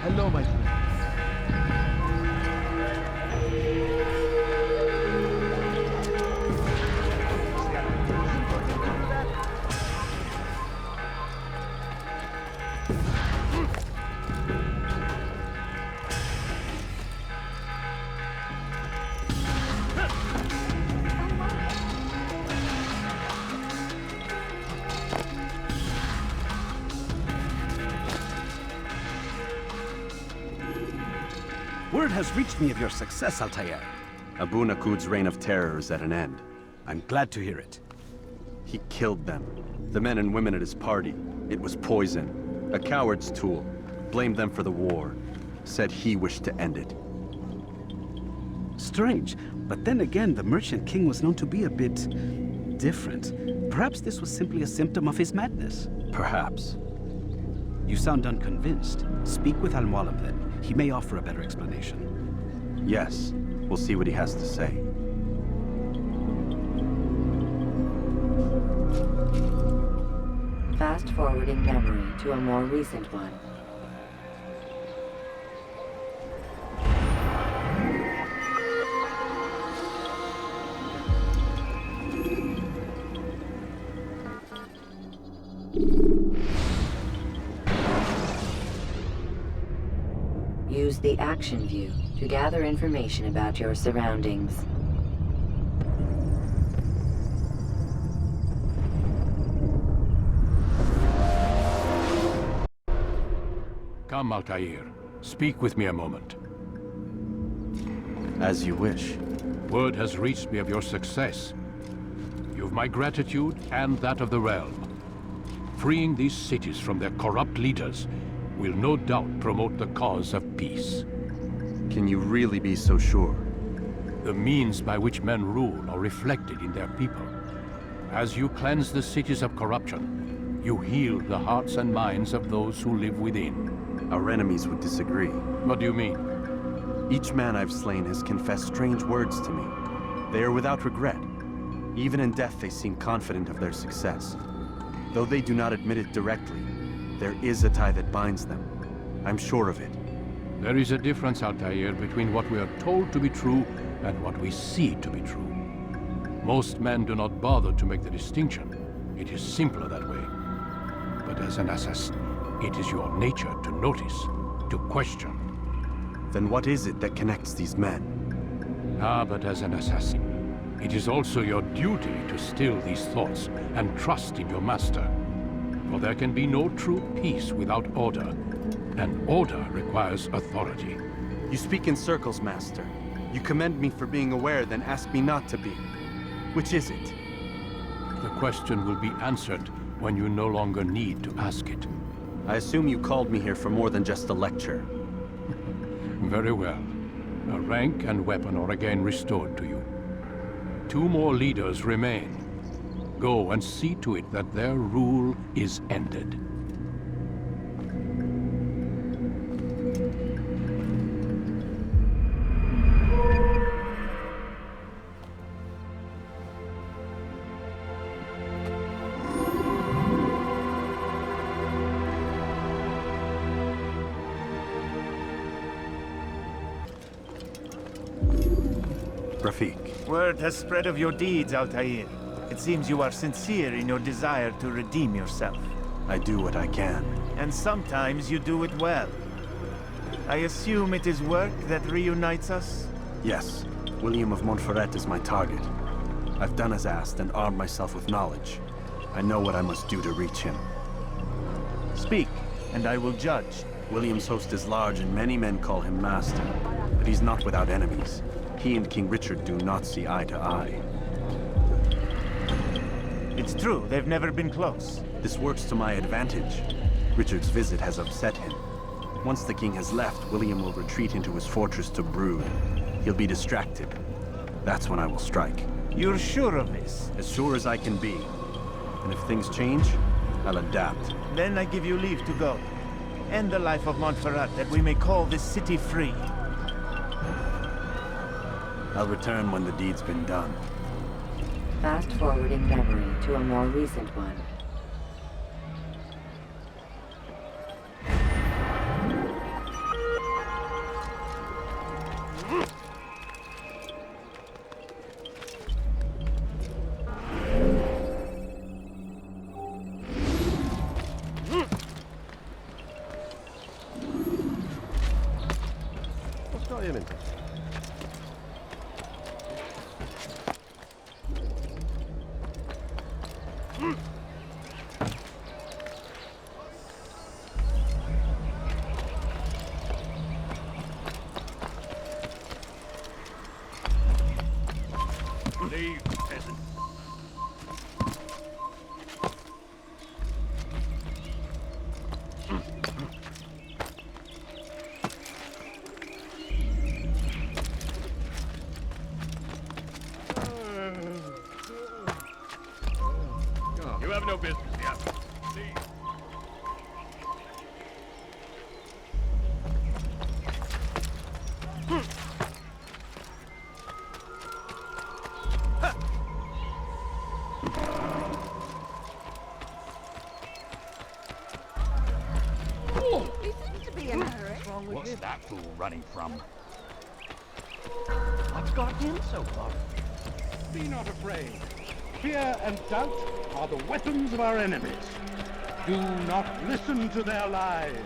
Hello, my friend. Word has reached me of your success, Altair. Abun-Nuqoud's reign of terror is at an end. I'm glad to hear it. He killed them. The men and women at his party. It was poison. A coward's tool. Blamed them for the war. Said he wished to end it. Strange, but then again, the Merchant King was known to be a bit different. Perhaps this was simply a symptom of his madness. Perhaps. You sound unconvinced. Speak with Mualim then. He may offer a better explanation. Yes. We'll see what he has to say. Fast-forwarding memory to a more recent one. Use the action view to gather information about your surroundings. Come, Altair. Speak with me a moment. As you wish. Word has reached me of your success. You've my gratitude and that of the realm. Freeing these cities from their corrupt leaders will no doubt promote the cause of peace. Can you really be so sure? The means by which men rule are reflected in their people. As you cleanse the cities of corruption, you heal the hearts and minds of those who live within. Our enemies would disagree. What do you mean? Each man I've slain has confessed strange words to me. They are without regret. Even in death, they seem confident of their success. Though they do not admit it directly, there is a tie that binds them. I'm sure of it. There is a difference, Altair, between what we are told to be true and what we see to be true. Most men do not bother to make the distinction. It is simpler that way. But as an assassin, it is your nature to notice, to question. Then what is it that connects these men? But as an assassin, it is also your duty to still these thoughts and trust in your master. For there can be no true peace without order, and order requires authority. You speak in circles, Master. You commend me for being aware, then ask me not to be. Which is it? The question will be answered when you no longer need to ask it. I assume you called me here for more than just a lecture. Very well. A rank and weapon are again restored to you. 2 more leaders remain. Go and see to it that their rule is ended. Rafiq. Word has spread of your deeds, Altair. It seems you are sincere in your desire to redeem yourself. I do what I can. And sometimes you do it well. I assume it is work that reunites us? Yes. William of Montferrat is my target. I've done as asked and armed myself with knowledge. I know what I must do to reach him. Speak, and I will judge. William's host is large and many men call him master. But he's not without enemies. He and King Richard do not see eye to eye. It's true, they've never been close. This works to my advantage. Richard's visit has upset him. Once the king has left, William will retreat into his fortress to brood. He'll be distracted. That's when I will strike. You're sure of this? As sure as I can be. And if things change, I'll adapt. Then I give you leave to go. End the life of Montferrat, that we may call this city free. I'll return when the deed's been done. Fast-forwarding memory to a more recent one. What's got him into? Leave, peasant. You have no business here. Leave. What's that fool running from? What's got him so far? Be not afraid. Fear and doubt are the weapons of our enemies. Do not listen to their lies.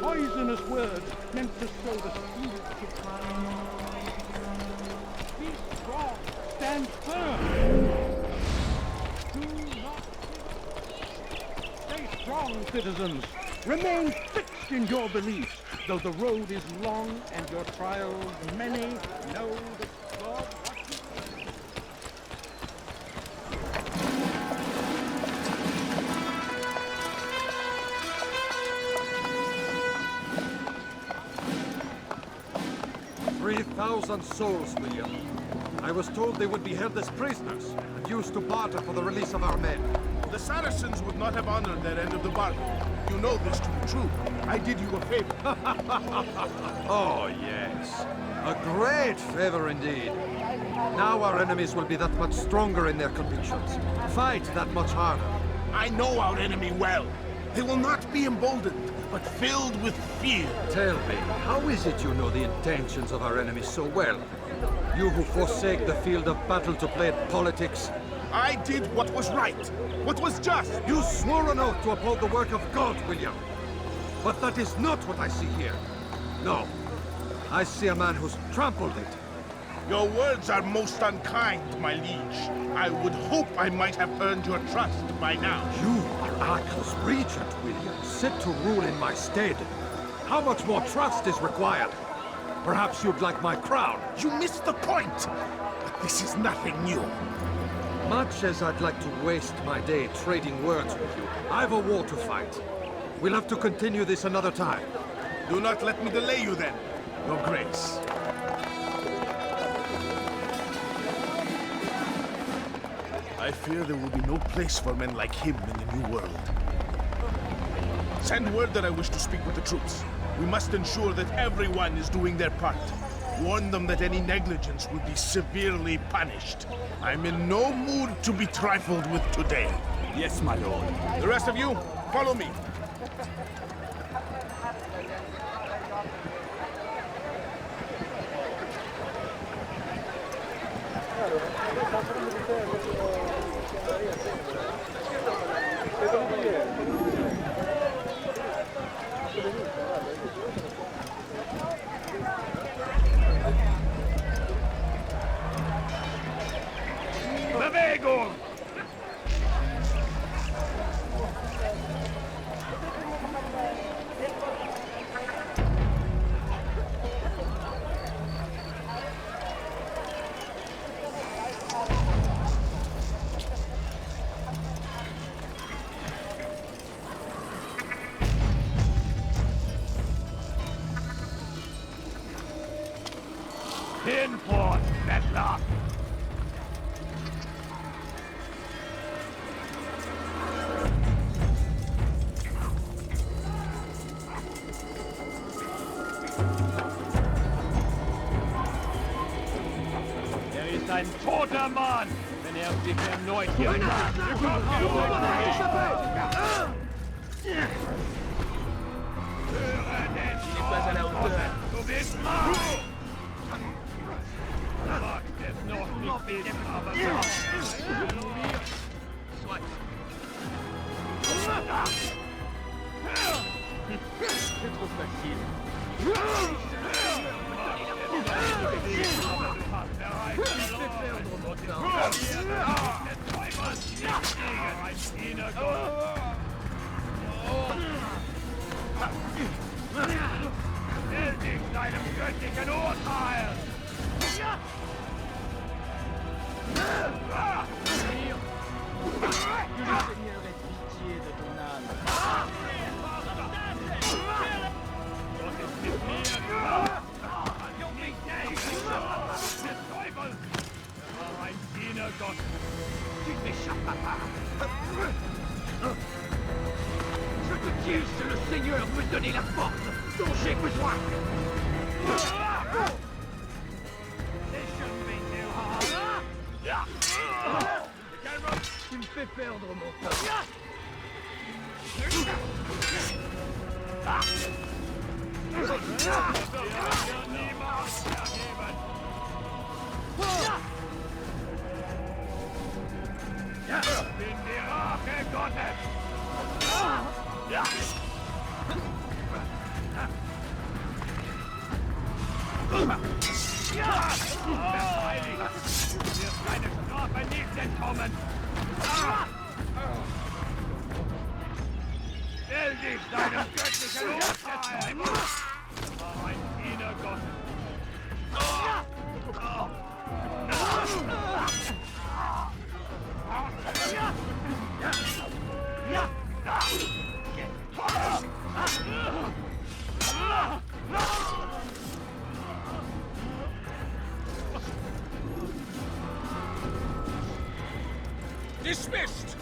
Poisonous words meant to sow the seeds of crime. Be strong. Stand firm. Do not. Stay strong, citizens. Remain fixed in your beliefs. Though the road is long and your trials many, know that God... 3,000 souls, William. I was told they would be held as prisoners and used to barter for the release of our men. The Saracens would not have honored their end of the bargain. You know this to be true. I did you a favor. Oh, yes. A great favor indeed. Now our enemies will be that much stronger in their convictions. Fight that much harder. I know our enemy well. They will not be emboldened, but filled with fear. Tell me, how is it you know the intentions of our enemies so well? You who forsake the field of battle to play at politics. I did what was right, what was just. You swore an oath to uphold the work of God, William. But that is not what I see here. No. I see a man who's trampled it. Your words are most unkind, my liege. I would hope I might have earned your trust by now. You are Acre's regent, William, set to rule in my stead. How much more trust is required? Perhaps you'd like my crown. You missed the point! But this is nothing new. Much as I'd like to waste my day trading words with you, I've a war to fight. We'll have to continue this another time. Do not let me delay you then, Your Grace. I fear there will be no place for men like him in the New World. Send word that I wish to speak with the troops. We must ensure that everyone is doing their part. Warn them that any negligence will be severely punished. I'm in no mood to be trifled with today. Yes, my lord. The rest of you, follow me. Bewegung! Hinfort, Bettler! Ein toter Mann, wenn sich erneut hier Du bist wagt es noch nicht bis, aber C'est trop facile. Will dich deinem göttlichen Urteil! Tu t'échappes pas. Je te tue si le Seigneur veut donner la force dont j'ai besoin. Tu me fais perdre mon temps. Bin die Rache Gottes! Verteidigt! Du wirst deine Strafe nicht entkommen! Stell dich deinem göttlichen Urteil! Das war ein Diener Gottes! Dismissed!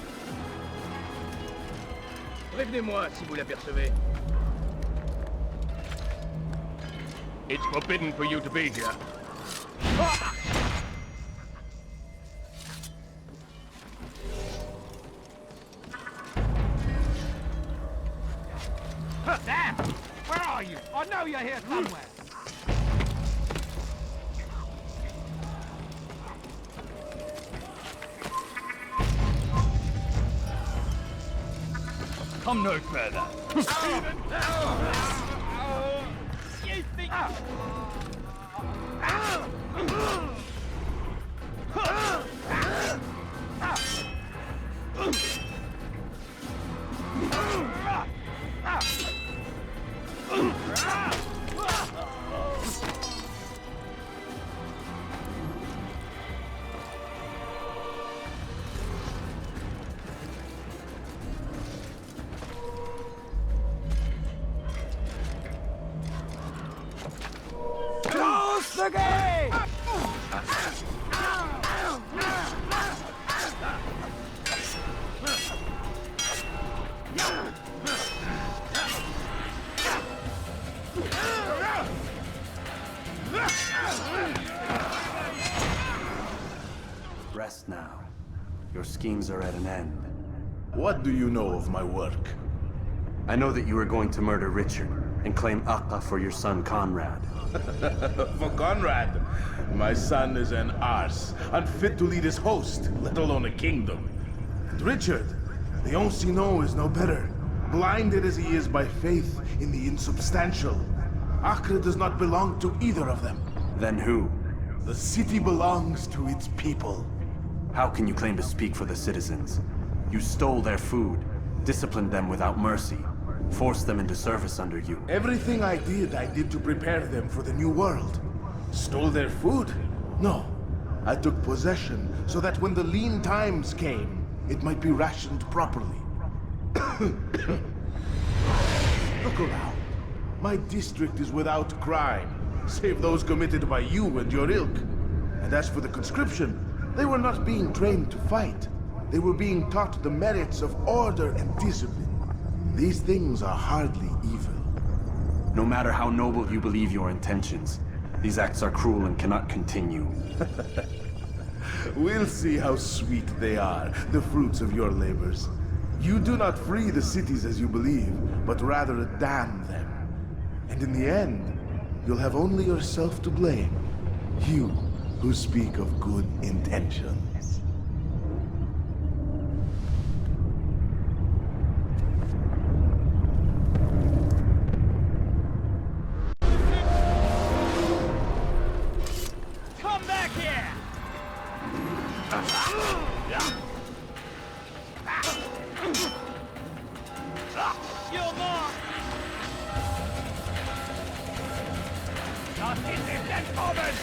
Prévenez-moi si vous l'apercevez. It's forbidden for you to be here. Damn! Where are you? I know you're here somewhere. Come no further. You think... Close the gate! Rest now. Your schemes are at an end. What do you know of my work? I know that you are going to murder Richard and claim Acre for your son Conrad. For Conrad, my son is an arse, unfit to lead his host, let alone a kingdom. And Richard, the Ancien is no better, blinded as he is by faith in the insubstantial. Acre does not belong to either of them. Then who? The city belongs to its people. How can you claim to speak for the citizens? You stole their food, disciplined them without mercy, forced them into service under you. Everything I did to prepare them for the new world. Stole their food? No. I took possession so that when the lean times came, it might be rationed properly. Look around. My district is without crime, save those committed by you and your ilk. And as for the conscription, they were not being trained to fight. They were being taught the merits of order and discipline. These things are hardly evil. No matter how noble you believe your intentions, these acts are cruel and cannot continue. We'll see how sweet they are, the fruits of your labors. You do not free the cities as you believe, but rather damn them. And in the end, you'll have only yourself to blame. You who speak of good intentions. Come back here! You're not! Das ist es entkommen!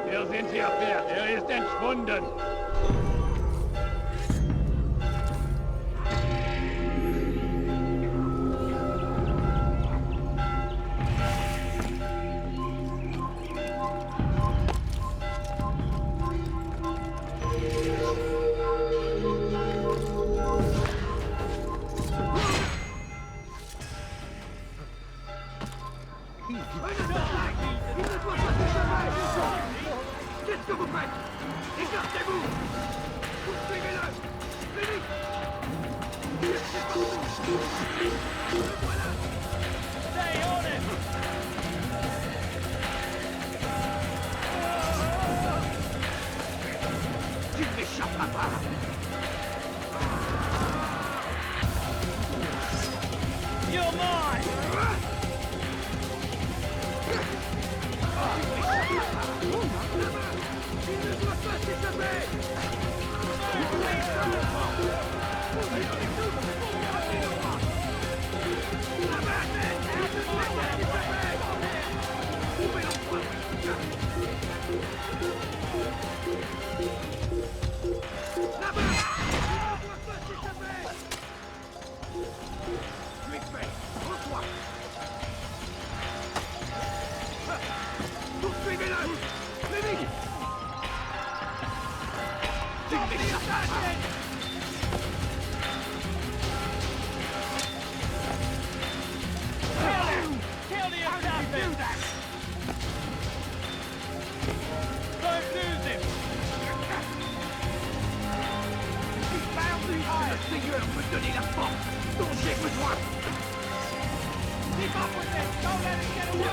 Wir sind hier fährt. Ist entschwunden. Qu'est-ce que vous faites? Écartez-vous! Poursuivez-le! Plus vite! Le voilà! Stay on it! Tu m'échapperas pas! You're mine! Il ne doit pas s'échapper! Kill the assassin! Don't lose him! Seigneur me donner la force dont j'ai besoin. Keep up with this! Don't let it get away!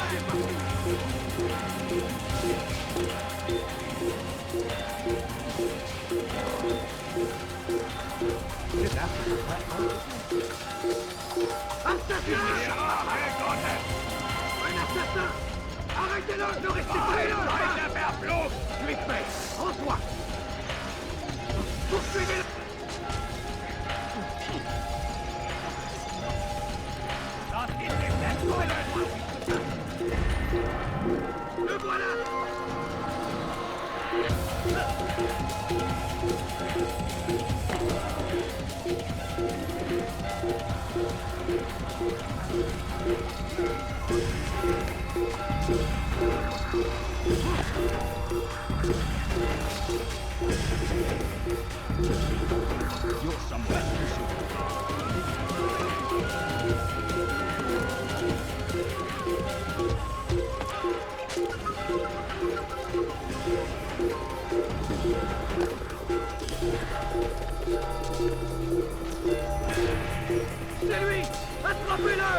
Assassination! Un assassin! Arrêtez-le! Ne restez pas là! Arrête la Naplouse! Tu es prêt! Rends-toi! Poursuivez-le! Le voilà! You're somewhere. C'est lui! Attrapez-le!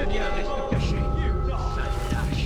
Viens, reste caché! Sale lâche!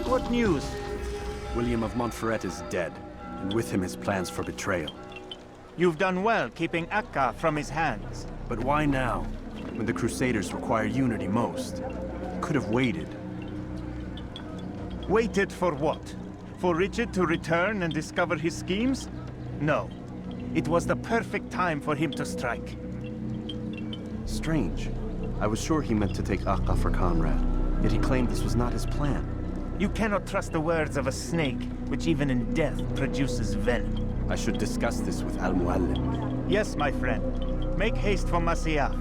What news? William of Montferrat is dead, and with him his plans for betrayal. You've done well keeping Acre from his hands. But why now, when the Crusaders require unity most? Could have waited. Waited for what? For Richard to return and discover his schemes? No. It was the perfect time for him to strike. Strange. I was sure he meant to take Acre for Conrad, yet he claimed this was not his plan. You cannot trust the words of a snake, which even in death produces venom. I should discuss this with Mualim. Yes, my friend. Make haste for Masyaf.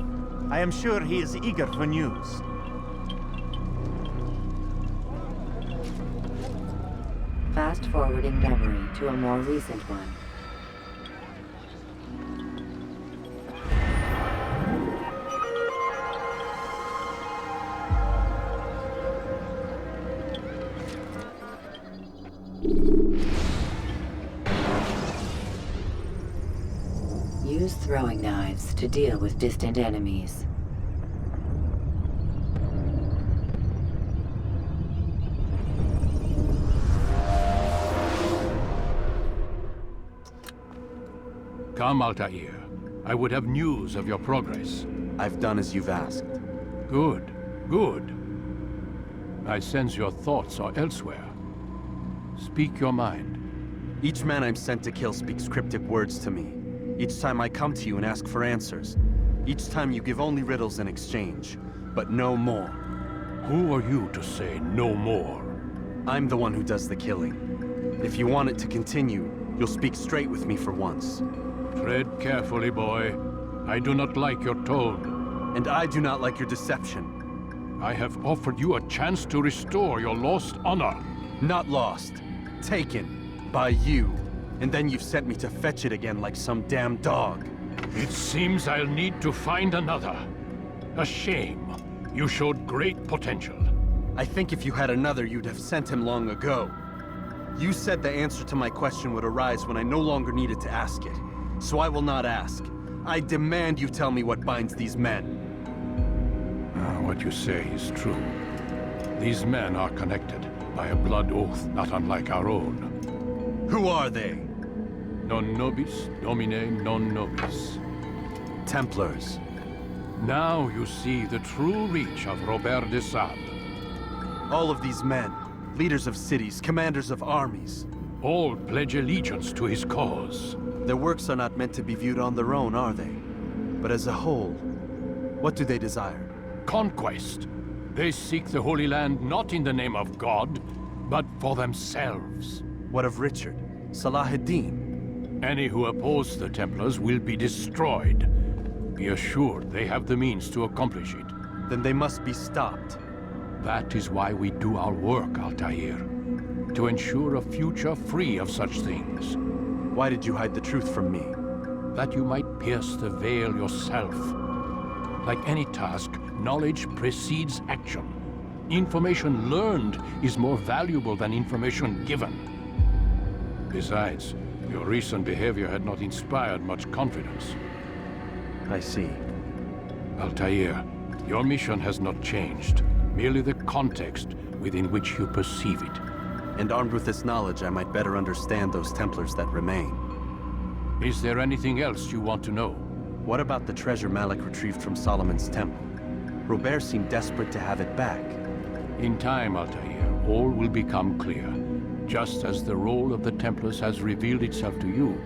I am sure he is eager for news. Fast-forwarding memory to a more recent one. Use throwing knives to deal with distant enemies. Come, Altair. I would have news of your progress. I've done as you've asked. Good, good. I sense your thoughts are elsewhere. Speak your mind. Each man I'm sent to kill speaks cryptic words to me. Each time I come to you and ask for answers. Each time you give only riddles in exchange, but no more. Who are you to say no more? I'm the one who does the killing. If you want it to continue, you'll speak straight with me for once. Tread carefully, boy. I do not like your tone. And I do not like your deception. I have offered you a chance to restore your lost honor. Not lost. Taken. By you. And then you've sent me to fetch it again like some damn dog. It seems I'll need to find another. A shame. You showed great potential. I think if you had another, you'd have sent him long ago. You said the answer to my question would arise when I no longer needed to ask it. So I will not ask. I demand you tell me what binds these men. What you say is true. These men are connected by a blood oath not unlike our own. Who are they? Non nobis, domine non nobis. Templars. Now you see the true reach of Robert de Sade. All of these men, leaders of cities, commanders of armies. All pledge allegiance to his cause. Their works are not meant to be viewed on their own, are they? But as a whole, what do they desire? Conquest. They seek the Holy Land not in the name of God, but for themselves. What of Richard? Salah ad-Din? Any who oppose the Templars will be destroyed. Be assured they have the means to accomplish it. Then they must be stopped. That is why we do our work, Altair. To ensure a future free of such things. Why did you hide the truth from me? That you might pierce the veil yourself. Like any task, knowledge precedes action. Information learned is more valuable than information given. Besides, your recent behavior had not inspired much confidence. I see. Altair, your mission has not changed. Merely the context within which you perceive it. And armed with this knowledge, I might better understand those Templars that remain. Is there anything else you want to know? What about the treasure Malik retrieved from Solomon's temple? Robert seemed desperate to have it back. In time, Altair, all will become clear. Just as the role of the Templars has revealed itself to you,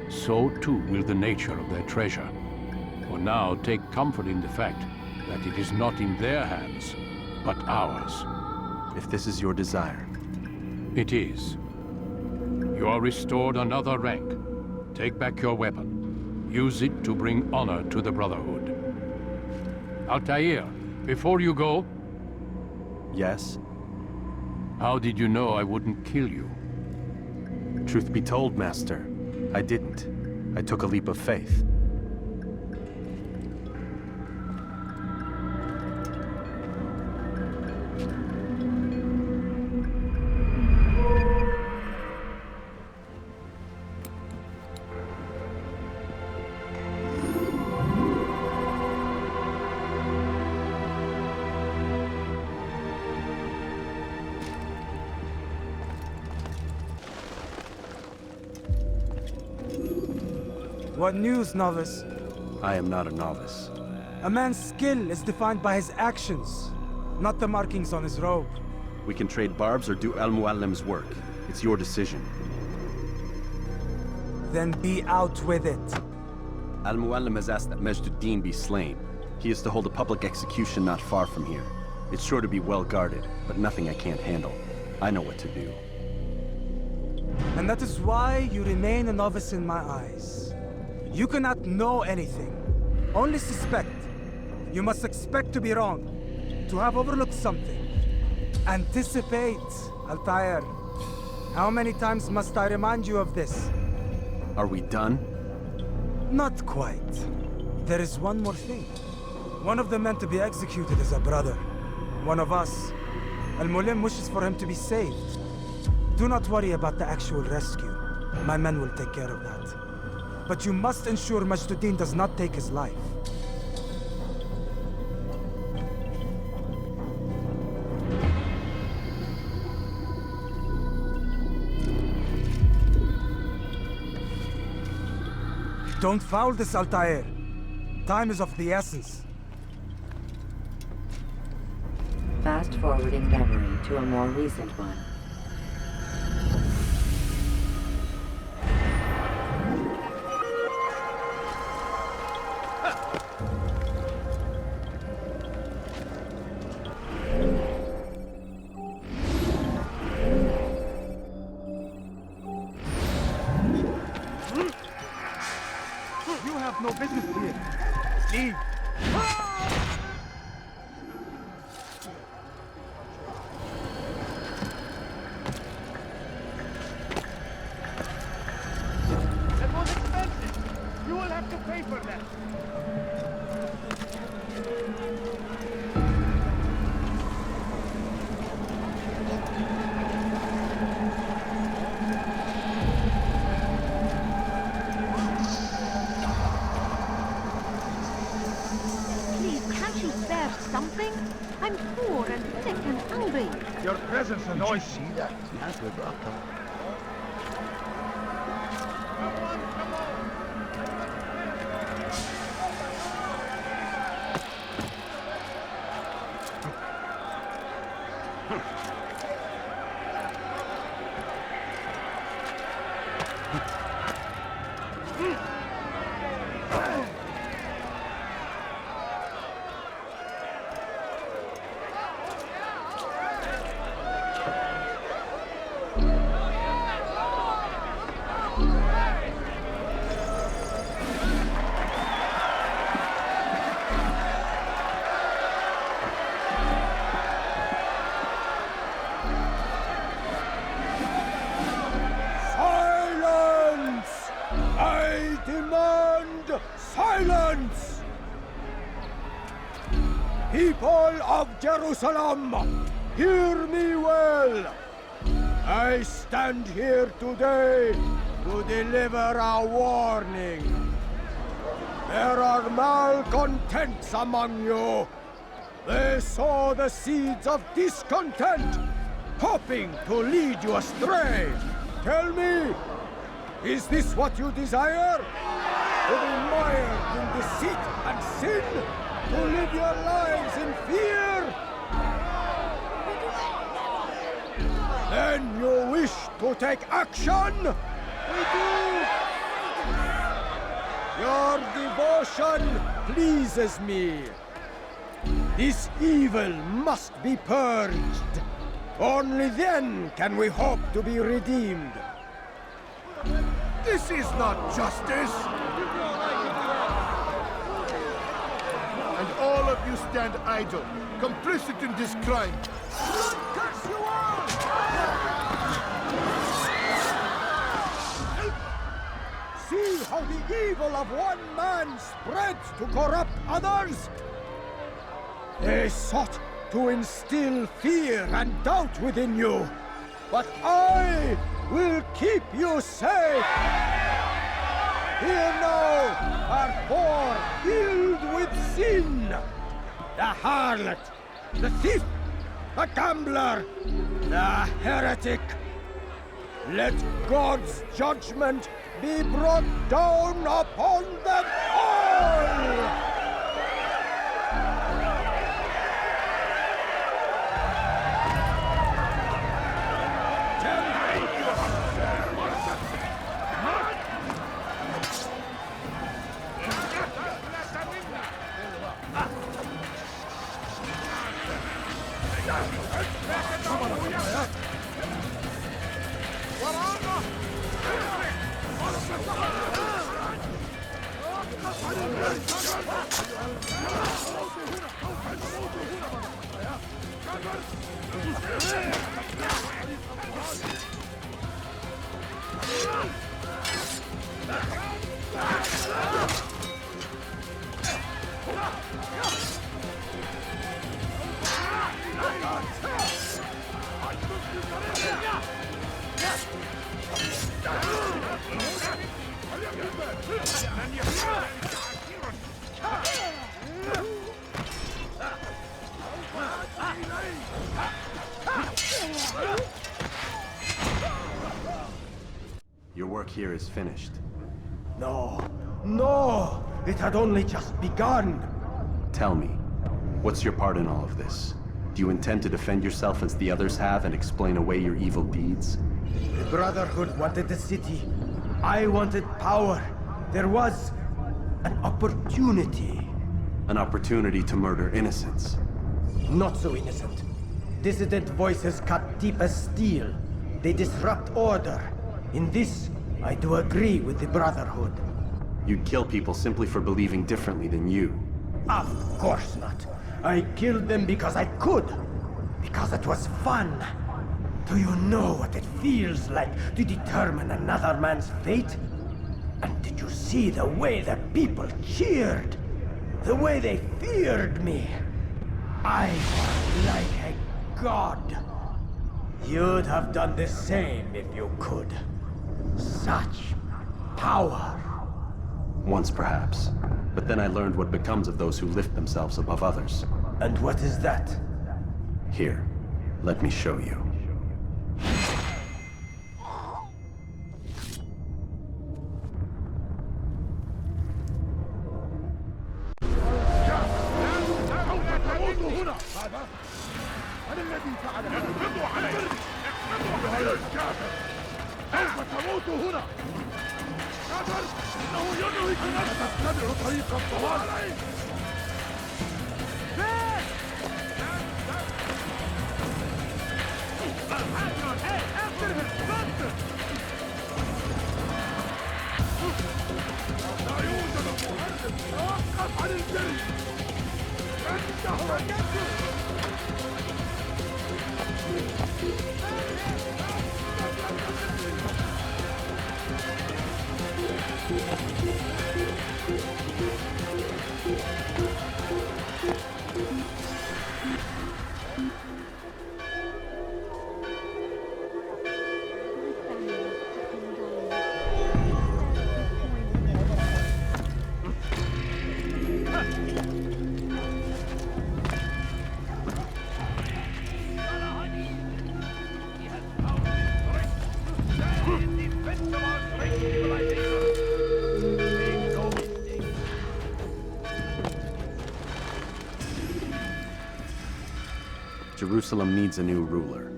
so too will the nature of their treasure. For now, take comfort in the fact that it is not in their hands, but ours. If this is your desire. It is. You are restored another rank. Take back your weapon. Use it to bring honor to the Brotherhood. Altair, before you go... Yes? How did you know I wouldn't kill you? Truth be told, Master, I didn't. I took a leap of faith. What news, novice? I am not a novice. A man's skill is defined by his actions, not the markings on his robe. We can trade barbs or do Al-Mualim's work. It's your decision. Then be out with it. Al-Mualim has asked that Majd be slain. He is to hold a public execution not far from here. It's sure to be well guarded, but nothing I can't handle. I know what to do. And that is why you remain a novice in my eyes. You cannot know anything, only suspect. You must expect to be wrong, to have overlooked something. Anticipate, Altair. How many times must I remind you of this? Are we done? Not quite. There is one more thing. One of the men to be executed is a brother. One of us. Al-Mualim wishes for him to be saved. Do not worry about the actual rescue. My men will take care of that. But you must ensure Majd does not take his life. Don't foul this, Altair. Time is of the essence. Fast-forwarding memory to a more recent one. No business here. Leave. That was expensive. You will have to pay for that. something? I'm poor and sick and hungry. Your presence annoys See that? Yes, we brought them. Silence! People of Jerusalem, hear me well. I stand here today to deliver a warning. There are malcontents among you. They sow the seeds of discontent, hoping to lead you astray. Tell me, is this what you desire? To be mired in deceit and sin? To live your lives in fear? Then you wish to take action? We do! Your devotion pleases me. This evil must be purged. Only then can we hope to be redeemed. This is not justice! And all of you stand idle, complicit in this crime. Curse you all! See how the evil of one man spreads to corrupt others? They sought to instill fear and doubt within you, but I will keep you safe. Here now are four filled with sin. The harlot, the thief, the gambler, the heretic. Let God's judgment be brought down upon them all! Your work here is finished. No, no! It had only just begun! Tell me, what's your part in all of this? Do you intend to defend yourself as the others have and explain away your evil deeds? The Brotherhood wanted the city. I wanted power. There was an opportunity. An opportunity to murder innocents. Not so innocent. Dissident voices cut deep as steel. They disrupt order. In this, I do agree with the Brotherhood. You'd kill people simply for believing differently than you. Of course not. I killed them because I could. Because it was fun. Do you know what it feels like to determine another man's fate? And did you see the way the people cheered? The way they feared me? I was like a god. You'd have done the same if you could. Such power. Once perhaps. But then I learned what becomes of those who lift themselves above others. And what is that? Here, let me show you. Jerusalem needs a new ruler.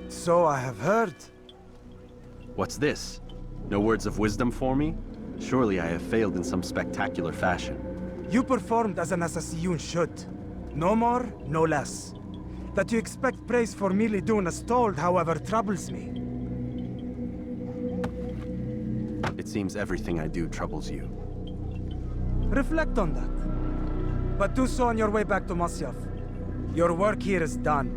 So I have heard. What's this? No words of wisdom for me? Surely I have failed in some spectacular fashion. You performed as an assassin should. No more, no less. That you expect praise for merely doing as told, however, troubles me. It seems everything I do troubles you. Reflect on that. But do so on your way back to Masyaf. Your work here is done.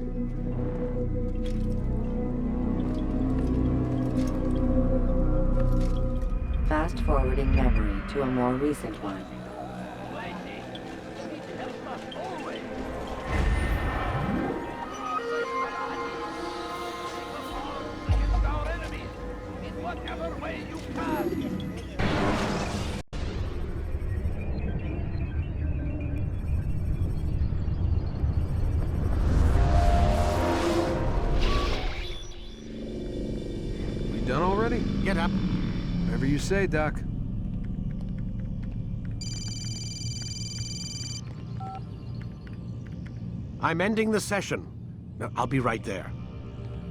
Fast-forwarding memory to a more recent one. Done already? Get up. Whatever you say, Doc. I'm ending the session. No, I'll be right there.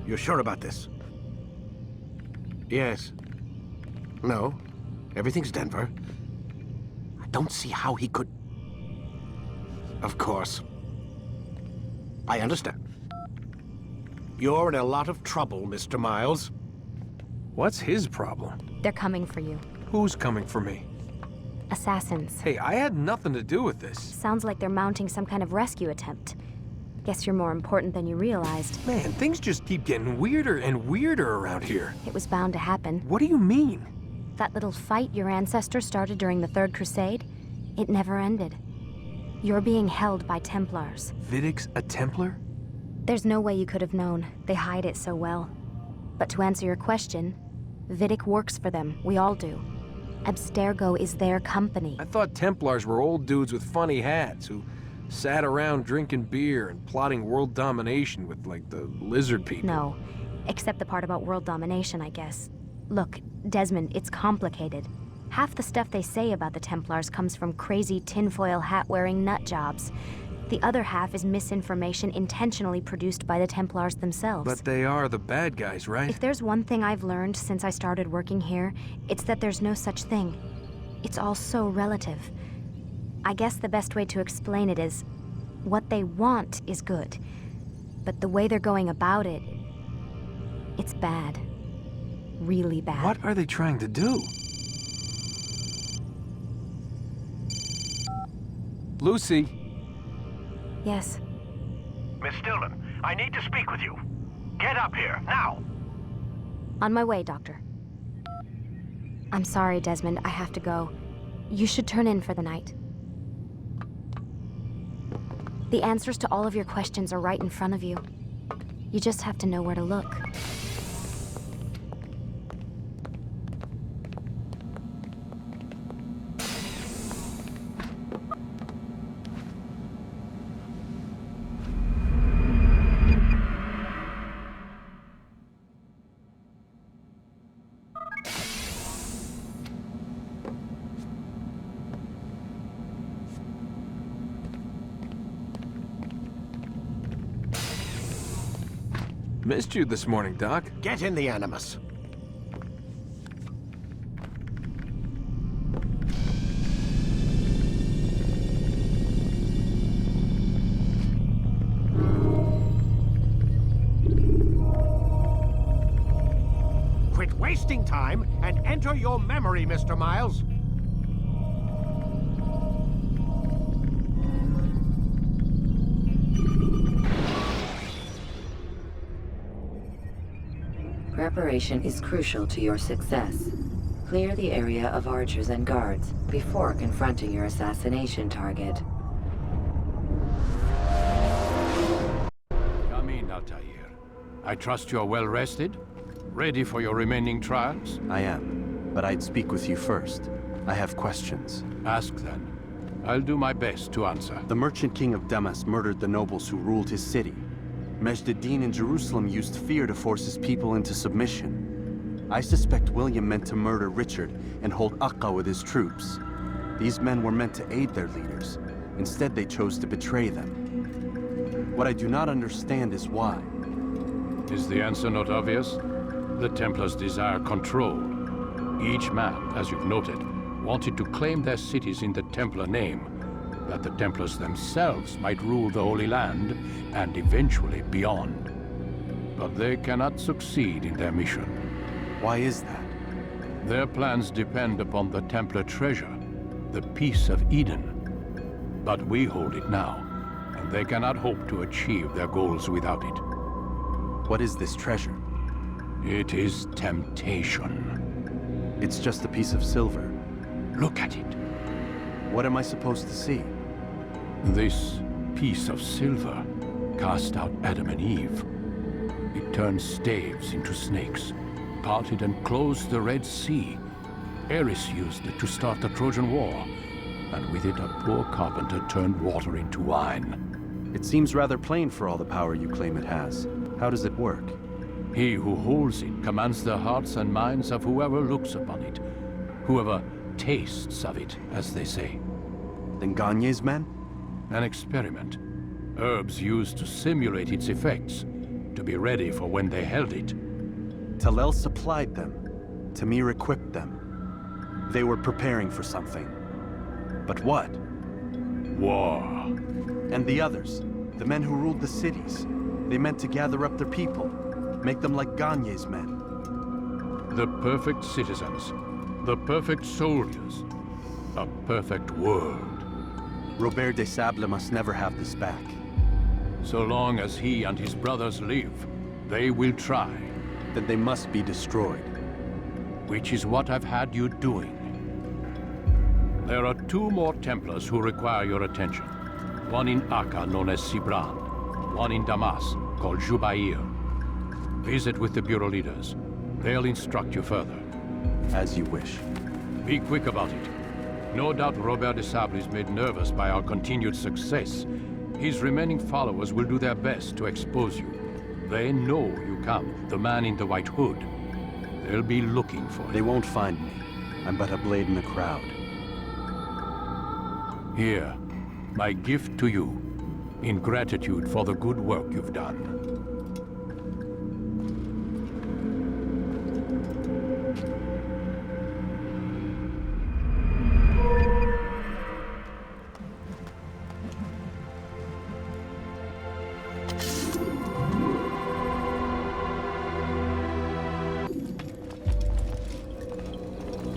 You're sure about this? Yes. No. Everything's Denver. I don't see how he could... Of course. I understand. You're in a lot of trouble, Mr. Miles. What's his problem? They're coming for you. Who's coming for me? Assassins. Hey, I had nothing to do with this. Sounds like they're mounting some kind of rescue attempt. Guess you're more important than you realized. Man, things just keep getting weirder and weirder around here. It was bound to happen. What do you mean? That little fight your ancestors started during the Third Crusade, it never ended. You're being held by Templars. Vidic's a Templar? There's no way you could have known. They hide it so well. But to answer your question, Vidic works for them. We all do. Abstergo is their company. I thought Templars were old dudes with funny hats who sat around drinking beer and plotting world domination with, like, the lizard people. No. Except the part about world domination, I guess. Look, Desmond, it's complicated. Half the stuff they say about the Templars comes from crazy tinfoil hat-wearing nut jobs. The other half is misinformation intentionally produced by the Templars themselves. But they are the bad guys, right? If there's one thing I've learned since I started working here, it's that there's no such thing. It's all so relative. I guess the best way to explain it is, what they want is good. But the way they're going about it, it's bad. Really bad. What are they trying to do? Lucy? Yes. Miss Stillman, I need to speak with you. Get up here, now! On my way, Doctor. I'm sorry, Desmond. I have to go. You should turn in for the night. The answers to all of your questions are right in front of you. You just have to know where to look. Missed you this morning, Doc. Get in the Animus. Quit wasting time and enter your memory, Mr. Miles. Preparation is crucial to your success. Clear the area of archers and guards before confronting your assassination target. Come in, Altaïr. I trust you're well rested? Ready for your remaining trials? I am, but I'd speak with you first. I have questions. Ask then. I'll do my best to answer. The merchant king of Damascus murdered the nobles who ruled his city. Majd in Jerusalem used fear to force his people into submission. I suspect William meant to murder Richard and hold Acre with his troops. These men were meant to aid their leaders. Instead, they chose to betray them. What I do not understand is why. Is the answer not obvious? The Templars desire control. Each man, as you've noted, wanted to claim their cities in the Templar name, that the Templars themselves might rule the Holy Land and eventually beyond. But they cannot succeed in their mission. Why is that? Their plans depend upon the Templar treasure, the Peace of Eden. But we hold it now, and they cannot hope to achieve their goals without it. What is this treasure? It is temptation. It's just a piece of silver. Look at it. What am I supposed to see? This piece of silver cast out Adam and Eve. It turned staves into snakes, parted and closed the Red Sea. Ares used it to start the Trojan War, and with it a poor carpenter turned water into wine. It seems rather plain for all the power you claim it has. How does it work? He who holds it commands the hearts and minds of whoever looks upon it, whoever tastes of it, as they say. Then Garnier's men? An experiment. Herbs used to simulate its effects, to be ready for when they held it. Talal supplied them. Tamir equipped them. They were preparing for something. But what? War. And the others, the men who ruled the cities, they meant to gather up their people, make them like Garnier's men. The perfect citizens, the perfect soldiers, a perfect world. Robert de Sablé must never have this back. So long as he and his brothers live, they will try. Then they must be destroyed. Which is what I've had you doing. There are 2 more Templars who require your attention. One in Acre, known as Sibrand. One in Damascus, called Jubair. Visit with the Bureau leaders. They'll instruct you further. As you wish. Be quick about it. No doubt Robert de Sablé is made nervous by our continued success. His remaining followers will do their best to expose you. They know you come, the man in the white hood. They'll be looking for you. They won't find me. I'm but a blade in the crowd. Here, my gift to you, in gratitude for the good work you've done.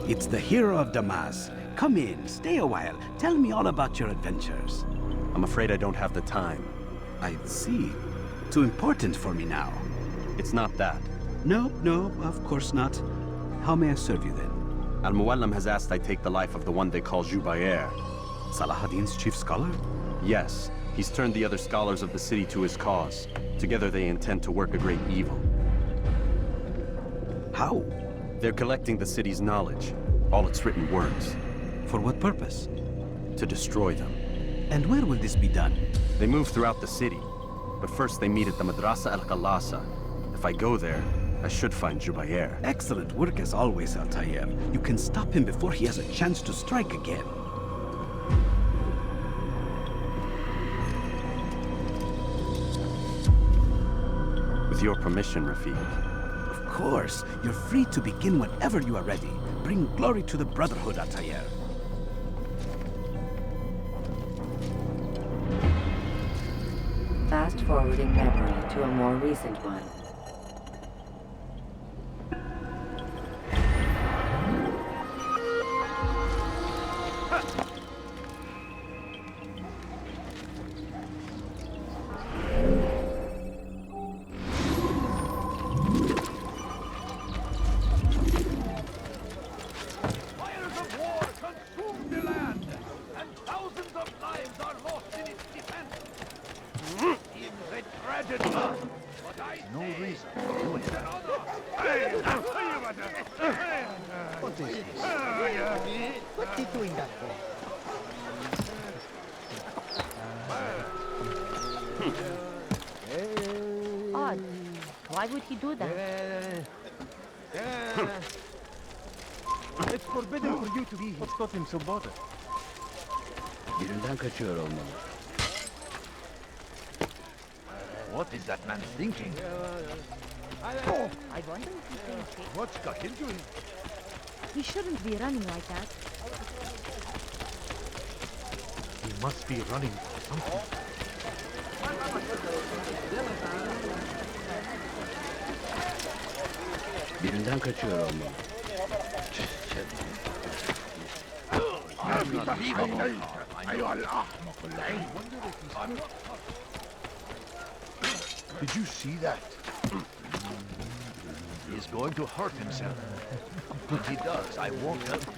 It's the hero of Damascus. Come in, stay a while. Tell me all about your adventures. I'm afraid I don't have the time. I see. Too important for me now. It's not that. No, of course not. How may I serve you then? Mualim has asked I take the life of the one they call Jubair. Saladin's chief scholar? Yes. He's turned the other scholars of the city to his cause. Together they intend to work a great evil. How? They're collecting the city's knowledge, all its written words. For what purpose? To destroy them. And where will this be done? They move throughout the city, but first they meet at the Madrasa al-Qalasa. If I go there, I should find Jubair. Excellent work as always, Altair. You can stop him before he has a chance to strike again. With your permission, Rafiq. Of course. You're free to begin whenever you are ready. Bring glory to the Brotherhood, Altaïr. Fast-forwarding memory to a more recent one. Odd. Why would he do that? It's forbidden for you to be here. What's got him so bothered? Birinden kaçıyor olmalı. What is that man thinking? I wonder if he thinks What's got into him? he shouldn't be running like that. He must be running for something. Birinden kaçıyor olmalı. Did you see that? He's going to hurt himself. If he does, I won't help him.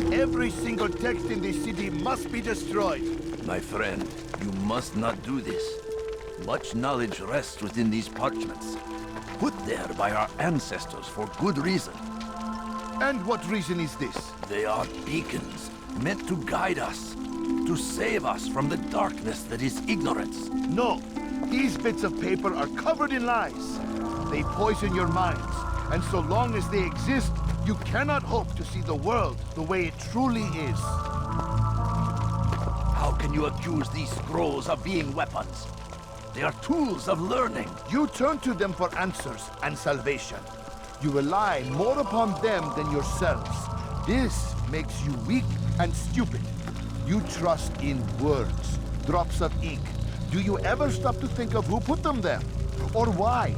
Every single text in this city must be destroyed. My friend, you must not do this. Much knowledge rests within these parchments, put there by our ancestors for good reason. And what reason is this? They are beacons, meant to guide us, to save us from the darkness that is ignorance. No, these bits of paper are covered in lies. They poison your minds, and so long as they exist, you cannot hope to see the world the way it truly is. How can you accuse these scrolls of being weapons? They are tools of learning. You turn to them for answers and salvation. You rely more upon them than yourselves. This makes you weak and stupid. You trust in words, drops of ink. Do you ever stop to think of who put them there? Or why?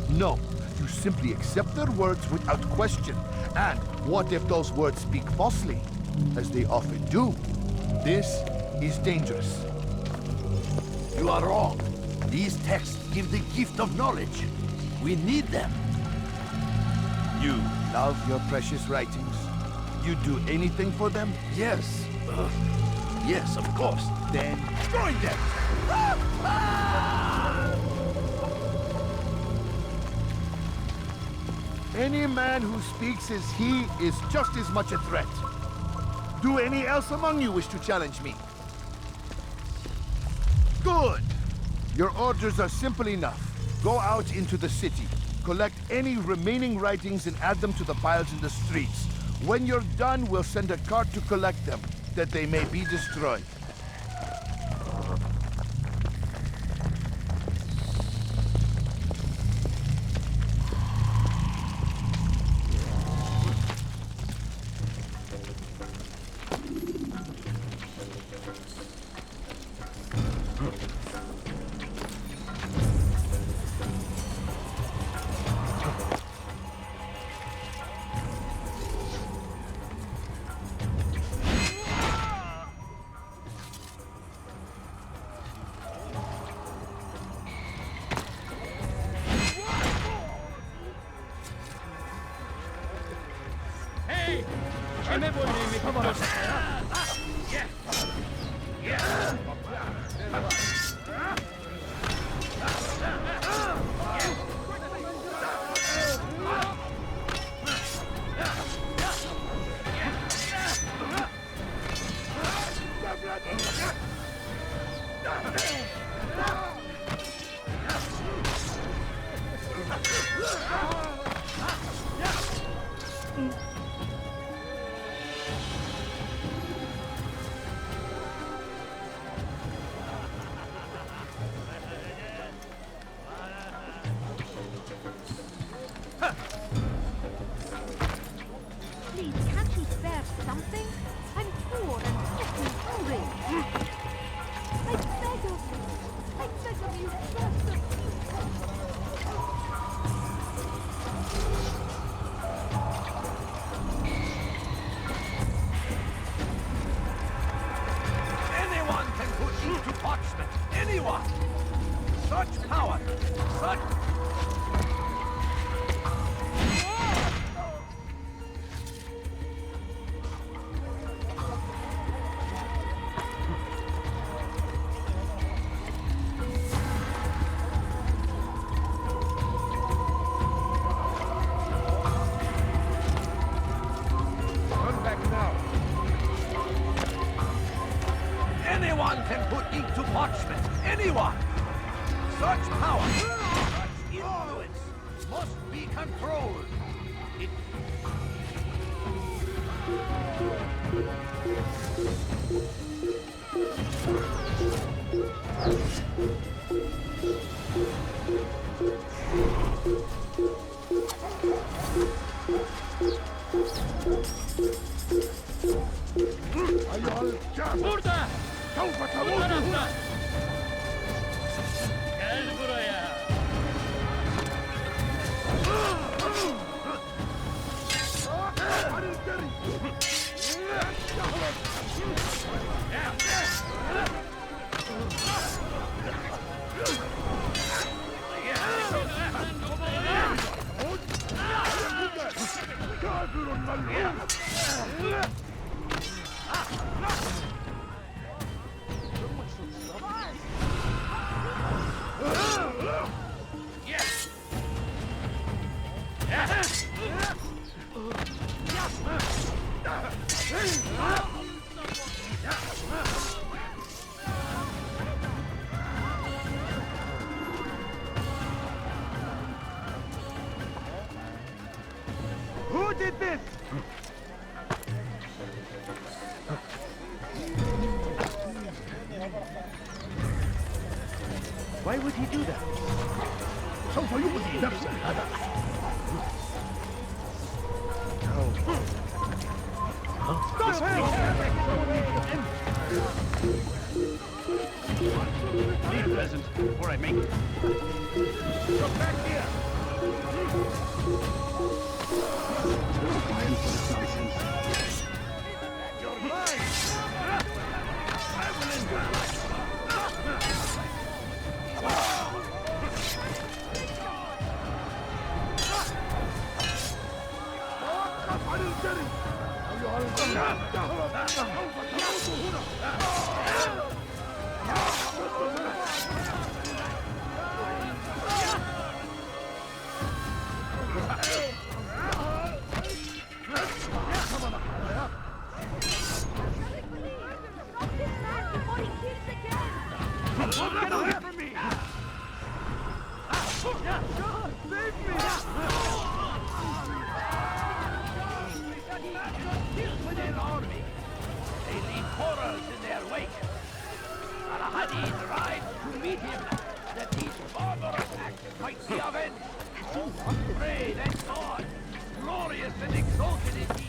No, you simply accept their words without question. And what if those words speak falsely? As they often do. This is dangerous. You are wrong. These texts give the gift of knowledge. We need them. You love your precious writings? You'd do anything for them? Yes. Yes, of course. Then join them! Any man who speaks as he is just as much a threat. Do any else among you wish to challenge me? Good! Your orders are simple enough. Go out into the city, collect any remaining writings and add them to the piles in the streets. When you're done, we'll send a cart to collect them, that they may be destroyed. Please, can't you spare something? I'm poor and sick and hungry. I beg of you, just a Anyone can put into parchment. Anyone! Such power! Such... Turn back now. Anyone can put ink to parchment. Anyone! Such power, such influence must be controlled. It... أيها الكافر Burada! سوف Bu تموت tarafta! هنا. Gel buraya! عن الجري. كافر ملعون. Who did this? Why would he do that? سوف يؤذي نفسه هذا. Stop him! Need a present before I make it. Come back here. You're mine. I will endure. توقف عن الجري أيها الغلام. سوف تموت هنا. Get away from me! God, save me! With their army, they leave horrors in their wake. Al-Addin rides to meet him, that these barbarous acts might be avenged. Brave and God, glorious and exalted is he,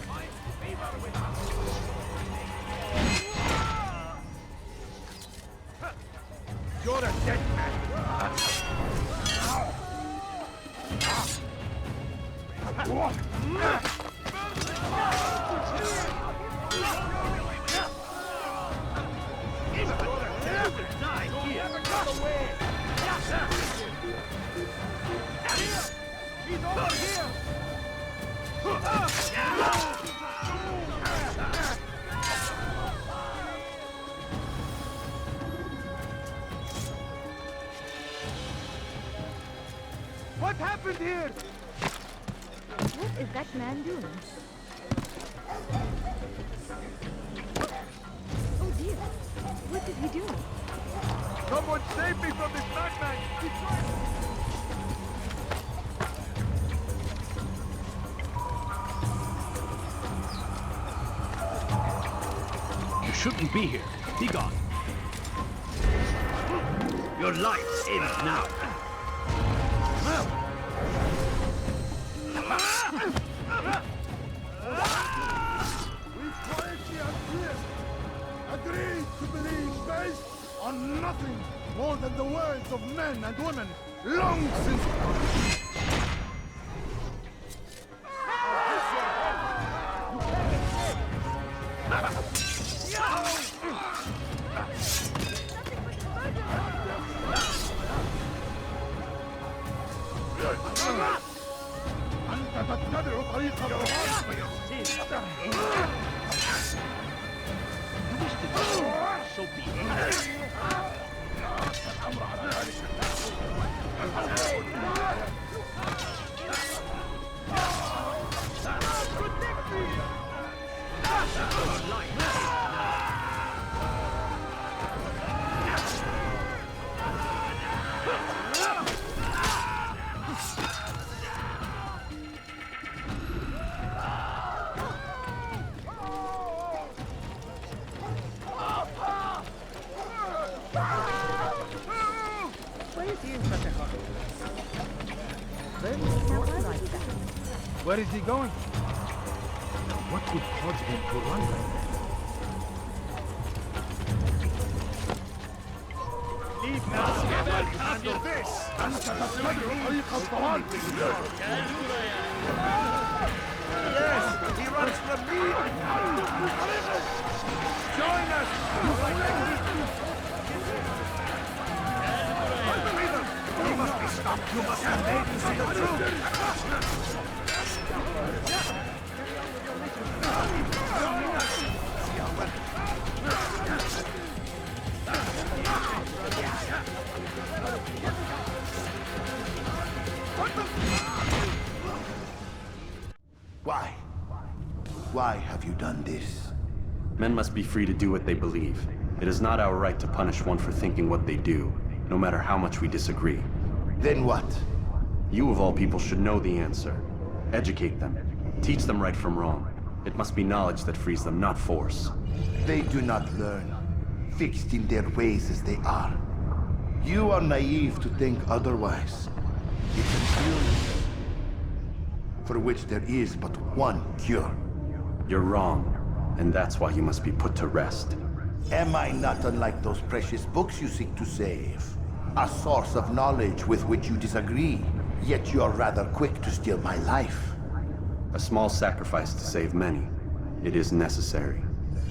finds favor with us. You're a dead man. He's over here! What happened here? What is that man doing? Oh dear. What is he doing? Someone save me from this madman! He's trying... You shouldn't be here. Be gone. Your life ends now. We quietly agreed to believe based on nothing more than the words of men and women long since... أنت تتبع طريق So be it. Where is he going? What would cause him to run like that? Leave now! Handle this! Yes! He runs from me! Join us! You must be stopped! You must be made to see the truth! Why? Why have you done this? Men must be free to do what they believe. It is not our right to punish one for thinking what they do, no matter how much we disagree. Then what? You of all people should know the answer. Educate them. Teach them right from wrong. It must be knowledge that frees them, not force. They do not learn, fixed in their ways as they are. You are naive to think otherwise. It's an illness for which there is but one cure. You're wrong, and that's why you must be put to rest. Am I not unlike those precious books you seek to save? A source of knowledge with which you disagree, yet you are rather quick to steal my life. A small sacrifice to save many. It is necessary.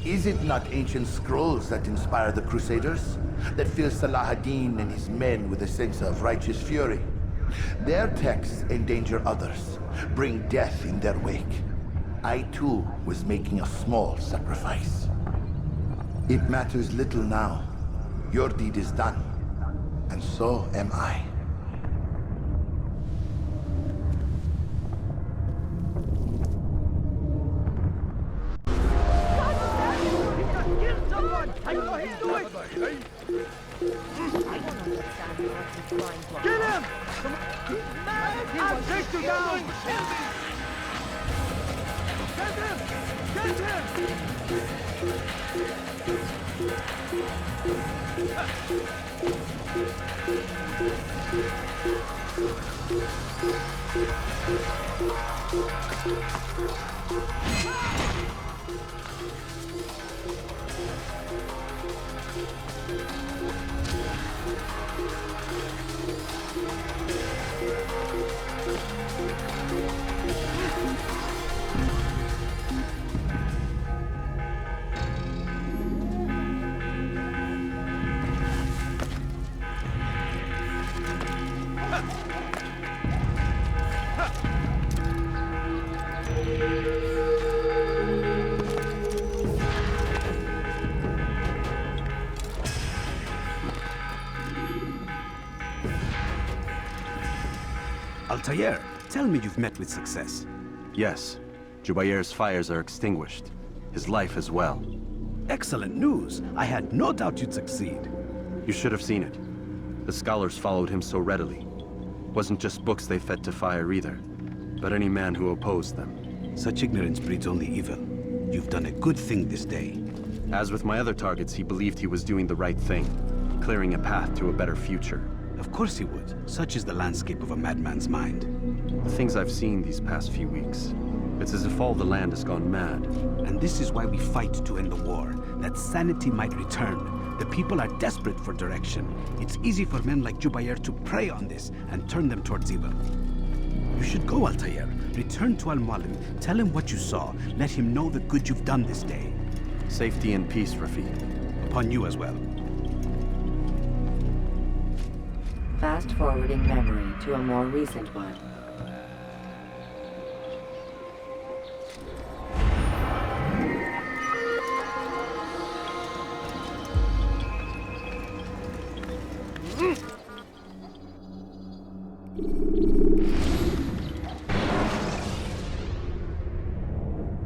Is it not ancient scrolls that inspire the Crusaders? That fill Salah ad-Din and his men with a sense of righteous fury? Their texts endanger others, bring death in their wake. I too was making a small sacrifice. It matters little now. Your deed is done, and so am I. Get him! He's mad! I'll take you down! Get him! Get Altair, tell me you've met with success. Yes. Jubair's fires are extinguished. His life as well. Excellent news. I had no doubt you'd succeed. You should have seen it. The scholars followed him so readily. Wasn't just books they fed to fire either, but any man who opposed them. Such ignorance breeds only evil. You've done a good thing this day. As with my other targets, he believed he was doing the right thing, clearing a path to a better future. Of course he would. Such is the landscape of a madman's mind. The things I've seen these past few weeks, it's as if all the land has gone mad. And this is why we fight to end the war, that sanity might return. The people are desperate for direction. It's easy for men like Jubair to prey on this and turn them towards evil. You should go, Altair. Return to Mualim. Tell him what you saw. Let him know the good you've done this day. Safety and peace, Rafiq. Upon you as well. Fast-forwarding memory to a more recent one.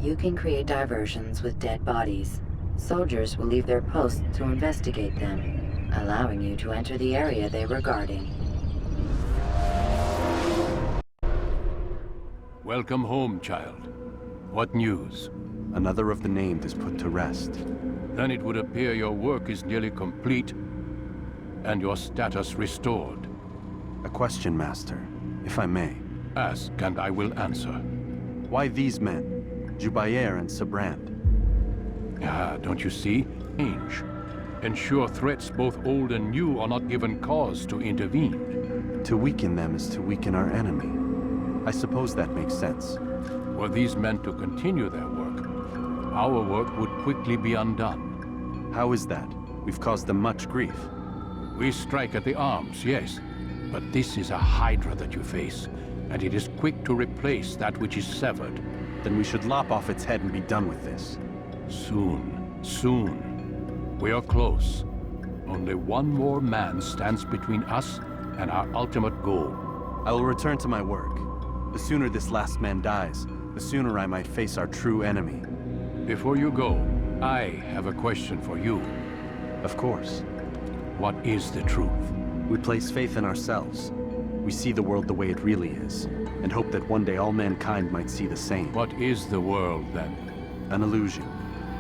You can create diversions with dead bodies. Soldiers will leave their posts to investigate them, allowing you to enter the area they were guarding. Welcome home, child. What news? Another of the named is put to rest. Then it would appear your work is nearly complete, and your status restored. A question, Master, if I may. Ask, and I will answer. Why these men? Jubair and Sibrand. Ah, don't you see? Change. Ensure threats both old and new are not given cause to intervene. To weaken them is to weaken our enemy. I suppose that makes sense. Were these men to continue their work, our work would quickly be undone. How is that? We've caused them much grief. We strike at the arms, yes. But this is a hydra that you face, and it is quick to replace that which is severed. Then we should lop off its head and be done with this. Soon, soon. We are close. Only one more man stands between us and our ultimate goal. I will return to my work. The sooner this last man dies, the sooner I might face our true enemy. Before you go, I have a question for you. Of course. What is the truth? We place faith in ourselves. We see the world the way it really is, and hope that one day all mankind might see the same. What is the world, then? An illusion.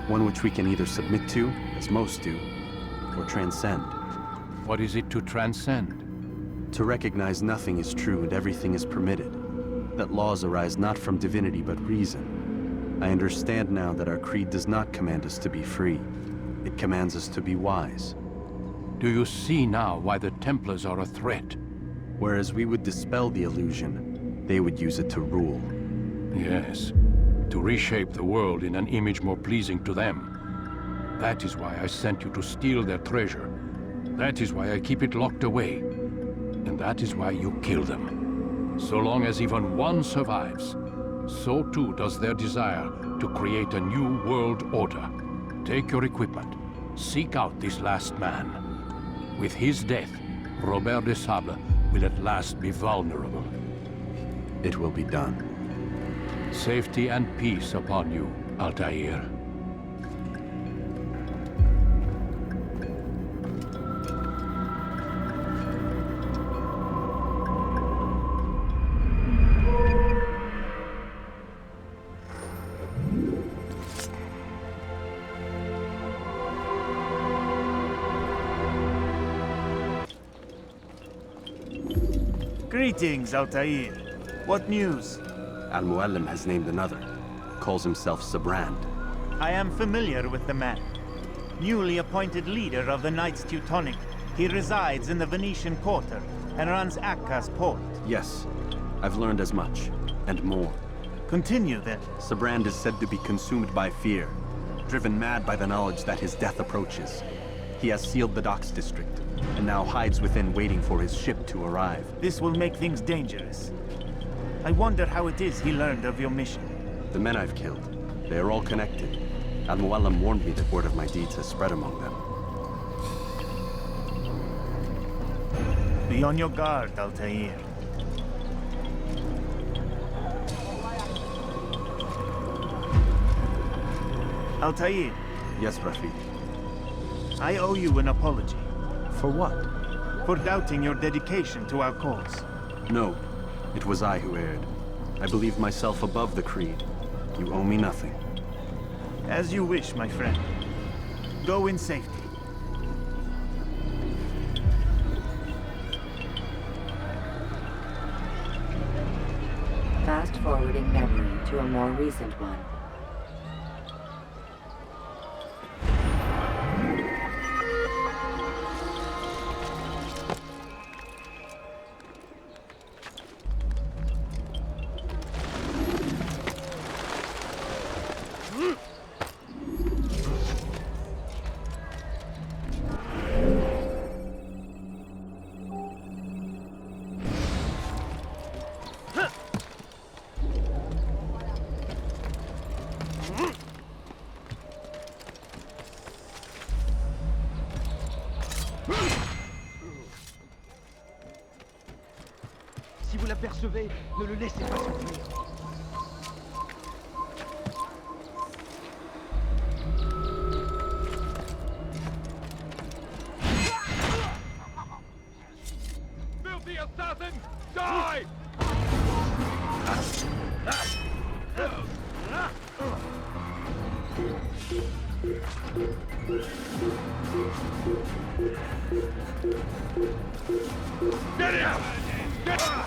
One which we can either submit to, as most do, or transcend. What is it to transcend? To recognize nothing is true and everything is permitted. That laws arise not from divinity but reason. I understand now that our creed does not command us to be free. It commands us to be wise. Do you see now why the Templars are a threat? Whereas we would dispel the illusion, they would use it to rule. Yes, to reshape the world in an image more pleasing to them. That is why I sent you to steal their treasure. That is why I keep it locked away. And that is why you kill them. So long as even one survives, so too does their desire to create a new world order. Take your equipment. Seek out this last man. With his death, Robert de Sablé will at last be vulnerable. It will be done. Safety and peace upon you, Altair. Greetings, Altair. What news? Al-Mualim has named another. Calls himself Sibrand. I am familiar with the man. Newly appointed leader of the Knights Teutonic, he resides in the Venetian Quarter and runs Acre's port. Yes, I've learned as much, and more. Continue then. Sibrand is said to be consumed by fear, driven mad by the knowledge that his death approaches. He has sealed the docks district, and now hides within waiting for his ship to arrive. This will make things dangerous. I wonder how it is he learned of your mission. The men I've killed, they are all connected. Al-Mualim warned me that word of my deeds has spread among them. Be on your guard, Altair. Altair. Yes, Rafiq. I owe you an apology. For what? For doubting your dedication to our cause. No, it was I who erred. I believed myself above the creed. You owe me nothing. As you wish, my friend. Go in safety. Fast-forwarding memory to a more recent one. Si vous l'apercevez, ne le laissez pas s'enfuir. Filthy assassin! Die! Get him! Get him!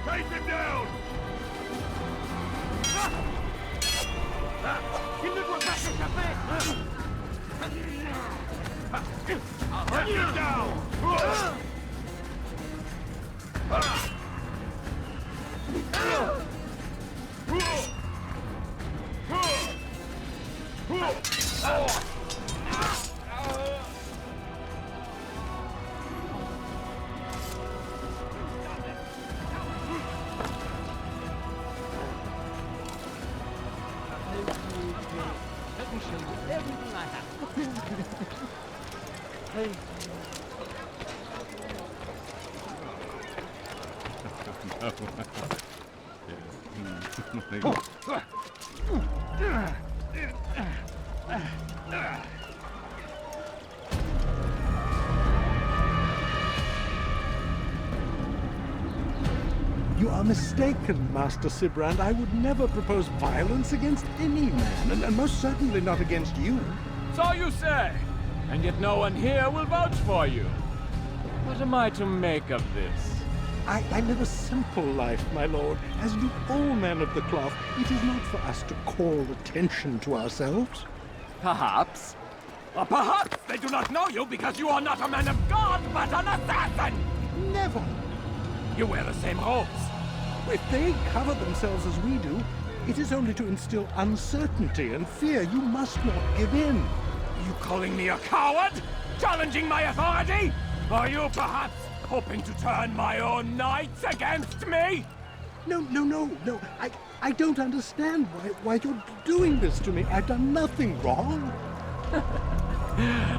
Chase him down! Il ne doit pas s'échapper! Hunt him down! Let me show you everything I have. Hey. You are mistaken, Master Sibrand. I would never propose violence against any man, and most certainly not against you. So you say, and yet no one here will vouch for you. What am I to make of this? I live a simple life, my lord, as do all men of the cloth. It is not for us to call attention to ourselves. Perhaps. Or perhaps they do not know you because you are not a man of God, but an assassin! Never! You wear the same robes. If they cover themselves as we do, it is only to instill uncertainty and fear. You must not give in. Are you calling me a coward? Challenging my authority? Are you perhaps hoping to turn my own knights against me? No. I don't understand why you're doing this to me. I've done nothing wrong.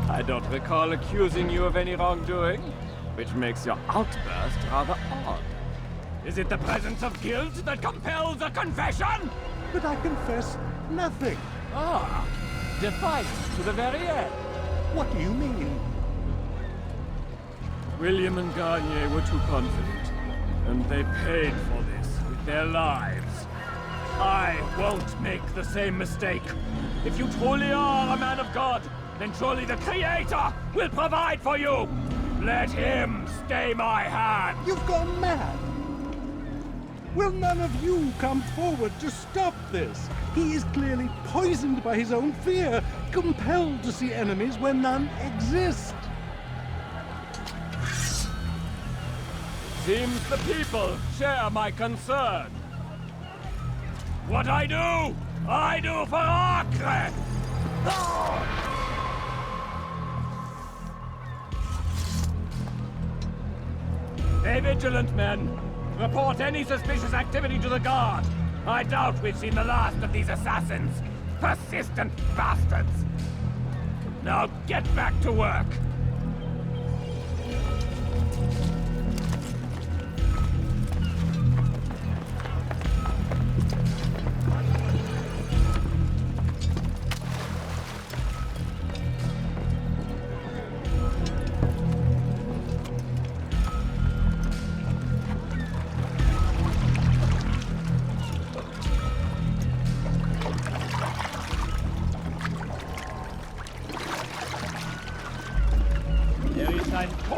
I don't recall accusing you of any wrongdoing, which makes your outburst rather odd. Is it the presence of guilt that compels a confession? But I confess nothing. Ah, defiance to the very end. What do you mean? William and Garnier were too confident, and they paid for this with their lives. I won't make the same mistake. If you truly are a man of God, then surely the Creator will provide for you. Let him stay my hand. You've gone mad. Will none of you come forward to stop this? He is clearly poisoned by his own fear, compelled to see enemies where none exist. Seems the people share my concern. What I do for Acre! Stay vigilant, men. Report any suspicious activity to the guard. I doubt we've seen the last of these assassins. Persistent bastards. Now get back to work.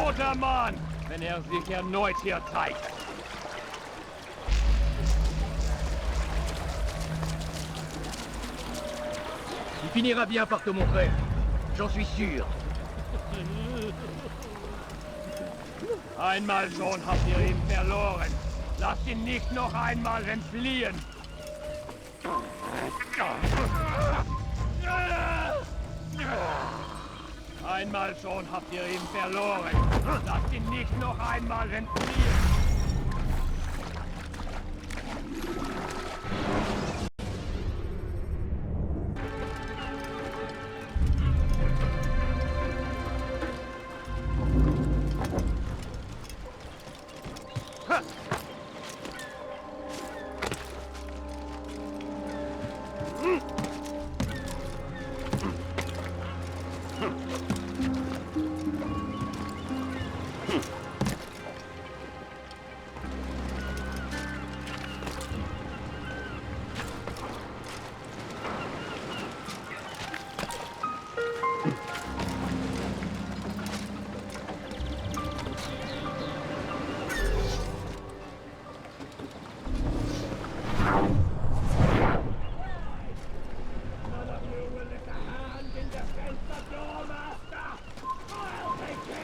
toter Mann, wenn sich erneut hier zeigt. Il finira bien par te montrer. J'en suis sûr. Einmal schon habt ihr ihn verloren. Lasst ihn nicht noch einmal entfliehen. Einmal schon habt ihr ihn verloren. Lasst ihn nicht noch einmal entfliehen.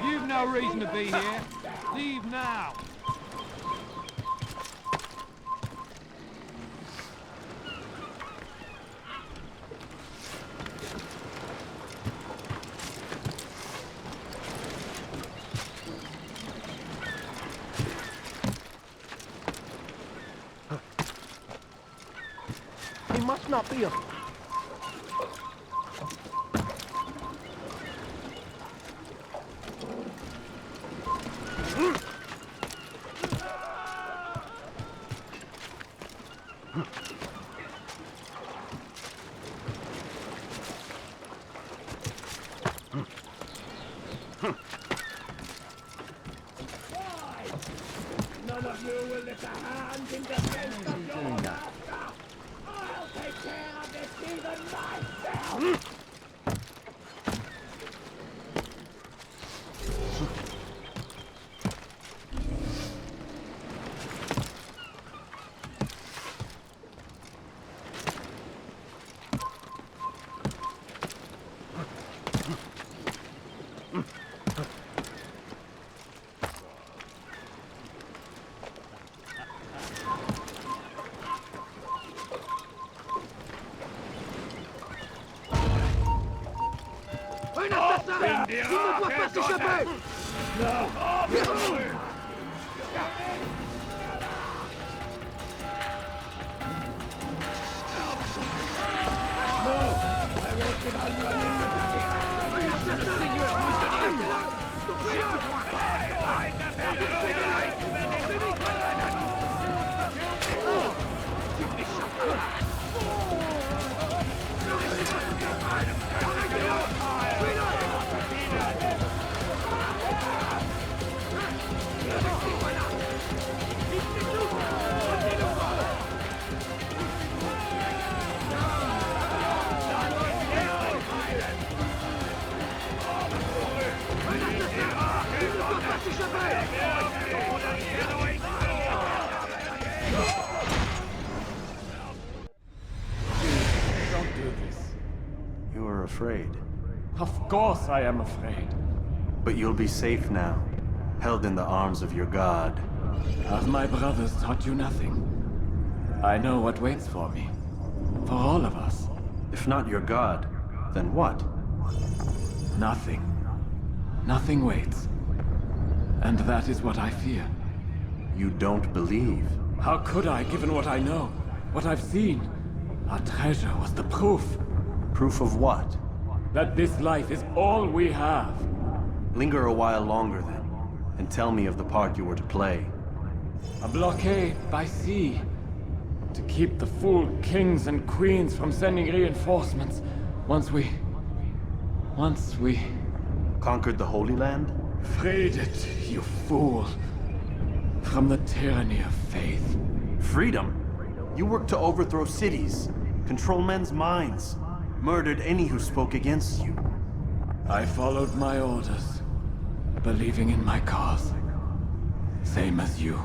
You've no reason to be here. Leave now. He must not be a... None of you will lift a hand in defense of your master. I'll take care of this even myself. Un assassin! Il ne doit pas s'échapper! Don't do this. You are afraid. Of course I am afraid. But you'll be safe now, held in the arms of your god. Have my brothers taught you nothing? I know what waits for me. For all of us. If not your god, then what? Nothing. Nothing waits. And that is what I fear. You don't believe. How could I, given what I know? What I've seen? Our treasure was the proof. Proof of what? That this life is all we have. Linger a while longer then, and tell me of the part you were to play. A blockade by sea. To keep the fool kings and queens from sending reinforcements. Once we... Conquered the Holy Land? Freed it, you fool. From the tyranny of faith. Freedom? You worked to overthrow cities, control men's minds, murdered any who spoke against you. I followed my orders. believing in my cause. Same as you.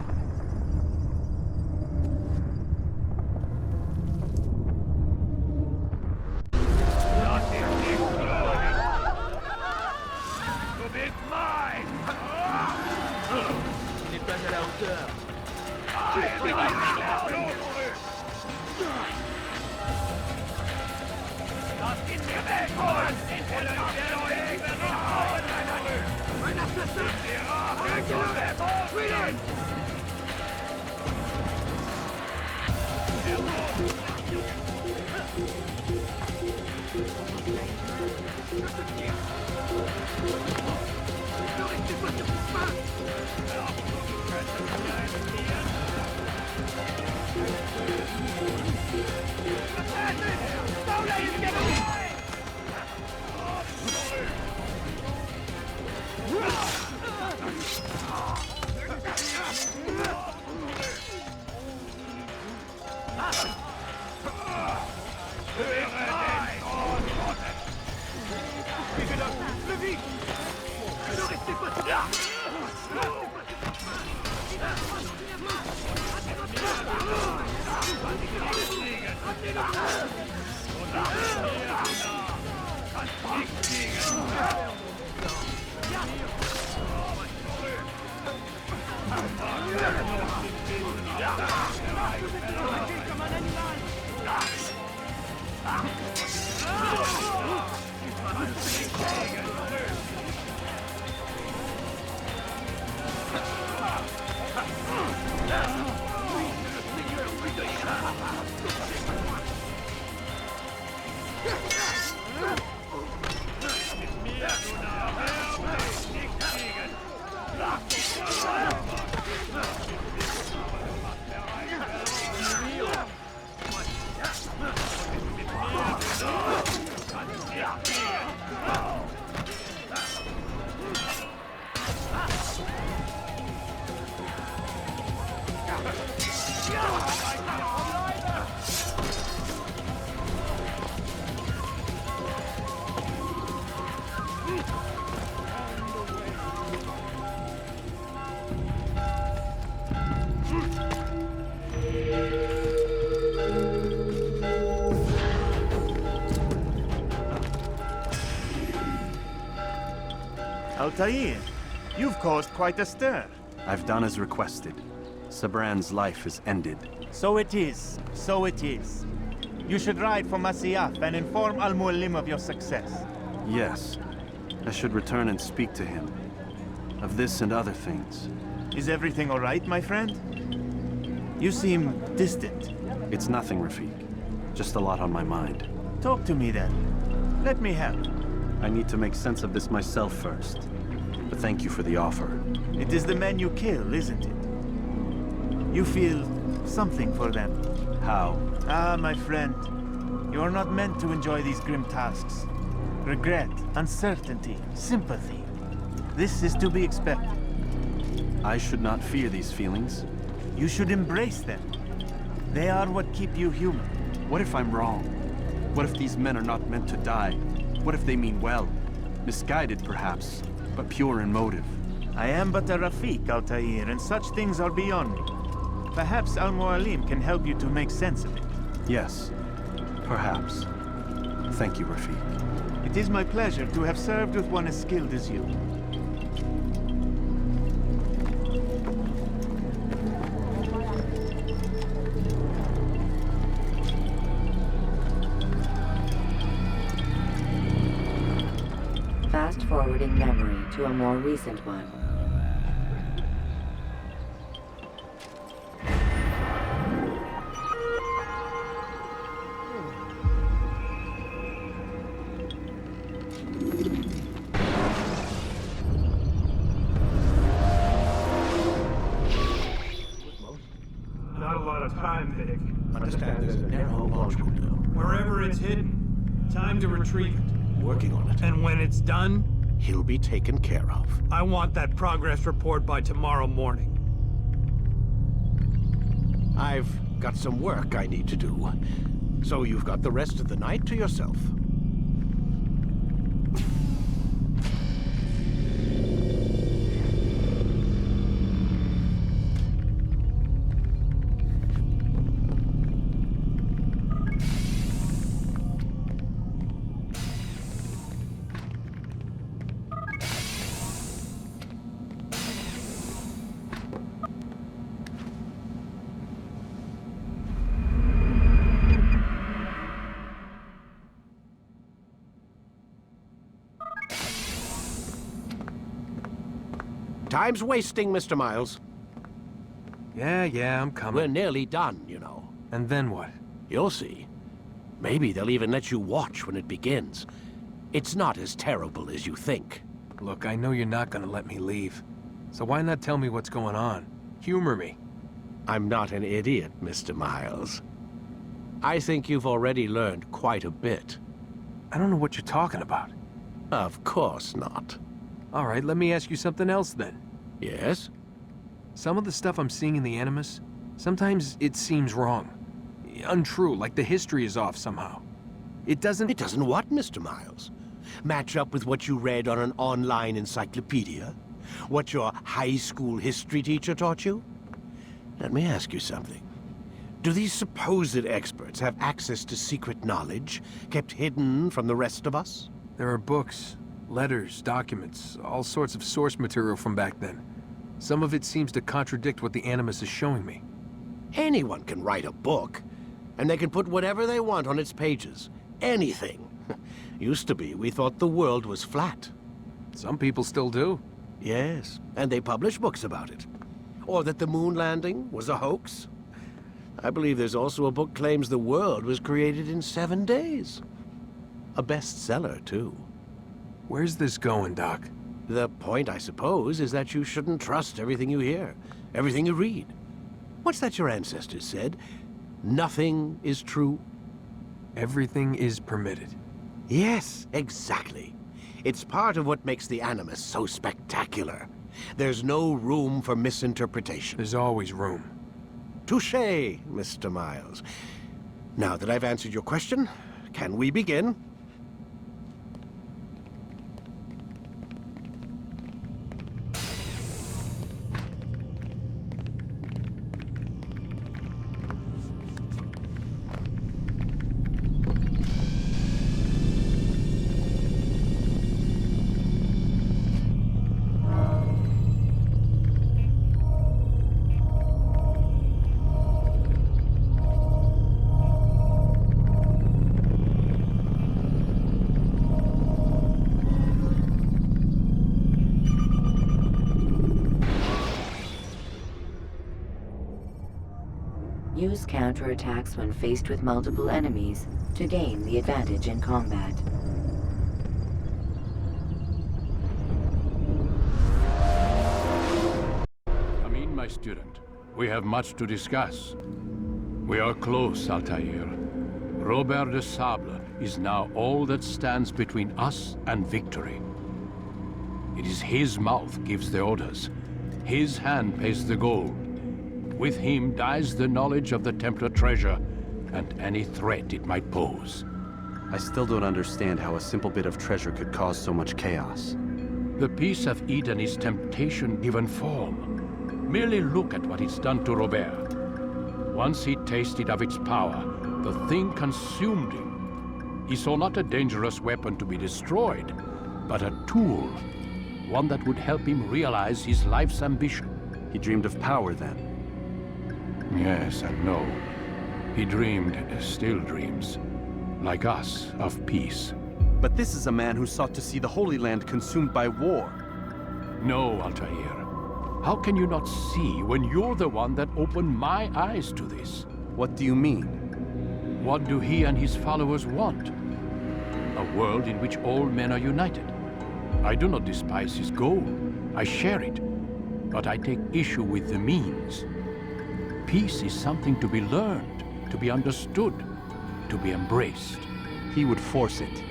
Altaïr, you've caused quite a stir. I've done as requested. Sibrand's life is ended. So it is. So it is. You should ride for Masyaf and inform Al-Mualim of your success. Yes. I should return and speak to him. Of this and other things. Is everything all right, my friend? You seem distant. It's nothing, Rafiq. Just a lot on my mind. Talk to me then. Let me help. I need to make sense of this myself first. But thank you for the offer. It is the men you kill, isn't it? You feel something for them. How? Ah, my friend. You are not meant to enjoy these grim tasks. Regret, uncertainty, sympathy. This is to be expected. I should not fear these feelings. You should embrace them. They are what keep you human. What if I'm wrong? What if these men are not meant to die? What if they mean well? Misguided, perhaps, but pure in motive. I am but a Rafiq, Altair, and such things are beyond me. Perhaps Al-Mualim can help you to make sense of it. Yes, perhaps. Thank you, Rafiq. It is my pleasure to have served with one as skilled as you. Fast-forwarding memory to a more recent one. Not a lot of time, Vic. Understand there's a narrow launch window. Wherever it's hidden, time to retrieve it. Working on it. And when it's done, he'll be taken care of. I want that progress report by tomorrow morning. I've got some work I need to do. So you've got the rest of the night to yourself. Time's wasting, Mr. Miles. Yeah, I'm coming. We're nearly done, you know. And then what? You'll see. Maybe they'll even let you watch when it begins. It's not as terrible as you think. Look, I know you're not gonna let me leave. So why not tell me what's going on? Humor me. I'm not an idiot, Mr. Miles. I think you've already learned quite a bit. I don't know what you're talking about. Of course not. All right, let me ask you something else then. Yes? Some of the stuff I'm seeing in the Animus, sometimes it seems wrong. Untrue, like the history is off somehow. It doesn't what, Mr. Miles? Match up with what you read on an online encyclopedia? What your high school history teacher taught you? Let me ask you something. Do these supposed experts have access to secret knowledge, kept hidden from the rest of us? There are books, letters, documents, all sorts of source material from back then. Some of it seems to contradict what the Animus is showing me. Anyone can write a book, and they can put whatever they want on its pages. Anything. Used to be, we thought the world was flat. Some people still do. Yes, and they publish books about it. Or that the moon landing was a hoax. I believe there's also a book claims the world was created in 7 days. A bestseller, too. Where's this going, Doc? The point, I suppose, is that you shouldn't trust everything you hear, everything you read. What's that your ancestors said? Nothing is true? Everything is permitted. Yes, exactly. It's part of what makes the Animus so spectacular. There's no room for misinterpretation. There's always room. Touché, Mr. Miles. Now that I've answered your question, can we begin? Use counterattacks when faced with multiple enemies to gain the advantage in combat. Come in, my student. We have much to discuss. We are close, Altair. Robert de Sablé is now all that stands between us and victory. It is his mouth gives the orders. His hand pays the gold. With him dies the knowledge of the Templar treasure, and any threat it might pose. I still don't understand how a simple bit of treasure could cause so much chaos. The peace of Eden is temptation given form. Merely look at what it's done to Robert. Once he tasted of its power, the thing consumed him. He saw not a dangerous weapon to be destroyed, but a tool. One that would help him realize his life's ambition. He dreamed of power then? Yes and no. He dreamed, still dreams, like us, of peace. But this is a man who sought to see the Holy Land consumed by war. No, Altair. How can you not see when you're the one that opened my eyes to this? What do you mean? What do he and his followers want? A world in which all men are united. I do not despise his goal. I share it. But I take issue with the means. Peace is something to be learned, to be understood, to be embraced. He would force it.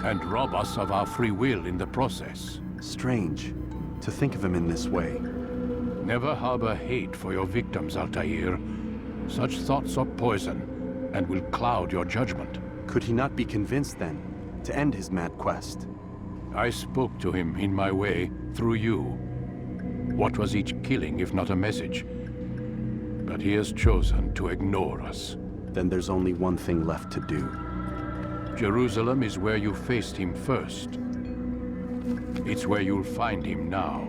And rob us of our free will in the process. Strange, to think of him in this way. Never harbor hate for your victims, Altair. Such thoughts are poison, and will cloud your judgment. Could he not be convinced, then, to end his mad quest? I spoke to him in my way, through you. What was each killing if not a message? But he has chosen to ignore us. Then there's only one thing left to do. Jerusalem is where you faced him first. It's where you'll find him now.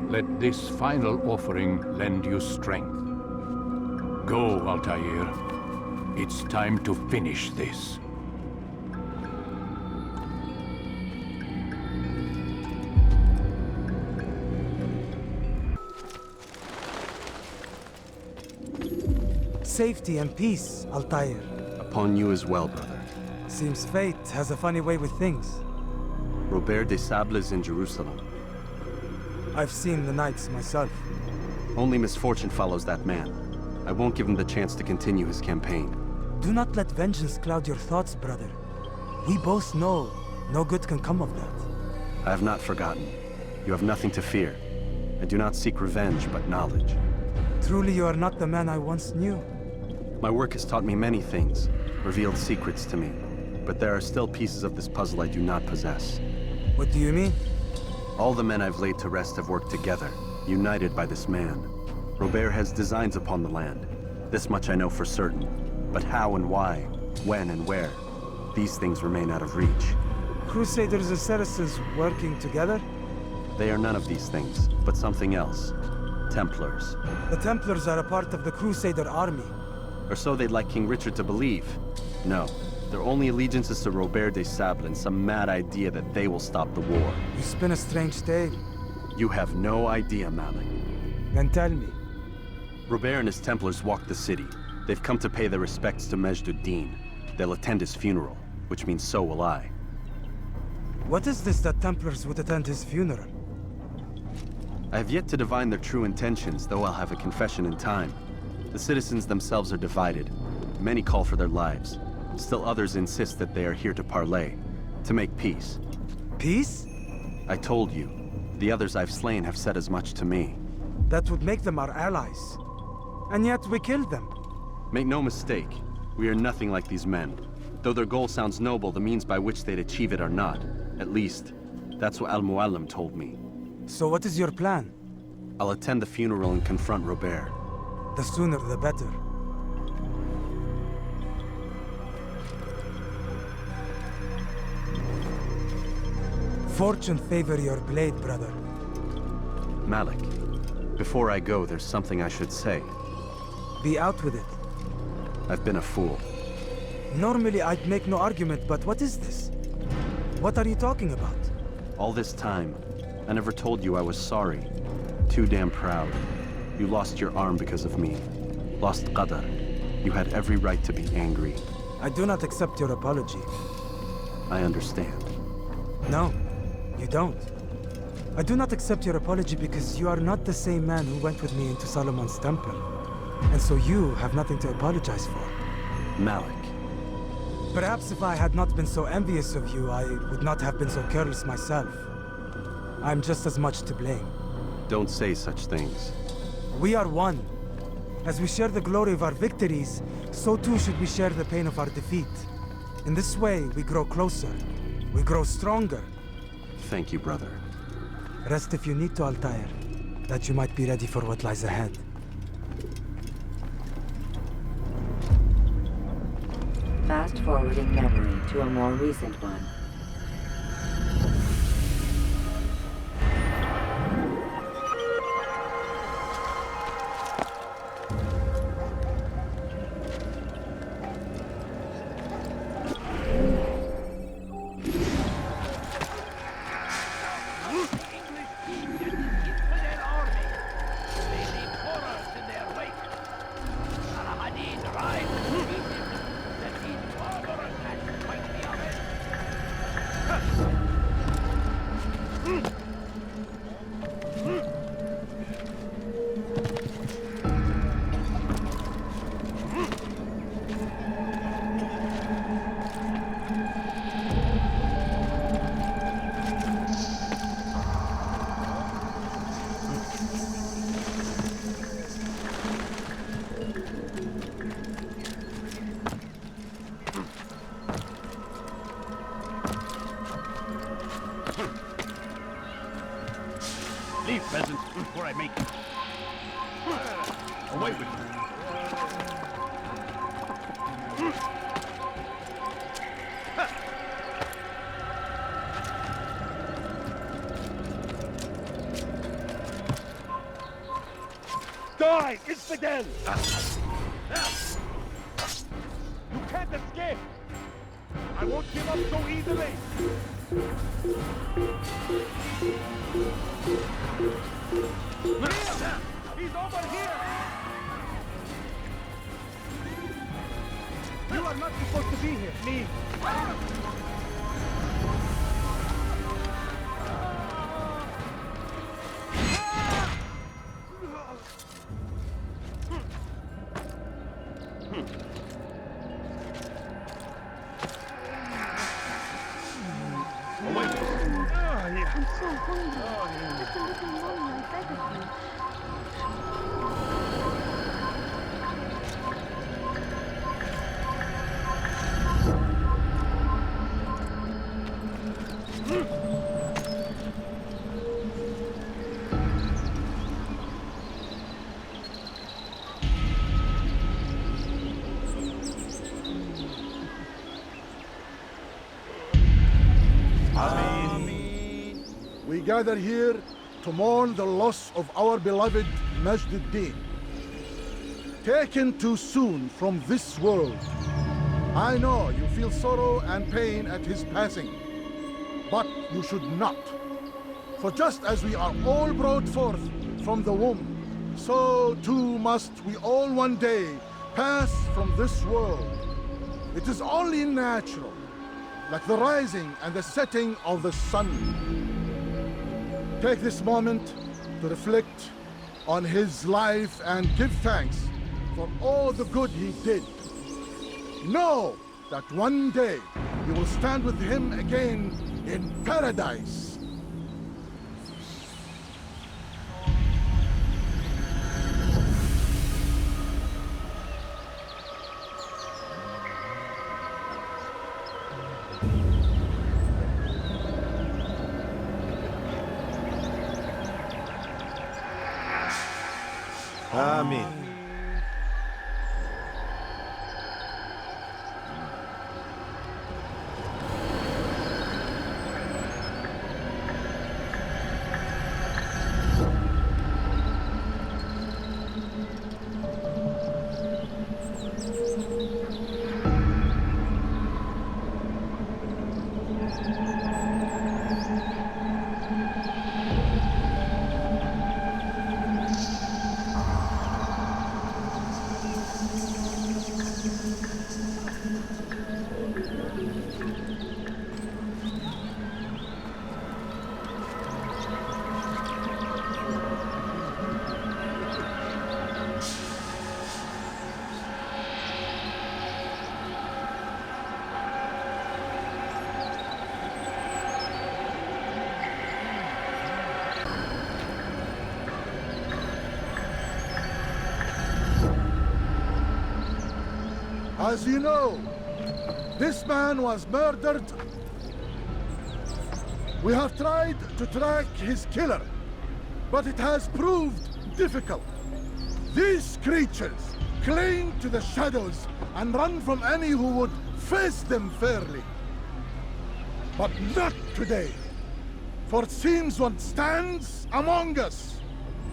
Let this final offering lend you strength. Go, Altair. It's time to finish this. safety and peace, Altair. Upon you as well, brother. Seems fate has a funny way with things. Robert de Sablé is in Jerusalem. I've seen the knights myself. Only misfortune follows that man. I won't give him the chance to continue his campaign. Do not let vengeance cloud your thoughts, brother. We both know no good can come of that. I have not forgotten. You have nothing to fear. I do not seek revenge, but knowledge. Truly, you are not the man I once knew. My work has taught me many things, revealed secrets to me. But there are still pieces of this puzzle I do not possess. What do you mean? All the men I've laid to rest have worked together, united by this man. Robert has designs upon the land. This much I know for certain. But how and why, when and where, these things remain out of reach. Crusaders and Saracens working together? They are none of these things, but something else. Templars. The Templars are a part of the Crusader army. Or so they'd like King Richard to believe. No, their only allegiance is to Robert de Sablé and some mad idea that they will stop the war. You spin a strange tale. You have no idea, Malik. Then tell me. Robert and his Templars walked the city. They've come to pay their respects to Majd Addin. They'll attend his funeral, which means so will I. What is this that Templars would attend his funeral? I have yet to divine their true intentions, though I'll have a confession in time. The citizens themselves are divided. Many call for their lives. Still others insist that they are here to parley, to make peace. Peace? I told you. The others I've slain have said as much to me. That would make them our allies. And yet we killed them. Make no mistake, we are nothing like these men. Though their goal sounds noble, the means by which they'd achieve it are not. At least, that's what Mualim told me. So what is your plan? I'll attend the funeral and confront Robert. The sooner the better. Fortune favor your blade, brother. Malik, before I go, there's something I should say. Be out with it. I've been a fool. Normally I'd make no argument, but what is this? What are you talking about? All this time, I never told you I was sorry. Too damn proud. You lost your arm because of me. Lost Qadr. You had every right to be angry. I do not accept your apology. I understand. No, you don't. I do not accept your apology because you are not the same man who went with me into Solomon's temple. And so you have nothing to apologize for. Malik. Perhaps if I had not been so envious of you, I would not have been so careless myself. I'm just as much to blame. Don't say such things. We are one. As we share the glory of our victories, so too should we share the pain of our defeat. In this way, we grow closer. We grow stronger. Thank you, brother. Rest if you need to, Altair, that you might be ready for what lies ahead. Fast-forwarding memory to a more recent one. Leave, peasant, before I make you. Away with you. Die, infidel! You can't escape! I won't give up so easily! He's over here! You are not supposed to be here. Leave. I'm so hungry. Just a little money, I beg of you. We gather here to mourn the loss of our beloved Majd al-Din. Taken too soon from this world. I know you feel sorrow and pain at his passing, but you should not. For just as we are all brought forth from the womb, so too must we all one day pass from this world. It is only natural, like the rising and the setting of the sun. Take this moment to reflect on his life and give thanks for all the good he did. Know that one day you will stand with him again in paradise. Amen. As you know, this man was murdered. We have tried to track his killer, but it has proved difficult. These creatures cling to the shadows and run from any who would face them fairly. But not today, for it seems one stands among us.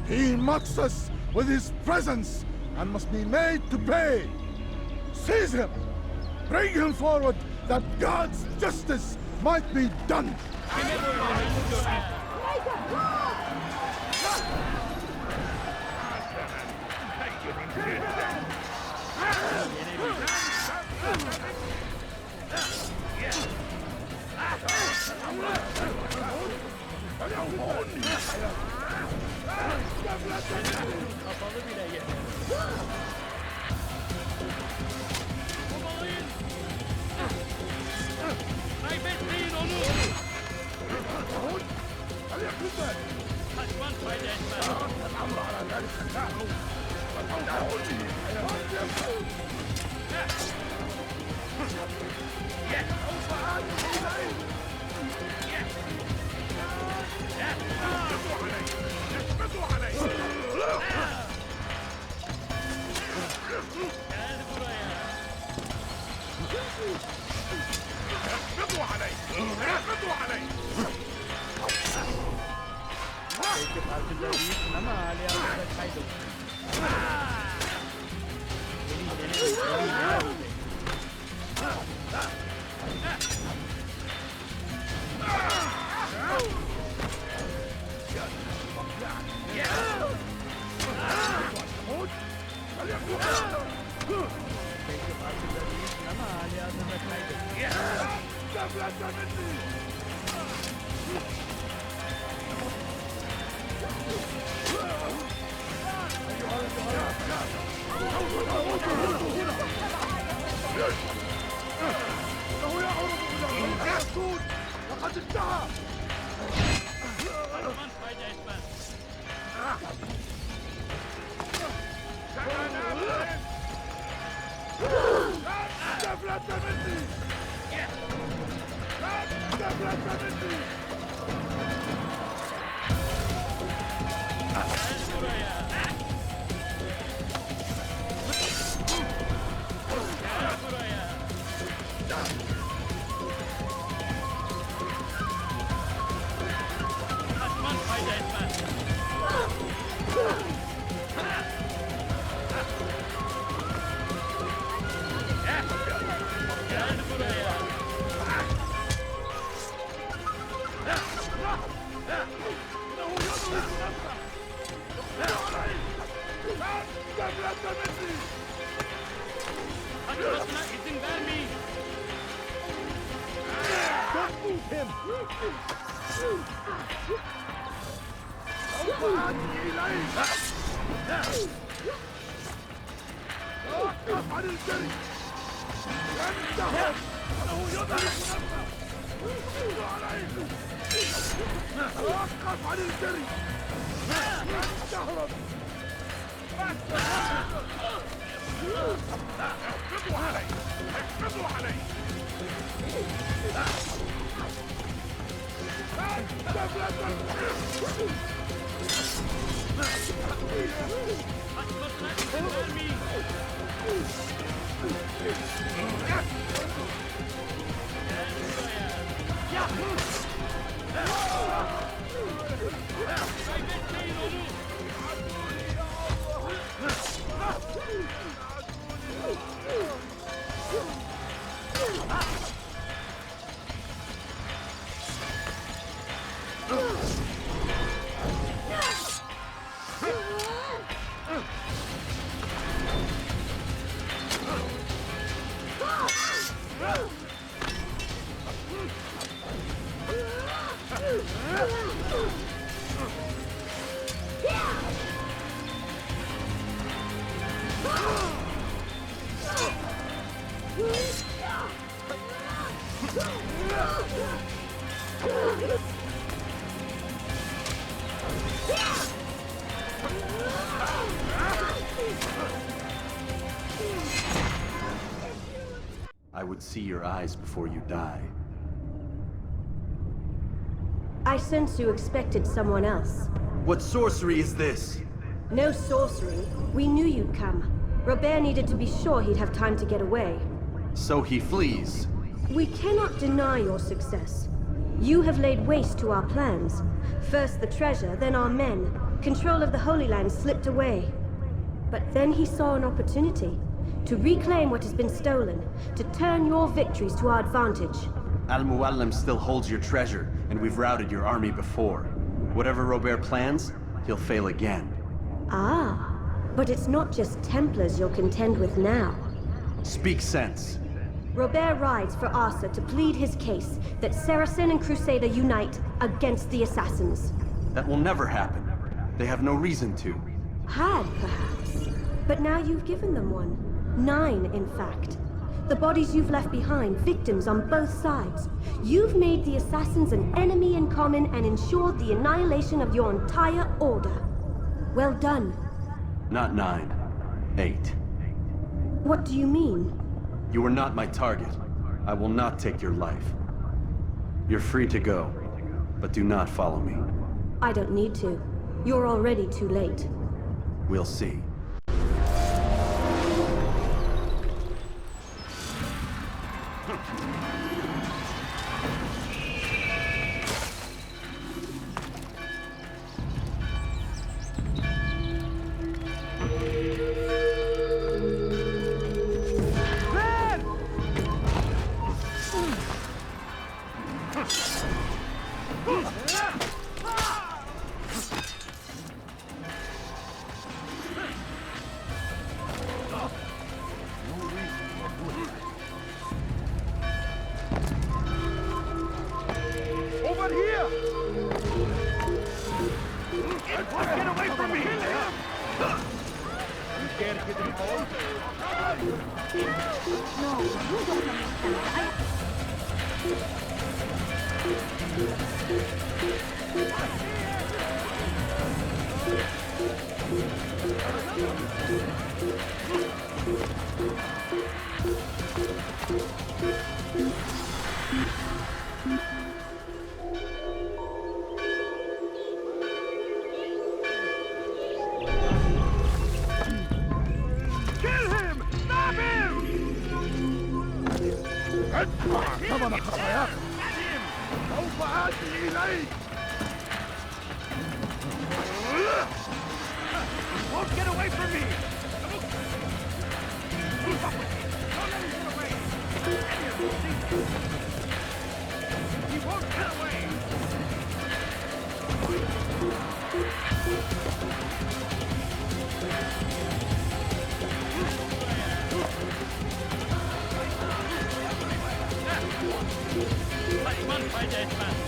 He mocks us with his presence and must be made to pay. Seize him! Bring him forward, that God's justice might be done! I would see your eyes before you die. I sense you expected someone else. What sorcery is this? No sorcery. We knew you'd come. Robert needed to be sure he'd have time to get away. So he flees. We cannot deny your success. You have laid waste to our plans. First the treasure, then our men. Control of the Holy Land slipped away. But then he saw an opportunity to reclaim what has been stolen, to turn your victories to our advantage. Al-Mualim still holds your treasure, and we've routed your army before. Whatever Robert plans, he'll fail again. Ah, but it's not just Templars you'll contend with now. Speak sense. Robert rides for Asa to plead his case that Saracen and Crusader unite against the Assassins. That will never happen. They have no reason to. Had, perhaps. But now you've given them one. 9, in fact. The bodies you've left behind, victims on both sides. You've made the Assassins an enemy in common and ensured the annihilation of your entire order. Well done. Not 9. 8. What do you mean? You are not my target. I will not take your life. You're free to go, but do not follow me. I don't need to. You're already too late. We'll see. Get away from me! You scared to get involved? No, you don't understand. Kill him! Stop him! Come on, Get him! سوف آتي إليك! You won't get away from me! Move up with me! Don't let him get away! He won't get away! Run by Desmond!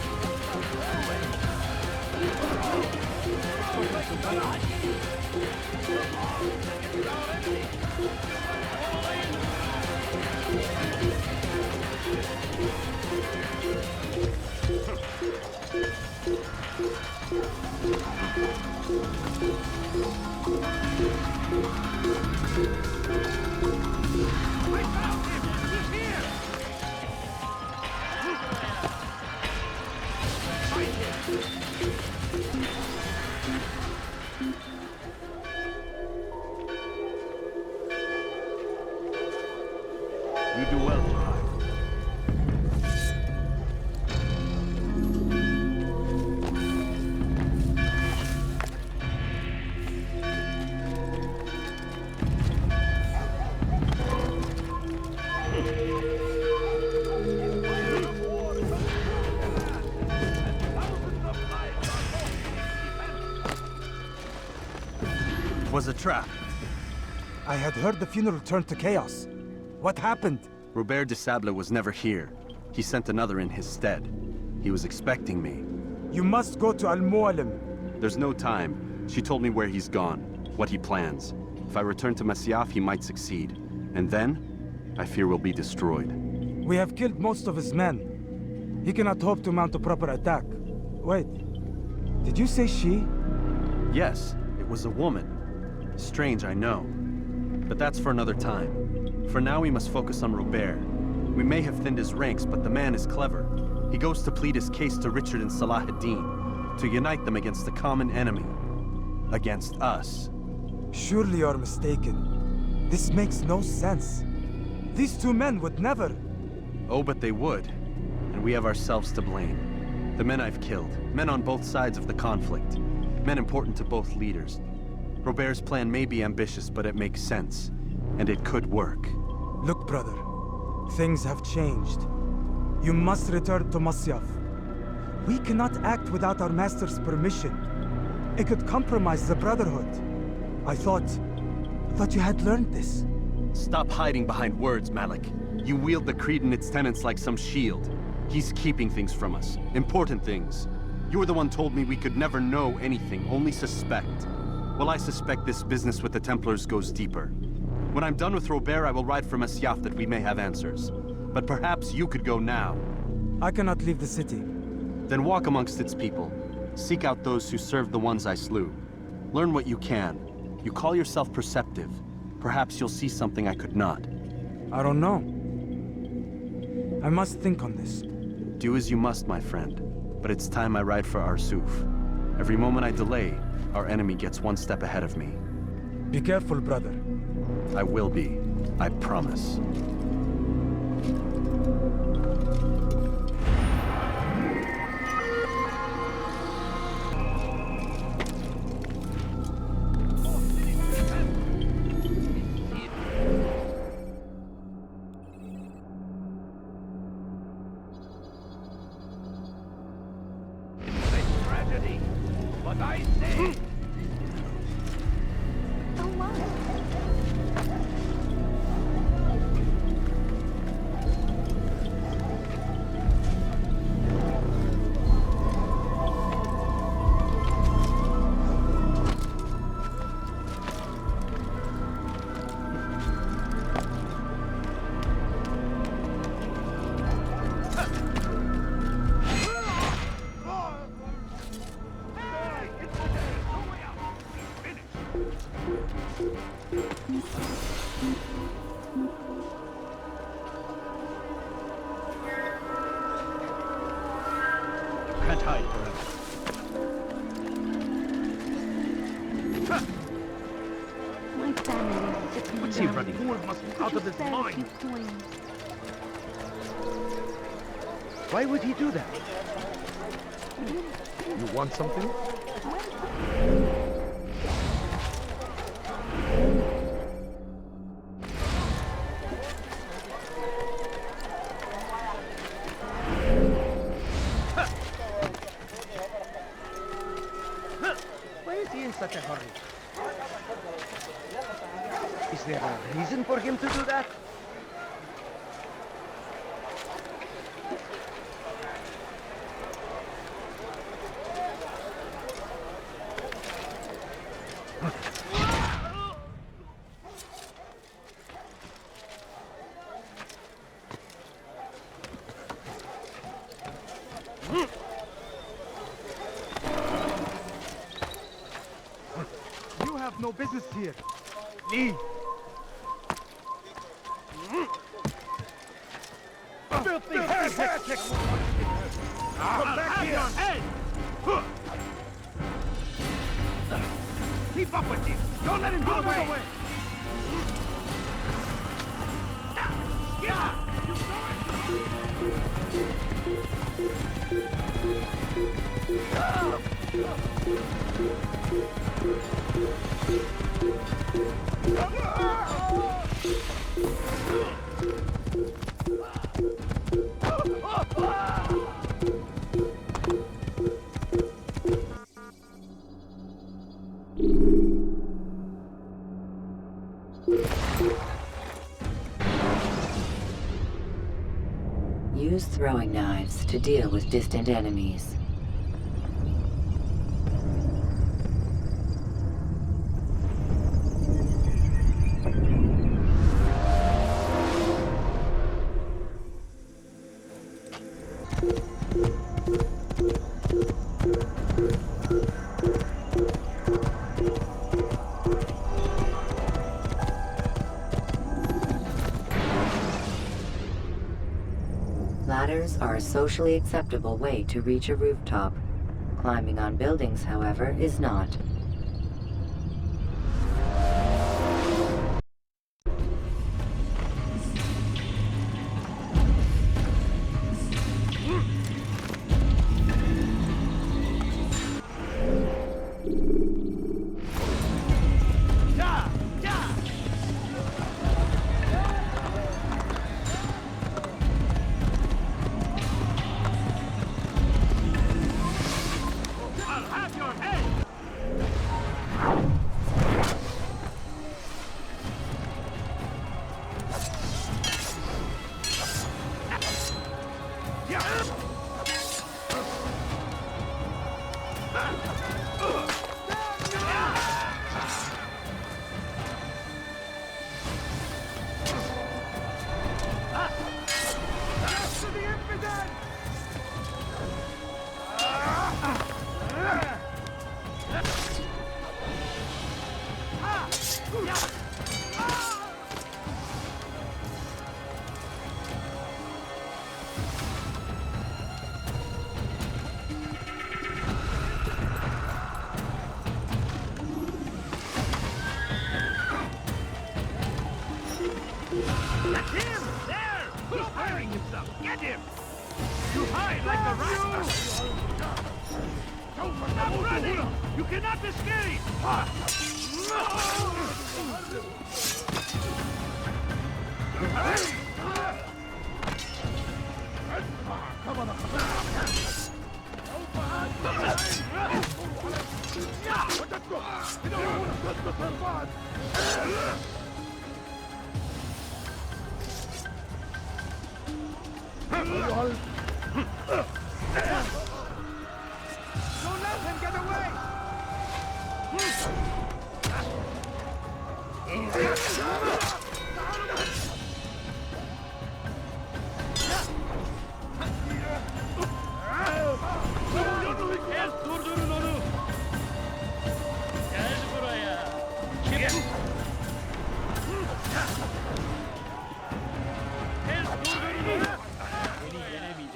You do well to hide. It was a trap. I had heard the funeral turned to chaos. What happened? Robert de Sablé was never here. He sent another in his stead. He was expecting me. You must go to Al-Mualim. There's no time. She told me where he's gone, what he plans. If I return to Masyaf, he might succeed. And then, I fear we'll be destroyed. We have killed most of his men. He cannot hope to mount a proper attack. Wait, did you say she? Yes, it was a woman. Strange, I know. But that's for another time. For now, we must focus on Robert. We may have thinned his ranks, but the man is clever. He goes to plead his case to Richard and Salah ad-Din, to unite them against the common enemy. Against us. Surely you're mistaken. This makes no sense. These two men would never... Oh, but they would. And we have ourselves to blame. The men I've killed, men on both sides of the conflict, men important to both leaders. Robert's plan may be ambitious, but it makes sense. And it could work. Look, brother. Things have changed. You must return to Masyaf. We cannot act without our master's permission. It could compromise the Brotherhood. I thought you had learned this. Stop hiding behind words, Malik. You wield the creed and its tenets like some shield. He's keeping things from us. Important things. You were the one told me we could never know anything, only suspect. Well, I suspect this business with the Templars goes deeper. When I'm done with Robert, I will ride for Masyaf that we may have answers. But perhaps you could go now. I cannot leave the city. Then walk amongst its people. Seek out those who served the ones I slew. Learn what you can. You call yourself perceptive. Perhaps you'll see something I could not. I don't know. I must think on this. Do as you must, my friend. But it's time I ride for Arsuf. Every moment I delay, our enemy gets one step ahead of me. Be careful, brother. I will be. I promise. can't hide forever. My family is sitting What's he down. running? Fool must be out Could of you his spare a mind. few coins? Why would he do that? You want something? Why is he in such a hurry? Is there a reason for him to do that? You have no business here. Leave. Filthy heretic! Come back here! Hey! Keep up with him! Don't let him get away! Use throwing knives to deal with distant enemies. Ladders are a socially acceptable way to reach a rooftop. Climbing on buildings, however, is not. That's him! There! Who's firing himself? Get him! You hide like a rat! Stop running! You cannot escape! Don't let him get away! Durdurun onu! Gel buraya! Kim? Durdurun onu! Beni yenemeyecek.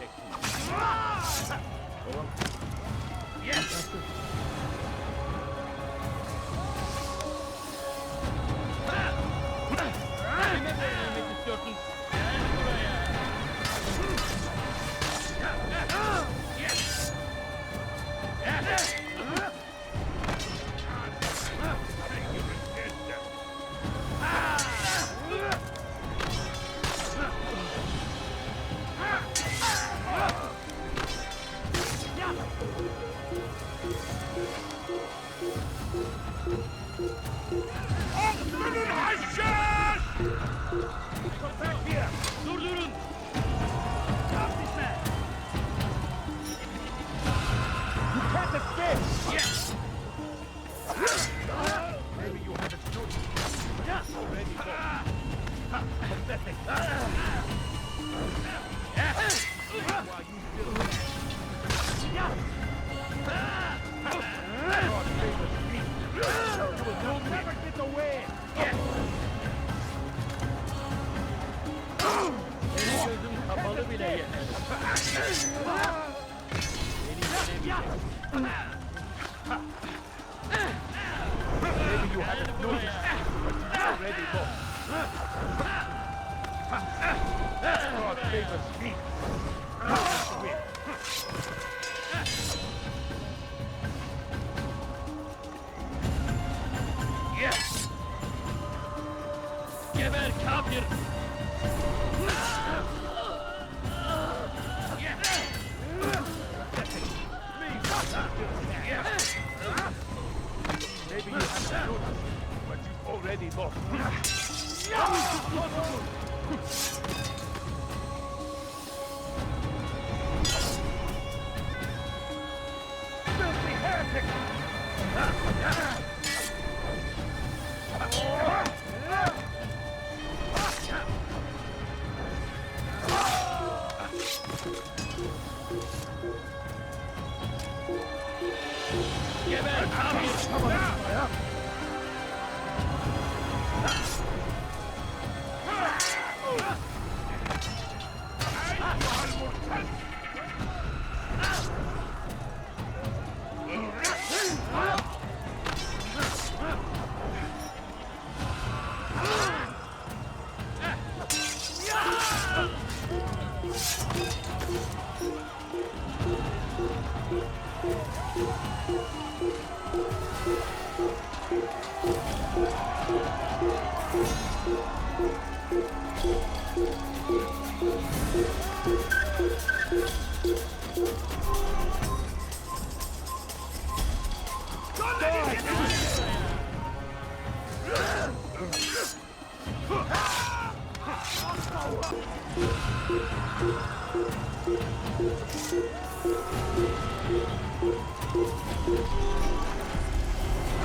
Yes! Maybe you haven't noticed. Yes! Already pathetic. Why you still you will never get away! Maybe you haven't noticed, but you already lost. God favors me. Yes! Geber kafir! Maybe you haven't noticed, but you've already lost. How is this possible? Filthy heretic!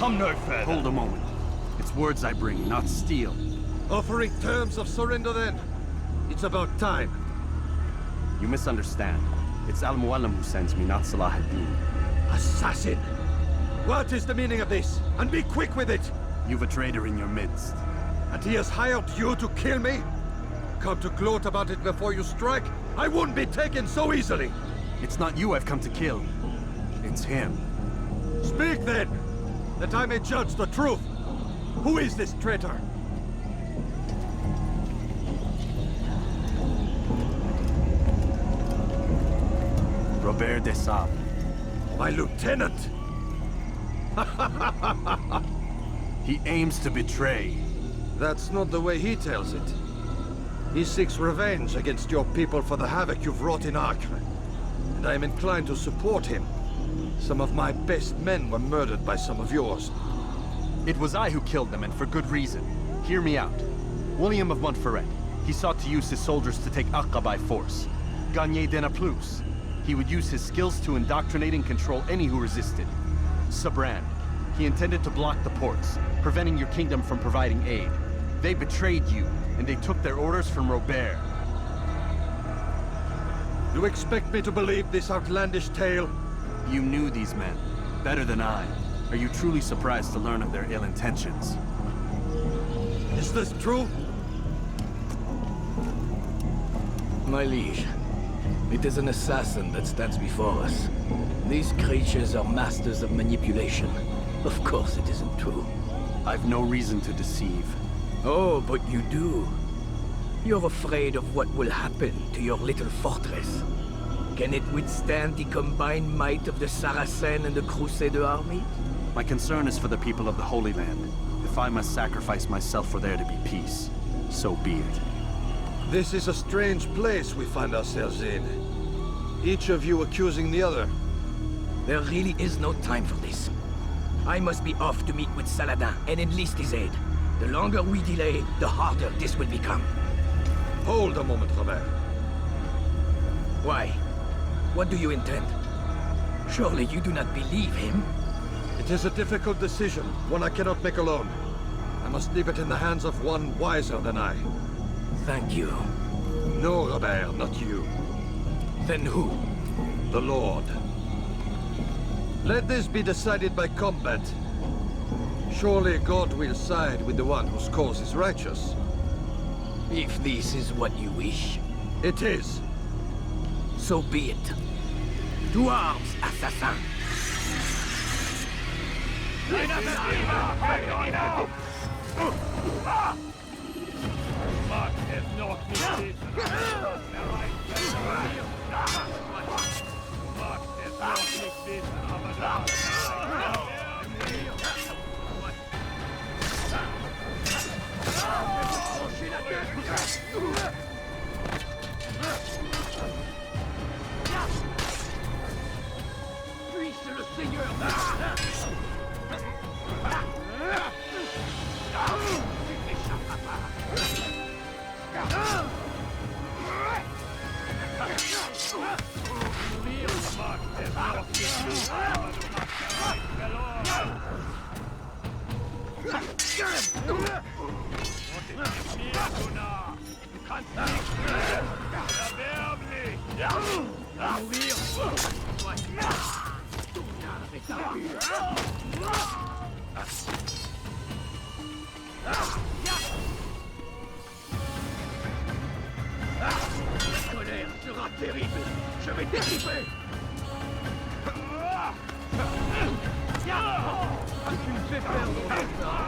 Come no further. Hold a moment. It's words I bring, not steel. Offering terms of surrender then? It's about time. You misunderstand. It's Al-Mualim who sends me, not Salah ad-Din. Assassin! What is the meaning of this? And be quick with it! You've a traitor in your midst. And he has hired you to kill me? Come to gloat about it before you strike? I wouldn't be taken so easily! It's not you I've come to kill. It's him. Speak then! That I may judge the truth! Who is this traitor? Robert de Sablé. My lieutenant! He aims to betray. That's not the way he tells it. He seeks revenge against your people for the havoc you've wrought in Acre. And I am inclined to support him. Some of my best men were murdered by some of yours. It was I who killed them, and for good reason. Hear me out. William of Montferrat. He sought to use his soldiers to take Acre by force. Garnier de Naplouse. He would use his skills to indoctrinate and control any who resisted. Sibrand. He intended to block the ports, preventing your kingdom from providing aid. They betrayed you, and they took their orders from Robert. You expect me to believe this outlandish tale? You knew these men, better than I. Are you truly surprised to learn of their ill intentions? Is this true? My liege, it is an assassin that stands before us. These creatures are masters of manipulation. Of course it isn't true. I've no reason to deceive. Oh, but you do. You're afraid of what will happen to your little fortress. Can it withstand the combined might of the Saracen and the Crusader army? My concern is for the people of the Holy Land. If I must sacrifice myself for there to be peace, so be it. This is a strange place we find ourselves in. Each of you accusing the other. There really is no time for this. I must be off to meet with Saladin and enlist his aid. The longer we delay, the harder this will become. Hold a moment, Robert. Why? What do you intend? Surely you do not believe him? It is a difficult decision, one I cannot make alone. I must leave it in the hands of one wiser than I. Thank you. No, Robert, not you. Then who? The Lord. Let this be decided by combat. Surely God will side with the one whose cause is righteous. If this is what you wish. It is. So be it. To arms, assassin! Puisse le Seigneur La colère sera terrible. Je vais t'équiper. Tu me fais perdre mon temps.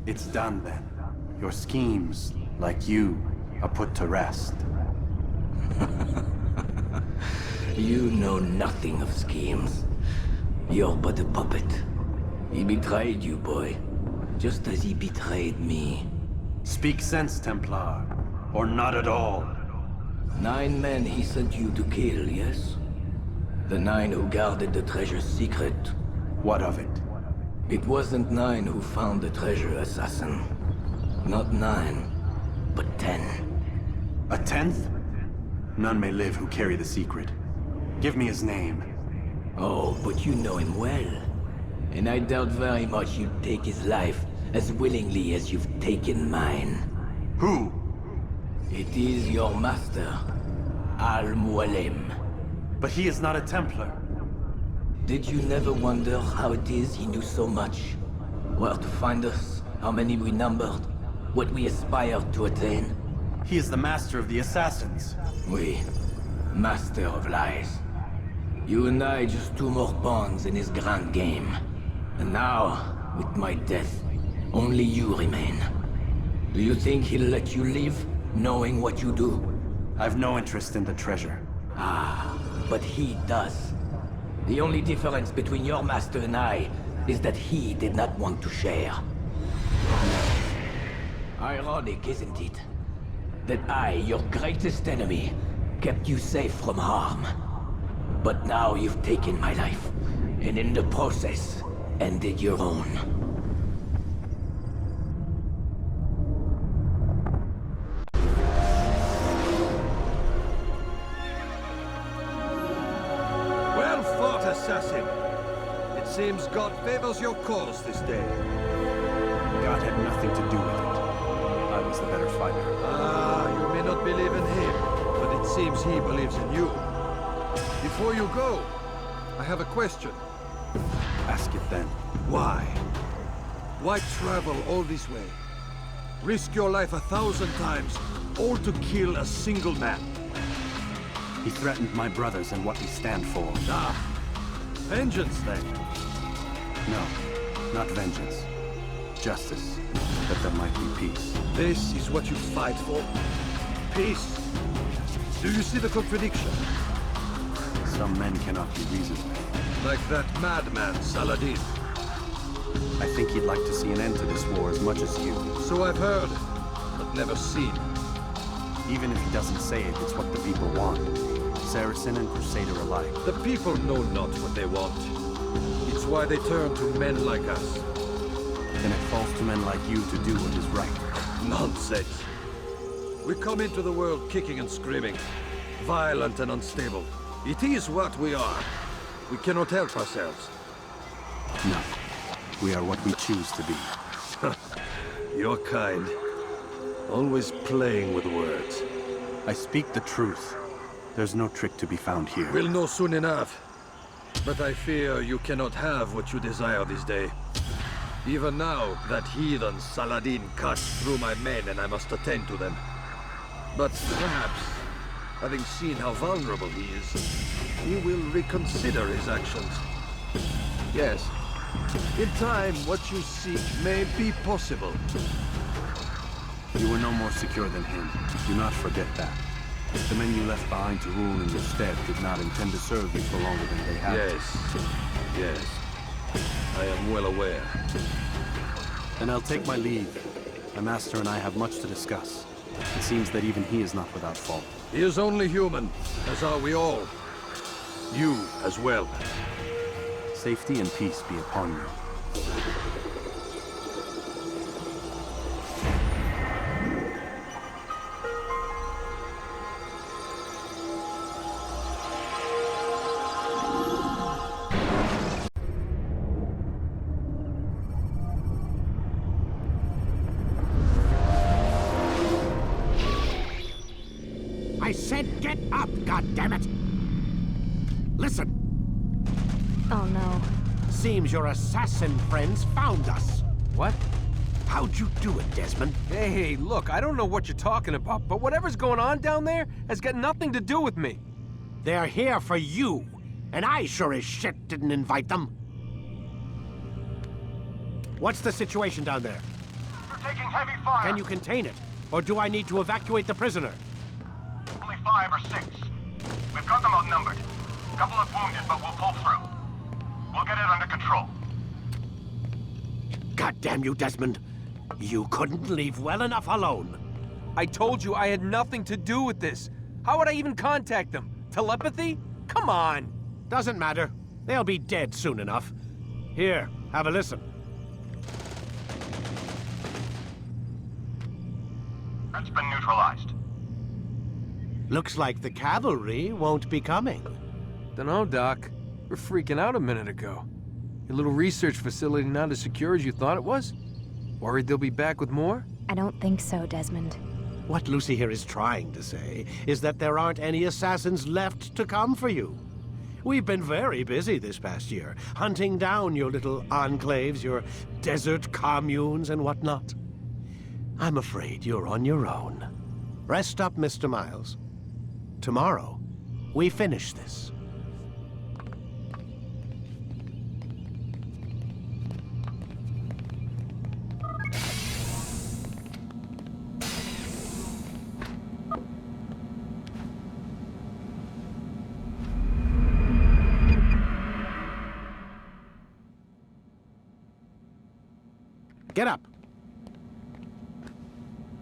It's done then. Your schemes, like you, are put to rest. You know nothing of schemes. You're but a puppet. He betrayed you, boy. Just as he betrayed me. Speak sense, Templar. Or not at all. 9 men he sent you to kill, yes? The 9 who guarded the treasure's secret. What of it? It wasn't 9 who found the treasure, assassin. Not 9, but 10. A 10th? None may live who carry the secret. Give me his name. Oh, but you know him well. And I doubt very much you'd take his life as willingly as you've taken mine. Who? It is your master, Mualim. But he is not a Templar. Did you never wonder how it is he knew so much? Where to find us, how many we numbered, what we aspired to attain? He is the master of the assassins. Oui, master of lies. You and I just 2 more pawns in his grand game. And now, with my death, only you remain. Do you think he'll let you live, knowing what you do? I've no interest in the treasure. Ah, but he does. The only difference between your master and I is that he did not want to share. Ironic, isn't it? That I, your greatest enemy, kept you safe from harm. But now you've taken my life, and in the process, ended your own. Well fought, assassin. It seems God favors your cause this day. God had nothing to do with it. I was the better fighter. Ah, you may not believe in him, but it seems he believes in you. Before you go, I have a question. Ask it then. Why? Why travel all this way? Risk your life 1,000 times, all to kill a single man. He threatened my brothers and what we stand for. Ah, vengeance then? No, not vengeance. Justice, that there might be peace. This is what you fight for? Peace? Do you see the contradiction? Some men cannot be reasoned with. Like that madman, Saladin. I think he'd like to see an end to this war as much as you. So I've heard, but never seen. Even if he doesn't say it, it's what the people want. Saracen and Crusader alike. The people know not what they want. It's why they turn to men like us. Then it falls to men like you to do what is right. Nonsense. We come into the world kicking and screaming, violent and unstable. It is what we are. We cannot help ourselves. No. We are what we choose to be. Your kind. Always playing with words. I speak the truth. There's no trick to be found here. We'll know soon enough. But I fear you cannot have what you desire this day. Even now, that heathen Saladin cuts through my men and I must attend to them. But perhaps, having seen how vulnerable he is, he will reconsider his actions. Yes, in time, what you seek may be possible. You were no more secure than him. Do not forget that. The men you left behind to rule in your stead did not intend to serve you for longer than they have. Yes. I am well aware. Then I'll take my leave. My master and I have much to discuss. It seems that even he is not without fault. He is only human, as are we all. You as well. Safety and peace be upon you. I said get up, goddammit! Listen! Oh no. Seems your assassin friends found us. What? How'd you do it, Desmond? Hey, look, I don't know what you're talking about, but whatever's going on down there has got nothing to do with me. They're here for you, and I sure as shit didn't invite them. What's the situation down there? We're taking heavy fire. Can you contain it? Or do I need to evacuate the prisoner? Only 5 or 6. We've got them outnumbered. A couple of wounded, but we'll pull through. We'll get it under control. God damn you, Desmond. You couldn't leave well enough alone. I told you I had nothing to do with this. How would I even contact them? Telepathy? Come on. Doesn't matter. They'll be dead soon enough. Here, have a listen. That's been neutralized. Looks like the cavalry won't be coming. Dunno, Doc. We're freaking out a minute ago. Your little research facility not as secure as you thought it was? Worried they'll be back with more? I don't think so, Desmond. What Lucy here is trying to say is that there aren't any assassins left to come for you. We've been very busy this past year, hunting down your little enclaves, your desert communes and whatnot. I'm afraid you're on your own. Rest up, Mr. Miles. Tomorrow, we finish this. Get up.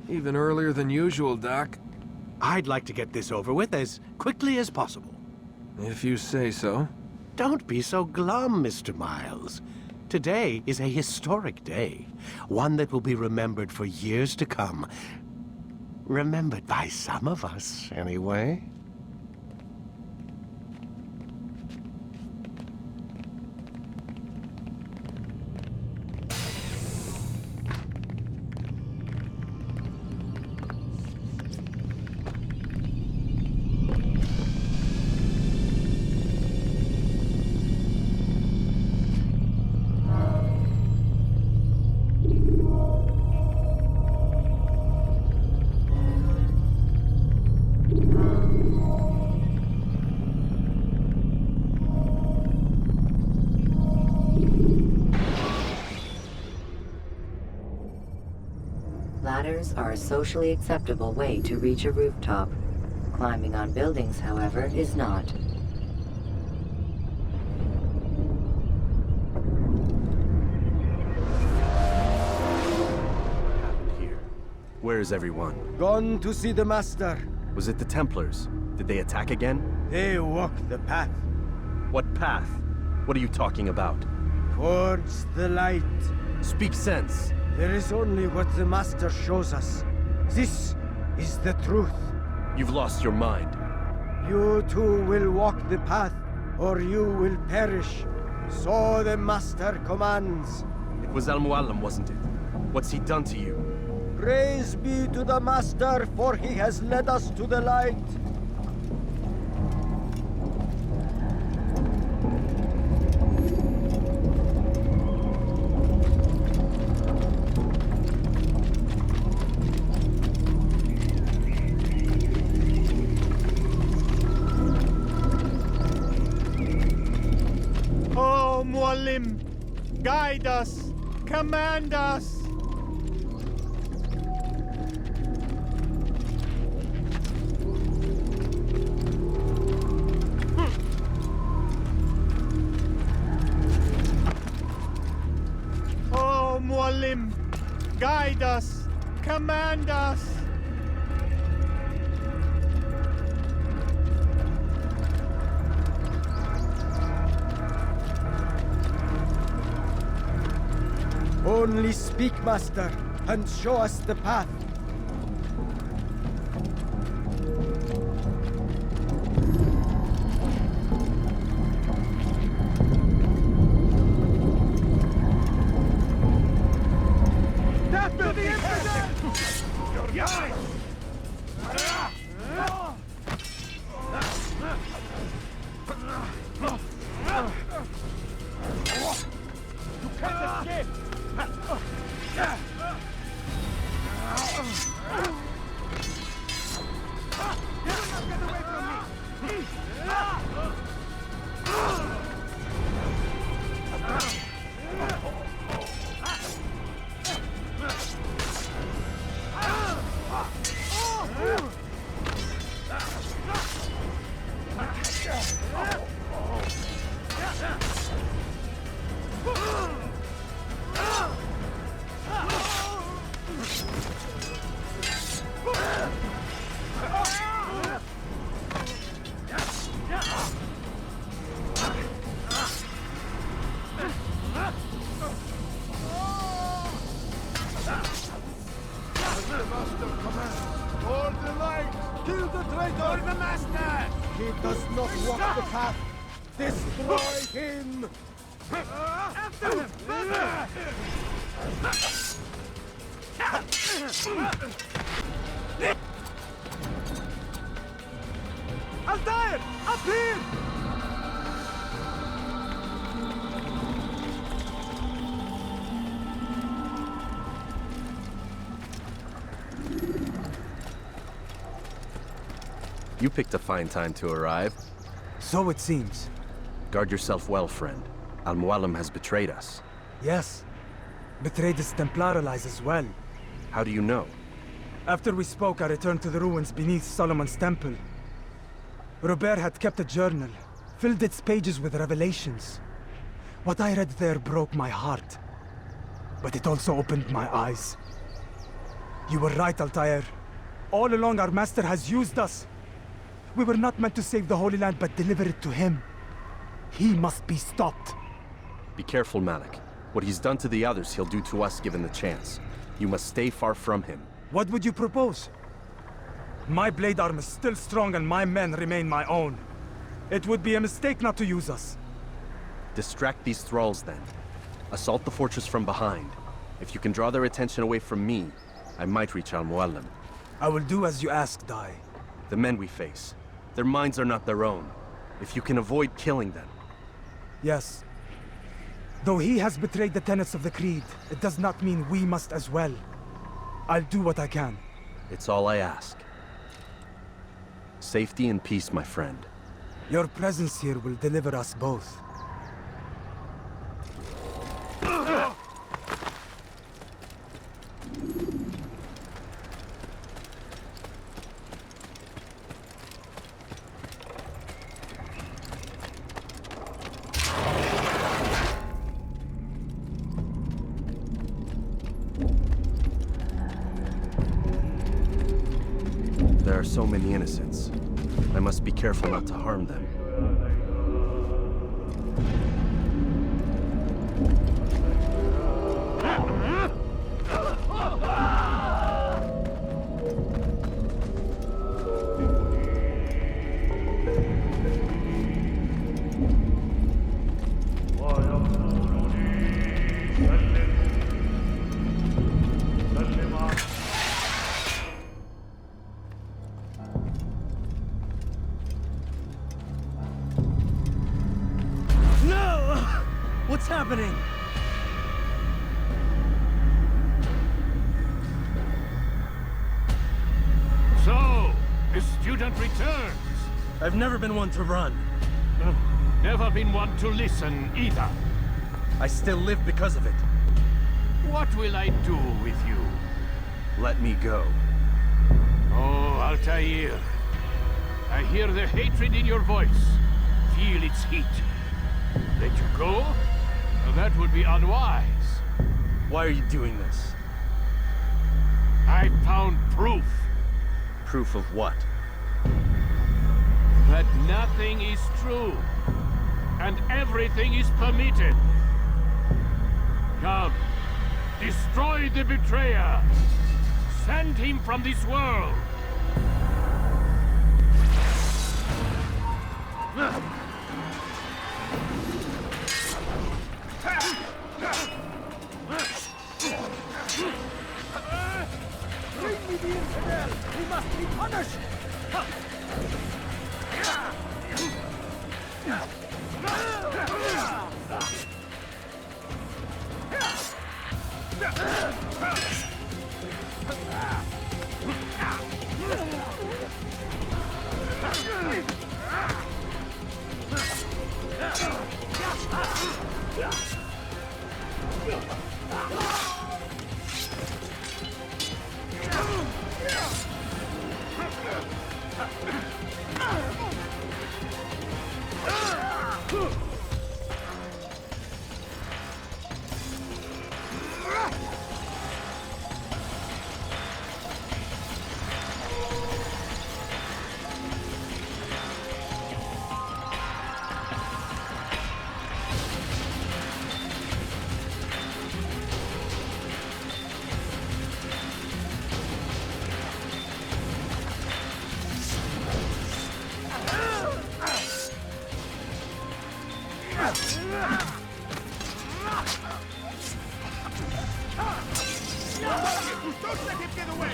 Even earlier than usual, Doc. I'd like to get this over with as quickly as possible. If you say so. Don't be so glum, Mr. Miles. Today is a historic day, one that will be remembered for years to come. Remembered by some of us, anyway. Ladders are a socially acceptable way to reach a rooftop. Climbing on buildings, however, is not. Where is everyone? Gone to see the Master. Was it the Templars? Did they attack again? They walk the path. What path? What are you talking about? Towards the light. Speak sense. There is only what the Master shows us. This is the truth. You've lost your mind. You too will walk the path, or you will perish. So the Master commands. It was Mualim, wasn't it? What's he done to you? Praise be to the Master, for he has led us to the light. Oh, Mualim, guide us, command us. Mualim, guide us, command us. Only speak, Master, and show us the path. Altair! Up here! You picked a fine time to arrive. So it seems. Guard yourself well, friend. Mualim has betrayed us. Yes. Betrayed his Templar allies as well. How do you know? After we spoke, I returned to the ruins beneath Solomon's temple. Jubair had kept a journal, filled its pages with revelations. What I read there broke my heart. But it also opened my eyes. You were right, Altair. All along our master has used us. We were not meant to save the Holy Land, but deliver it to him. He must be stopped. Be careful, Malik. What he's done to the others, he'll do to us given the chance. You must stay far from him. What would you propose? My blade arm is still strong and my men remain my own. It would be a mistake not to use us. Distract these thralls then. Assault the fortress from behind. If you can draw their attention away from me, I might reach Mualim. I will do as you ask, Dai. The men we face, their minds are not their own. If you can avoid killing them. Yes. Though he has betrayed the tenets of the Creed, it does not mean we must as well. I'll do what I can. It's all I ask. Safety and peace, my friend. Your presence here will deliver us both. There are so many innocents. I must be careful not to harm them. What's happening? So, the student returns. I've never been one to run. Never been one to listen either. I still live because of it. What will I do with you? Let me go. Oh, Altair. I hear the hatred in your voice. Feel its heat. Let you go? That would be unwise. Why are you doing this? I found proof. Proof of what? That nothing is true. And everything is permitted. Come. Destroy the betrayer. Send him from this world. Bring me the infidel! He must be punished! Don't let him get away!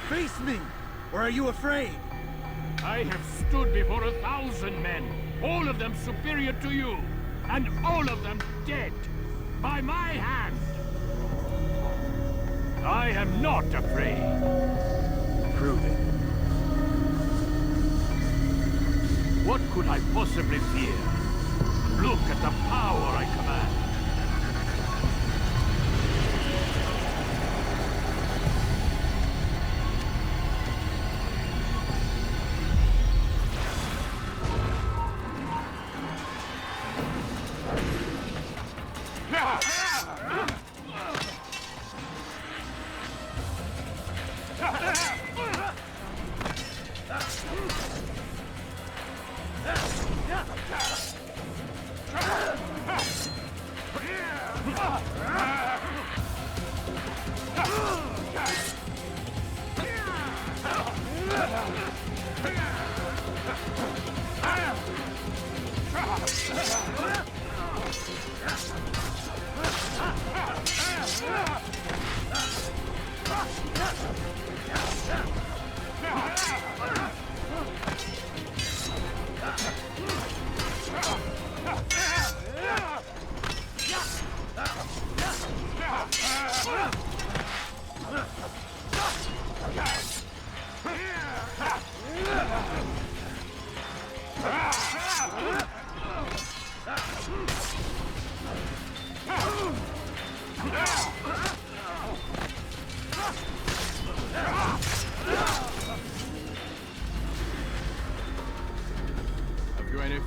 Face me! Or are you afraid? I have stood before 1,000 men, all of them superior to you, and all of them dead, by my hand. I am not afraid. Prove it. What could I possibly fear? Look at the power I command.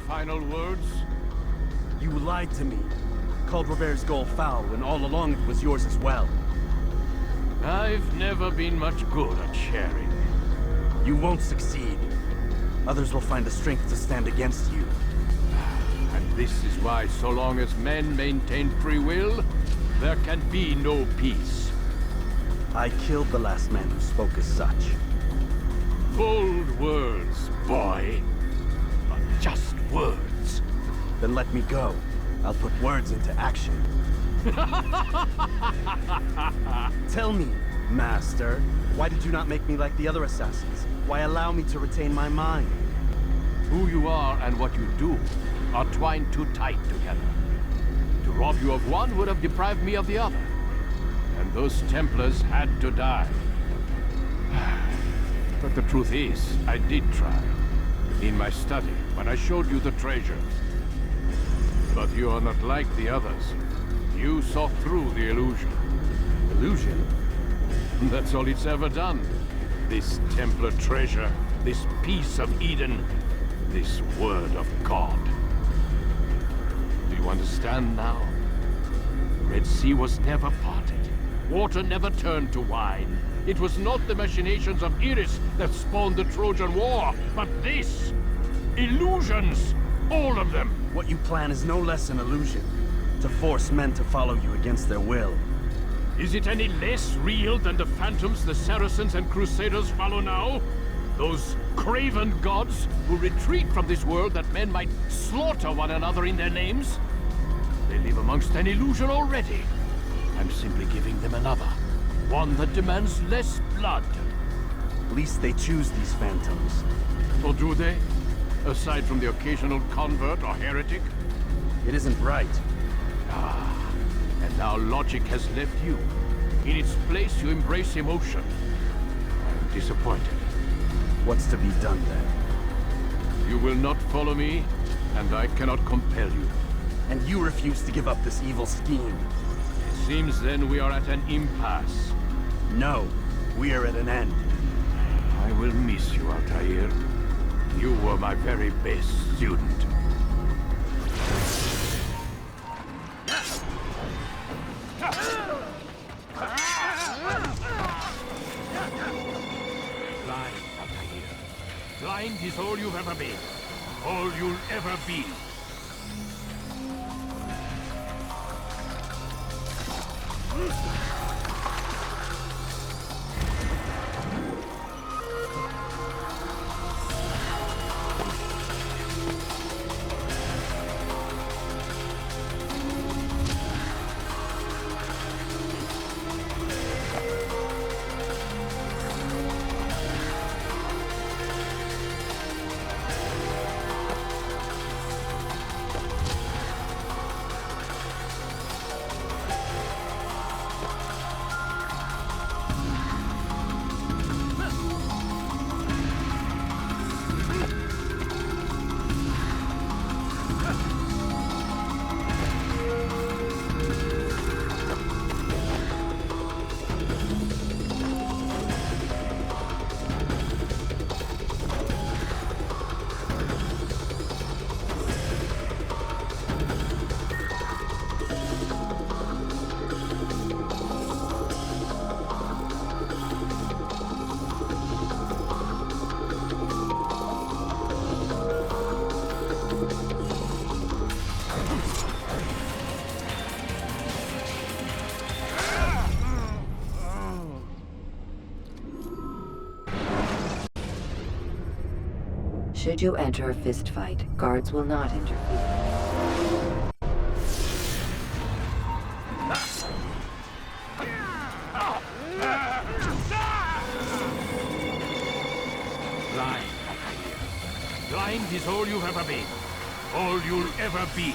Final words? You lied to me. Called Robert's goal foul, and all along it was yours as well. I've never been much good at sharing. You won't succeed. Others will find the strength to stand against you. And this is why, so long as men maintain free will, there can be no peace. I killed the last man who spoke as such. Bold words, boy. But just words. Then let me go. I'll put words into action. Tell me, Master, why did you not make me like the other assassins? Why allow me to retain my mind? Who you are and what you do are twined too tight together. To rob you of one would have deprived me of the other. And those Templars had to die. But the truth is, I did try. In my study, when I showed you the treasure. But you are not like the others. You saw through the illusion. Illusion? That's all it's ever done. This Templar treasure, this piece of Eden, this word of God. Do you understand now? The Red Sea was never parted. Water never turned to wine. It was not the machinations of Iris that spawned the Trojan War, but this! Illusions! All of them! What you plan is no less an illusion. To force men to follow you against their will. Is it any less real than the phantoms the Saracens and Crusaders follow now? Those craven gods who retreat from this world that men might slaughter one another in their names? They live amongst an illusion already. I'm simply giving them another. One that demands less blood. At least they choose these phantoms. Or do they? Aside from the occasional convert or heretic? It isn't right. Ah, and now logic has left you. In its place, you embrace emotion. I'm disappointed. What's to be done then? You will not follow me, and I cannot compel you. And you refuse to give up this evil scheme. It seems then we are at an impasse. No, we are at an end. I will miss you, Altair. You were my very best student. Blind, Altair. Blind is all you've ever been. All you'll ever be. Should you enter a fistfight, guards will not interfere. Blind. Blind is all you've ever been. All you'll ever be.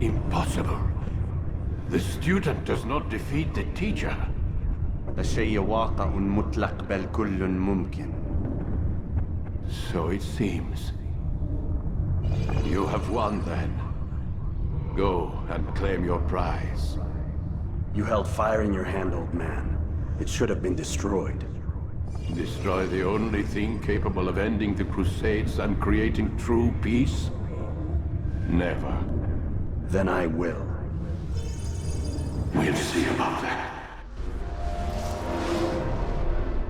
Impossible. The student does not defeat the teacher. الشيء واقع مطلق بل كل ممكن. So it seems. You have won then. Go and claim your prize. You held fire in your hand, old man. It should have been destroyed. Destroy the only thing capable of ending the Crusades and creating true peace? Never. Then I will. We'll see about that.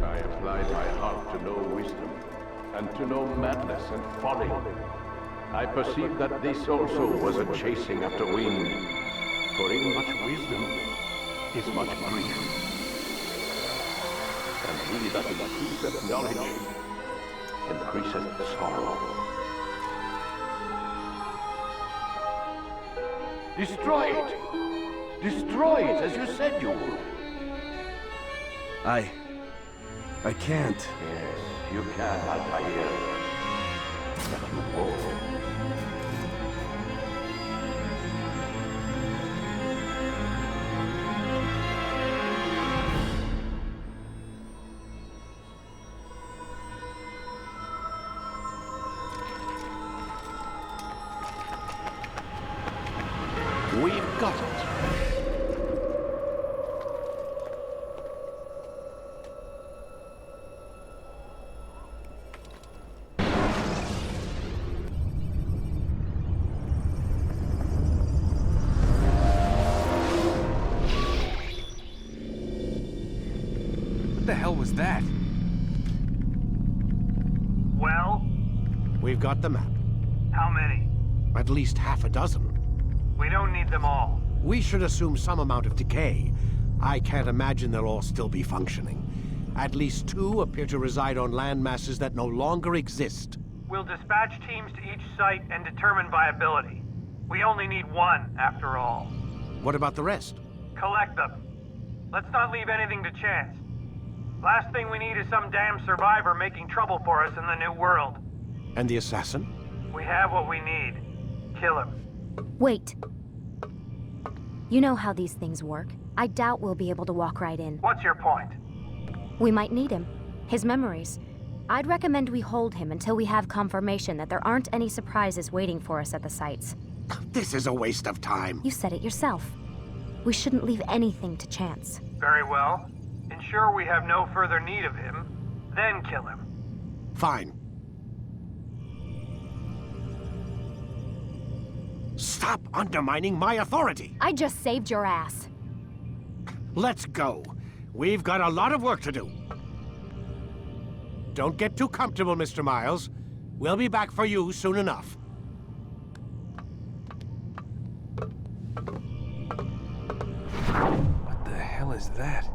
I applied my heart to know wisdom, and to know madness and folly. I perceived that this also was a chasing after wind. For in much wisdom is much grief. And he that increaseth knowledge increaseth sorrow. Destroy it! Destroy it, as you said you would. I can't. Yes, you can, Altaïr. But you won't. We've got it. What the hell was that? Well? We've got the map. How many? At least half a dozen. We don't need them all. We should assume some amount of decay. I can't imagine they'll all still be functioning. At least 2 appear to reside on land masses that no longer exist. We'll dispatch teams to each site and determine viability. We only need 1, after all. What about the rest? Collect them. Let's not leave anything to chance. Last thing we need is some damn survivor making trouble for us in the new world. And the assassin? We have what we need. Kill him. Wait. You know how these things work. I doubt we'll be able to walk right in. What's your point? We might need him. His memories. I'd recommend we hold him until we have confirmation that there aren't any surprises waiting for us at the sites. This is a waste of time. You said it yourself. We shouldn't leave anything to chance. Very well. Ensure we have no further need of him, then kill him. Fine. Stop undermining my authority! I just saved your ass. Let's go. We've got a lot of work to do. Don't get too comfortable, Mr. Miles. We'll be back for you soon enough. What the hell is that?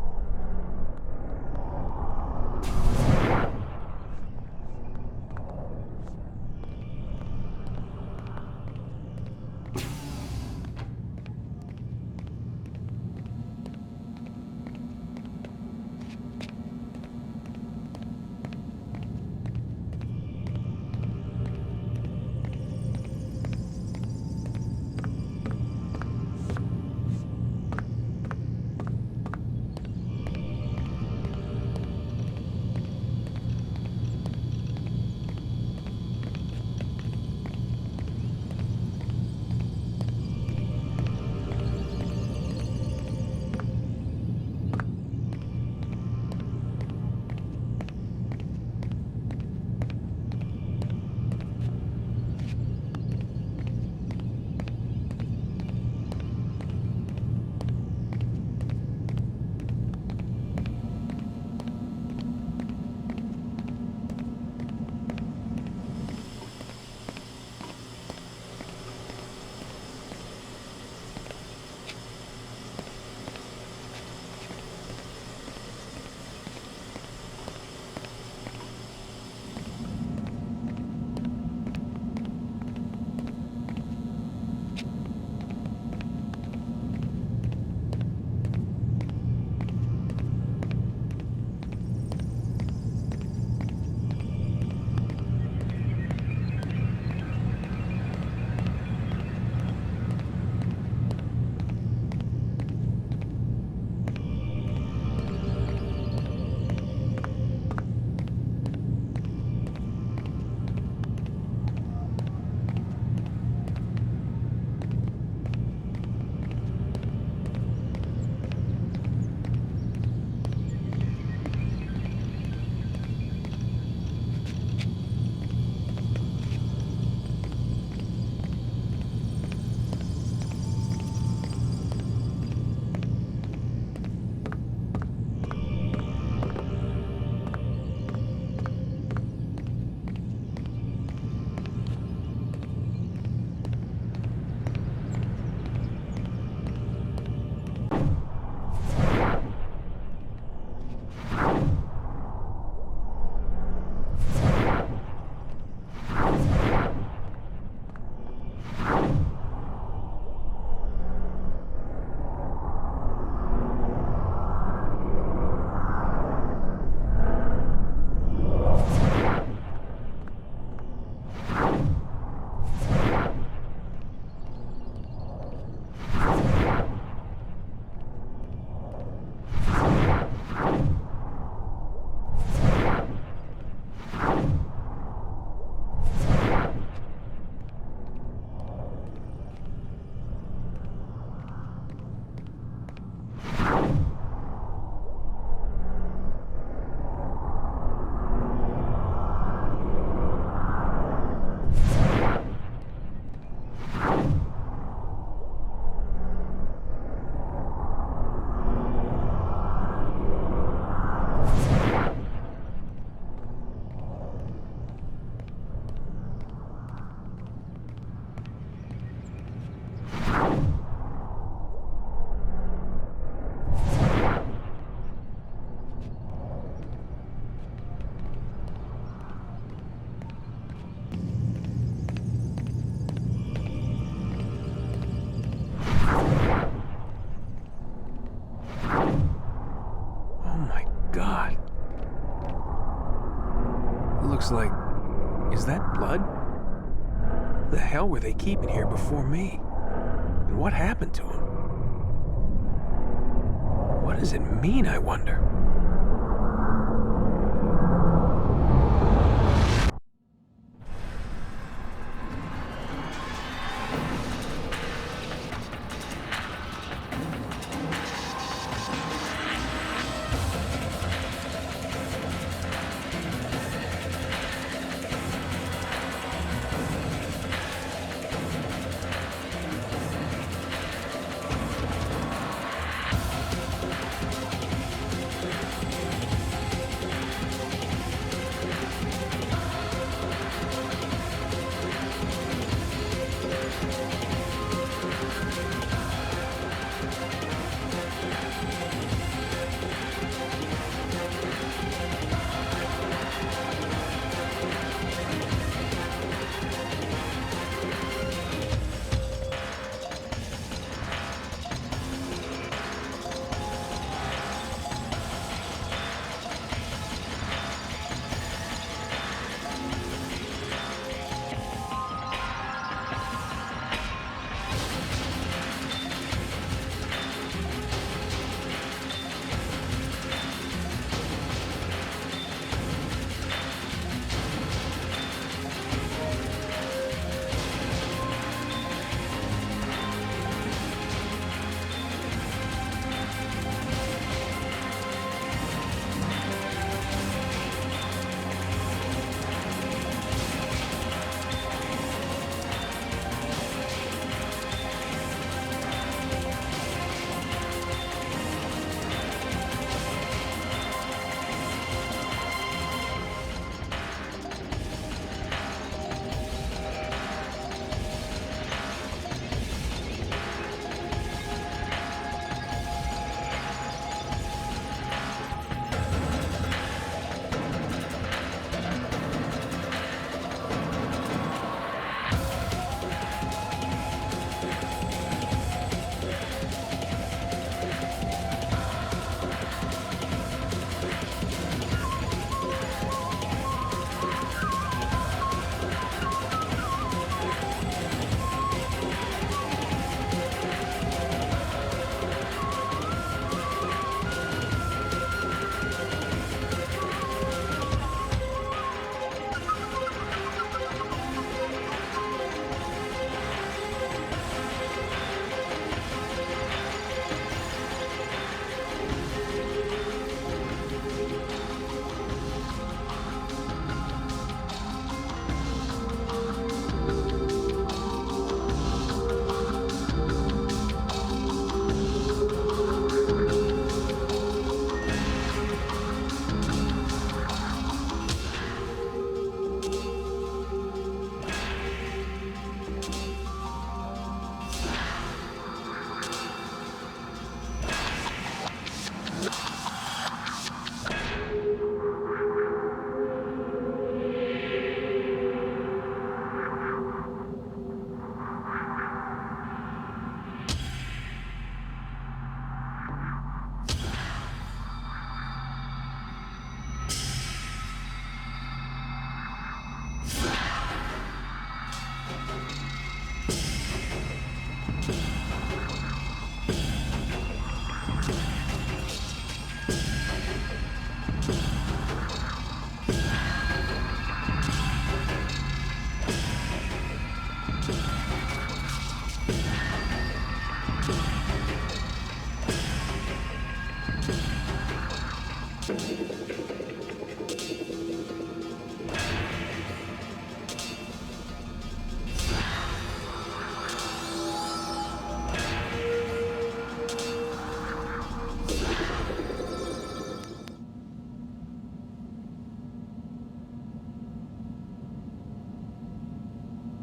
Looks like... is that blood? The hell were they keeping here before me? And what happened to him? What does it mean, I wonder?